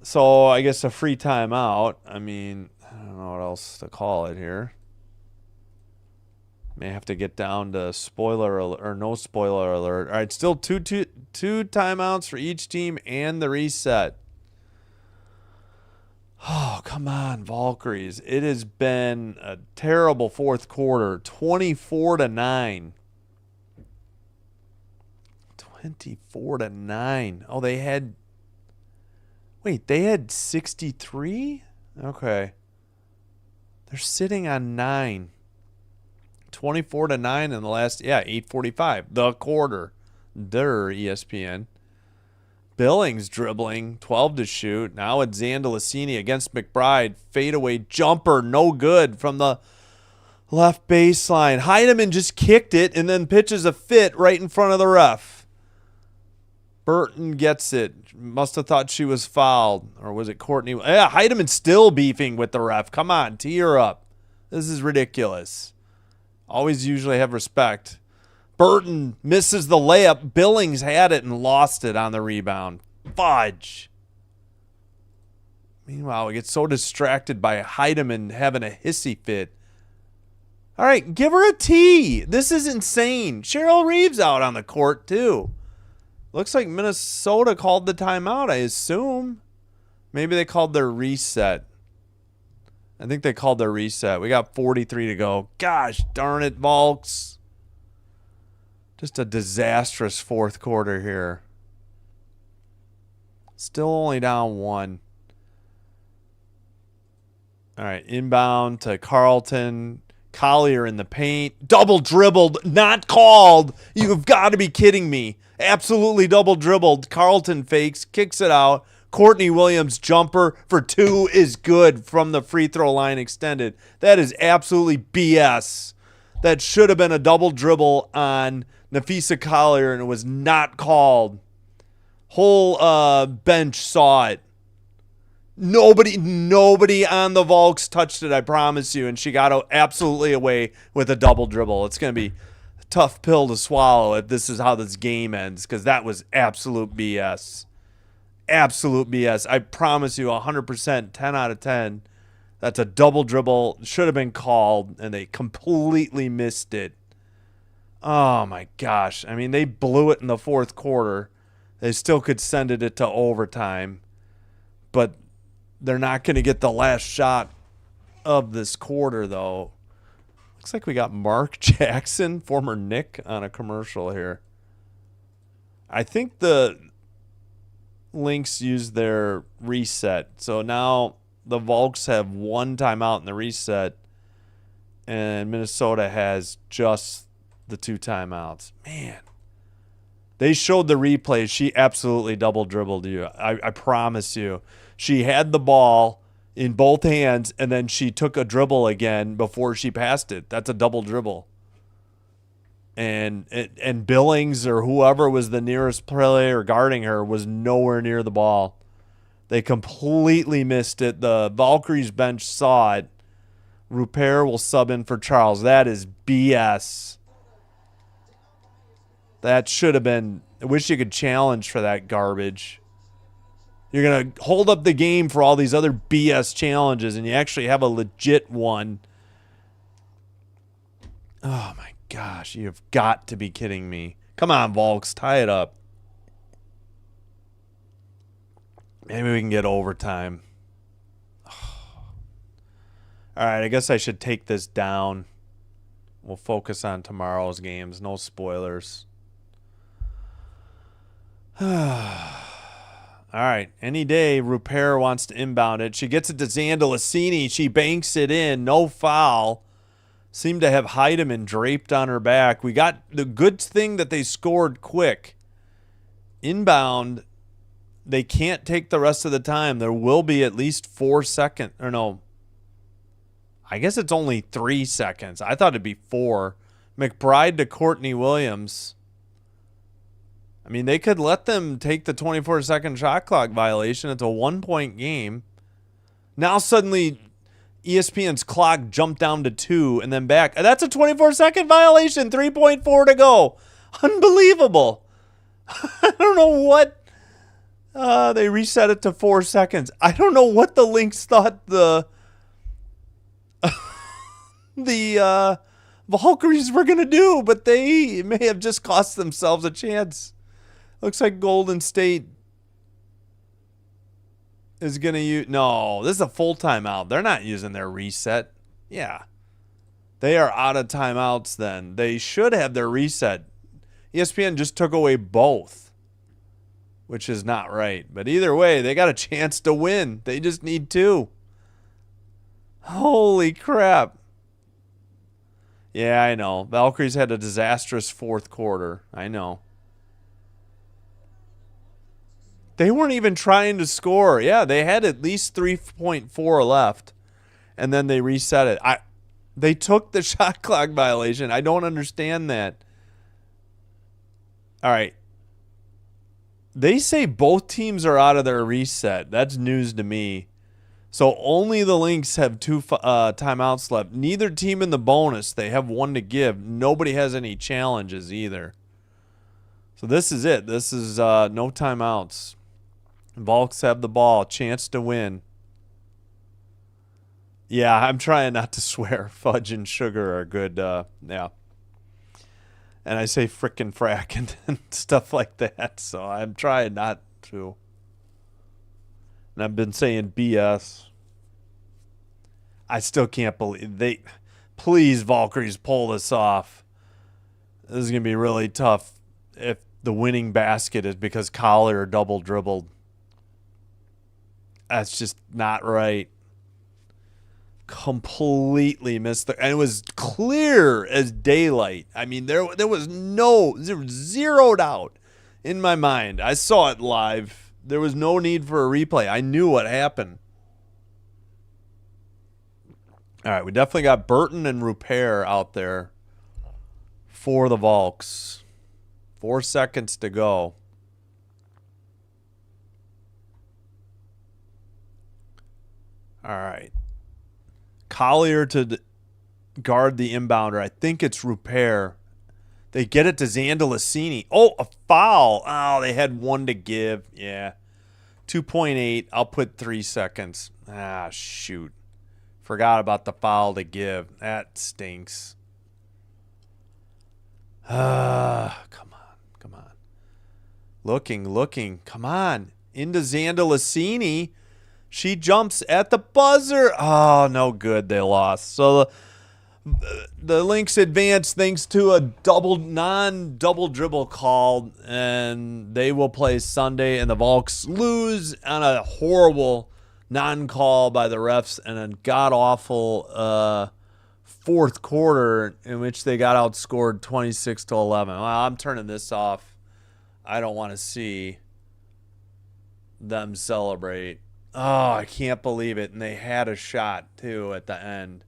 So I guess a free timeout. I mean, I don't know what else to call it here. May have to get down to spoiler alert, or no spoiler alert. All right, still two timeouts for each team and the reset. Oh, come on, Valkyries. It has been a terrible fourth quarter. 24-9. 24-9. Oh, they had... Wait, they had 63? Okay. They're sitting on 9. 24-9 in the last, 8:45. The quarter. ESPN. Billings dribbling, 12 to shoot. Now it's Zandalicini against McBride. Fadeaway jumper, no good from the left baseline. Heidemann just kicked it and then pitches a fit right in front of the ref. Burton gets it. Must have thought she was fouled. Or was it Courtney? Yeah, Heidemann's still beefing with the ref. Come on, tee her up. This is ridiculous. Always usually have respect. Burton misses the layup. Billings had it and lost it on the rebound. Fudge. Meanwhile, we get so distracted by Heidemann having a hissy fit. All right, give her a T. This is insane. Cheryl Reeves out on the court, too. Looks like Minnesota called the timeout, I assume. Maybe they called their reset. I think they called their reset. We got 43 to go. Gosh darn it, Volks. Just a disastrous fourth quarter here. Still only down 1. All right, inbound to Carlton. Collier in the paint. Double dribbled, not called. You've got to be kidding me. Absolutely double dribbled. Carlton fakes, kicks it out. Courtney Williams jumper for 2 is good from the free throw line extended. That is absolutely BS. that should have been a double dribble on Nafisa Collier, and it was not called. Whole bench saw it. Nobody on the Volks touched it, I promise you, and she got absolutely away with a double dribble. It's going to be a tough pill to swallow if this is how this game ends, because that was absolute BS. Absolute BS. I promise you 100%, 10 out of 10. That's a double dribble. Should have been called, and they completely missed it. Oh, my gosh. I mean, they blew it in the fourth quarter. They still could send it to overtime, but they're not going to get the last shot of this quarter, though. Looks like we got Mark Jackson, former Nick, on a commercial here. I think the Lynx used their reset. So now the Volks have one timeout in the reset, and Minnesota has just the 2 timeouts. Man. They showed the replay. She absolutely double dribbled you. I promise you. She had the ball in both hands, and then she took a dribble again before she passed it. That's a double dribble. And Billings or whoever was the nearest player guarding her was nowhere near the ball. They completely missed it. The Valkyries bench saw it. Rupert will sub in for Charles. That is BS. That should have been... I wish you could challenge for that garbage. You're going to hold up the game for all these other BS challenges, and you actually have a legit one. Oh, my gosh. You've got to be kidding me. Come on, Volks. Tie it up. Maybe we can get overtime. All right, I guess I should take this down. We'll focus on tomorrow's games. No spoilers. All right. Any day, Rupert wants to inbound it. She gets it to Zandalicini. She banks it in. No foul. Seemed to have Heidemann draped on her back. We got the good thing that they scored quick. Inbound, they can't take the rest of the time. There will be at least 4 seconds. Or no. I guess it's only 3 seconds. I thought it'd be 4. McBride to Courtney Williams. I mean, they could let them take the 24-second shot clock violation. It's a 1-point game. Now suddenly ESPN's clock jumped down to 2 and then back. That's a 24-second violation. 3.4 to go. Unbelievable. I don't know what. They reset it to 4 seconds. I don't know what the Lynx thought the Valkyries were going to do, but they may have just cost themselves a chance. Looks like Golden State is going to use... No, this is a full timeout. They're not using their reset. Yeah. They are out of timeouts then. They should have their reset. ESPN just took away both, which is not right. But either way, they got a chance to win. They just need 2. Holy crap. Yeah, I know. Valkyries had a disastrous fourth quarter. I know. They weren't even trying to score. Yeah, they had at least 3.4 left, and then they reset it. They took the shot clock violation. I don't understand that. All right. They say both teams are out of their reset. That's news to me. So only the Lynx have 2 timeouts left. Neither team in the bonus. They have 1 to give. Nobody has any challenges either. So this is it. This is no timeouts. Volks have the ball. Chance to win. Yeah, I'm trying not to swear. Fudge and sugar are good. Yeah. And I say frickin' frack and stuff like that. So I'm trying not to. And I've been saying BS. I still can't believe they... Please, Valkyries, pull this off. This is going to be really tough if the winning basket is because Collier double dribbled. That's just not right. Completely missed and it was clear as daylight. I mean, there was zero doubt in my mind. I saw it live. There was no need for a replay. I knew what happened. All right, we definitely got Burton and Rupert out there for the Valks. 4 seconds to go. All right. Collier to guard the inbounder. I think it's Rupert. They get it to Zandalicini. Oh, a foul. Oh, they had 1 to give. Yeah. 2.8. I'll put 3 seconds. Ah, shoot. Forgot about the foul to give. That stinks. Come on. Come on. Looking. Come on. Into Zandalicini. She jumps at the buzzer. Oh, no good. They lost. So the Lynx advance thanks to a non-double dribble call, and they will play Sunday, and the Valks lose on a horrible non-call by the refs and a god-awful fourth quarter in which they got outscored 26-11. Well, I'm turning this off. I don't want to see them celebrate. Oh, I can't believe it. And they had a shot, too, at the end.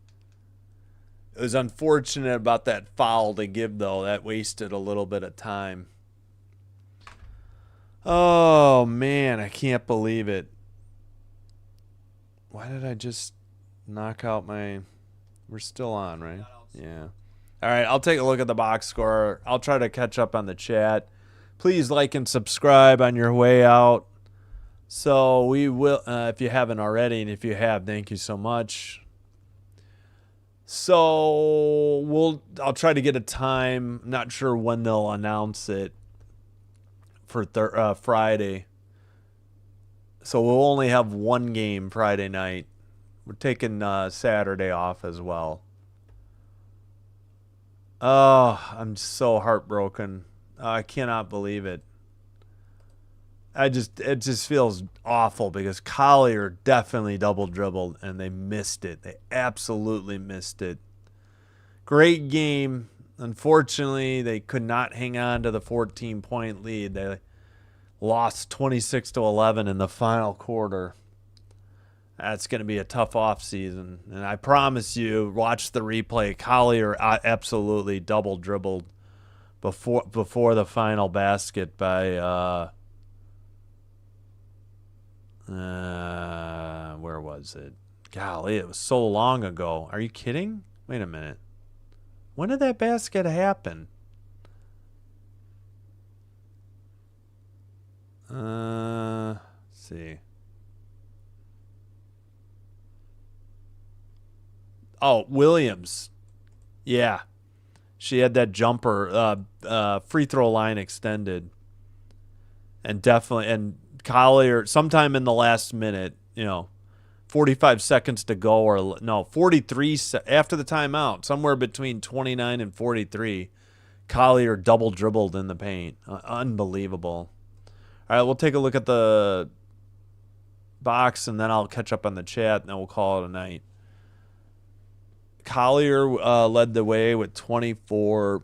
It was unfortunate about that foul to give, though. That wasted a little bit of time. Oh, man, I can't believe it. Why did I just knock out my... We're still on, right? Yeah. All right, I'll take a look at the box score. I'll try to catch up on the chat. Please like and subscribe on your way out. So we will, if you haven't already, and if you have, thank you so much. So I'll try to get a time. I'm not sure when they'll announce it for Friday. So we'll only have 1 game Friday night. We're taking Saturday off as well. Oh, I'm so heartbroken. I cannot believe it. It just feels awful because Collier definitely double dribbled and they missed it. They absolutely missed it. Great game. Unfortunately, they could not hang on to the 14-point lead. They lost 26-11 in the final quarter. That's going to be a tough offseason. And I promise you, watch the replay. Collier absolutely double dribbled before the final basket by where was it? Golly, it was so long ago. Are you kidding? Wait a minute. When did that basket happen? Let's see. Oh, Williams. Yeah. She had that jumper, free throw line extended. And Collier, sometime in the last minute, 45 seconds to go, or no, 43 after the timeout, somewhere between 29 and 43, Collier double dribbled in the paint. Unbelievable. All right, we'll take a look at the box, and then I'll catch up on the chat, and then we'll call it a night. Collier led the way with 24.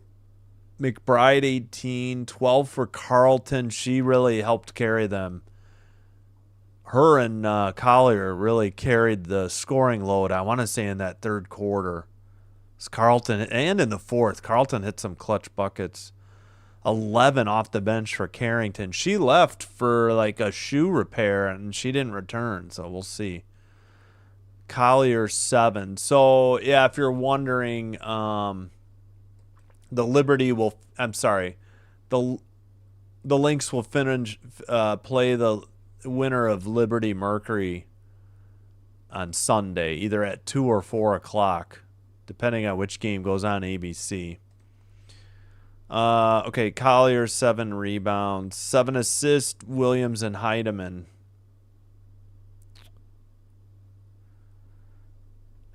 McBride 18, 12 for Carlton. She really helped carry them. Her and Collier really carried the scoring load, I want to say, in that third quarter. It's Carlton, and in the fourth, Carlton hit some clutch buckets. 11 off the bench for Carrington. She left for like a shoe repair, and she didn't return, so we'll see. Collier 7. So, yeah, if you're wondering, the Lynx will play the winner of Liberty Mercury on Sunday, either at 2 or 4 o'clock, depending on which game goes on ABC. Okay, Collier 7 rebounds, 7 assists, Williams and Heidemann.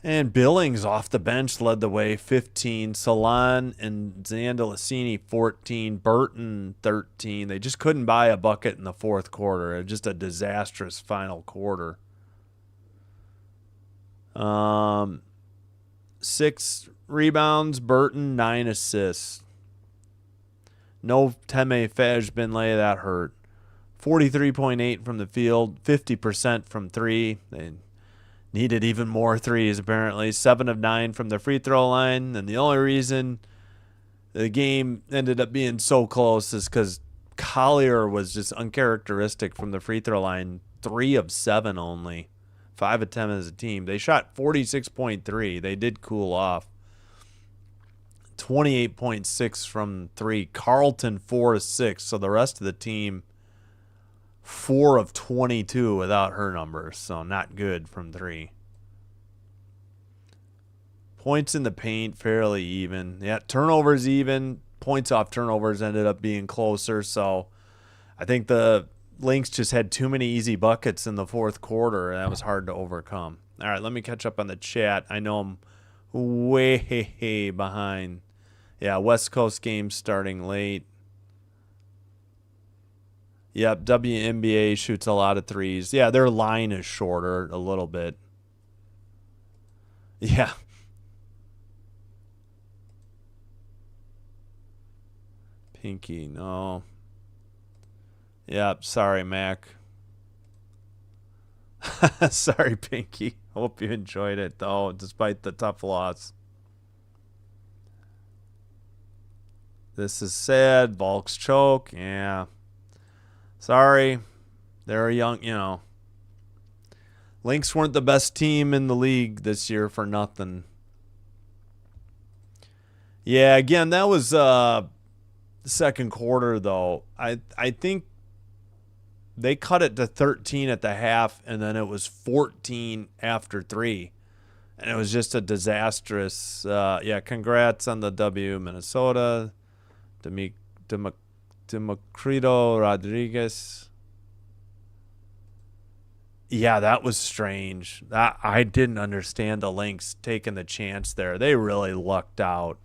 And Billings off the bench led the way, 15. Salon and Zandalicini, 14. Burton, 13. They just couldn't buy a bucket in the fourth quarter. It was just a disastrous final quarter. 6 rebounds, Burton, 9 assists. No Teme Fajbinlay, that hurt. 43.8 from the field, 50% from 3. They needed even more threes, apparently. 7 of 9 from the free throw line. And the only reason the game ended up being so close is because Collier was just uncharacteristic from the free throw line. 3 of 7 only. 5 of 10 as a team. They shot 46.3. They did cool off. 28.6 from 3. Carlton 4 of 6. So the rest of the team 4 of 22 without her numbers. So not good from 3. Points in the paint fairly even. Yeah, turnovers even. Points off turnovers ended up being closer. So I think the Lynx just had too many easy buckets in the fourth quarter, and that was hard to overcome. All right, let me catch up on the chat. I know I'm way behind. Yeah, West Coast games starting late. Yep, WNBA shoots a lot of threes. Yeah, their line is shorter a little bit. Yeah. Pinky, no. Yep, sorry, Mac. Sorry, Pinky. Hope you enjoyed it, though, despite the tough loss. This is sad. Volks choke. Yeah. Sorry. They're young, you know. Lynx weren't the best team in the league this year for nothing. Yeah, again, that was second quarter, though. I think they cut it to 13 at the half, and then it was 14 after 3. And it was just a disastrous. Yeah, congrats on the W, Minnesota. Democrito Rodriguez. Yeah, that was strange. I didn't understand the Lynx taking the chance there. They really lucked out.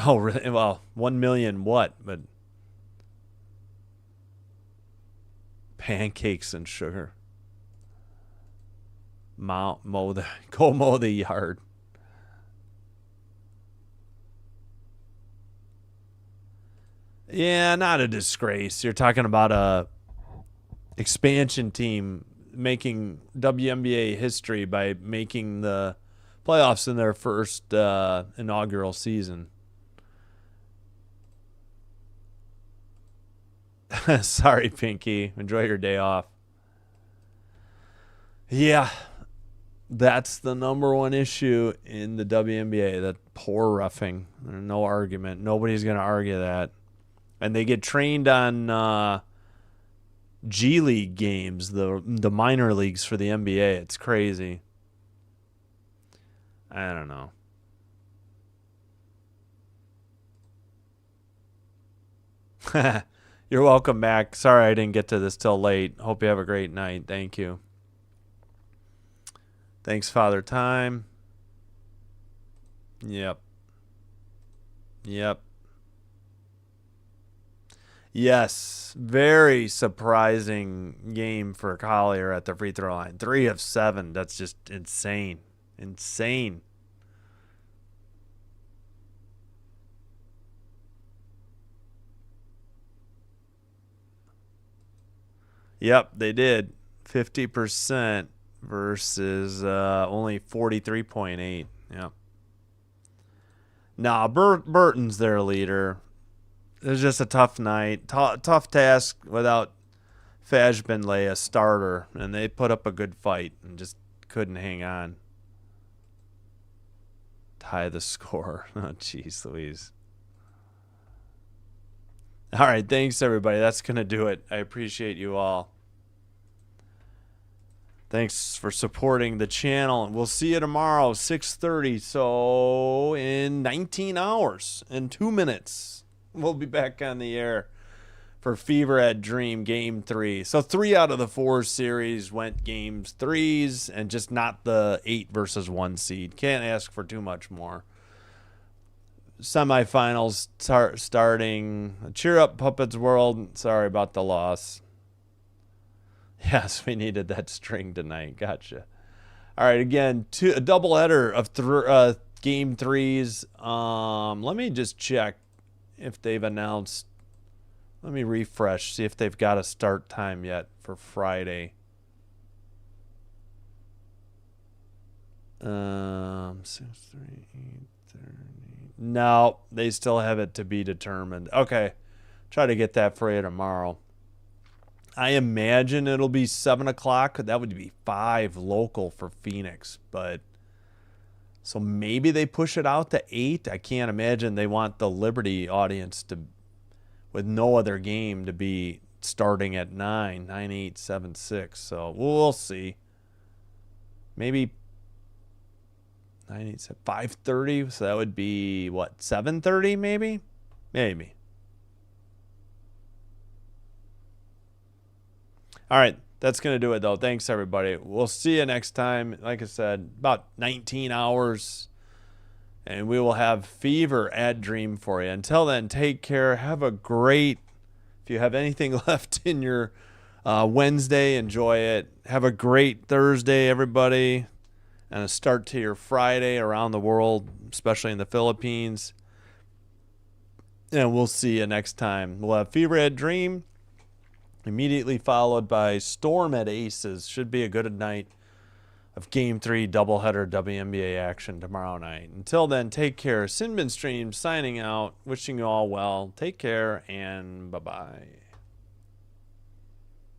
Oh, really? Well, 1 million what? But pancakes and sugar. Go mow the yard. Yeah, not a disgrace. You're talking about a expansion team making WNBA history by making the playoffs in their first inaugural season. Sorry, Pinky. Enjoy your day off. Yeah, that's the number one issue in the WNBA, that poor roughing. There's no argument. Nobody's going to argue that. And they get trained on G League games, the minor leagues for the NBA. It's crazy. I don't know. You're welcome back. Sorry I didn't get to this till late. Hope you have a great night. Thank you. Thanks, Father Time. Yep. Yes, very surprising game for Collier at the free throw line. 3 of 7. That's just insane. Insane. Yep, they did. 50% versus only 43.8. Yep. Nah, Burton's their leader. It was just a tough night. Tough task without Fajbenley, a starter. And they put up a good fight and just couldn't hang on. Tie the score. Oh, jeez Louise. All right, thanks, everybody. That's going to do it. I appreciate you all. Thanks for supporting the channel, and we'll see you tomorrow, 6:30. So in 19 hours and 2 minutes, we'll be back on the air for Fever at Dream Game 3. So 3 out of the 4 series went Games 3s, and just not the 8 versus 1 seed. Can't ask for too much more. Semifinals starting. Cheer up, Puppets World. Sorry about the loss. Yes, we needed that string tonight. Gotcha. All right, again, a doubleheader of game 3s. Let me just check if they've announced. Let me refresh, see if they've got a start time yet for Friday. 6, 3, 8, No, they still have it to be determined. Okay. Try to get that for you tomorrow. I imagine it'll be 7 o'clock. That would be 5 local for Phoenix. But so maybe they push it out to 8. I can't imagine they want the Liberty audience to, with no other game, to be starting at 9, 9, 8, 7, 6. So we'll see. Maybe 9, 8, 7, 5:30. So that would be, what, 7:30 maybe? Maybe. All right. That's going to do it, though. Thanks, everybody. We'll see you next time. Like I said, about 19 hours. And we will have Fever at Dream for you. Until then, take care. Have a great, if you have anything left in your Wednesday, enjoy it. Have a great Thursday, everybody. And a start to your Friday around the world, especially in the Philippines. And we'll see you next time. We'll have Fever at Dream, immediately followed by Storm at Aces. Should be a good night of Game 3 doubleheader WNBA action tomorrow night. Until then, take care. Sinbin Stream signing out. Wishing you all well. Take care and bye-bye.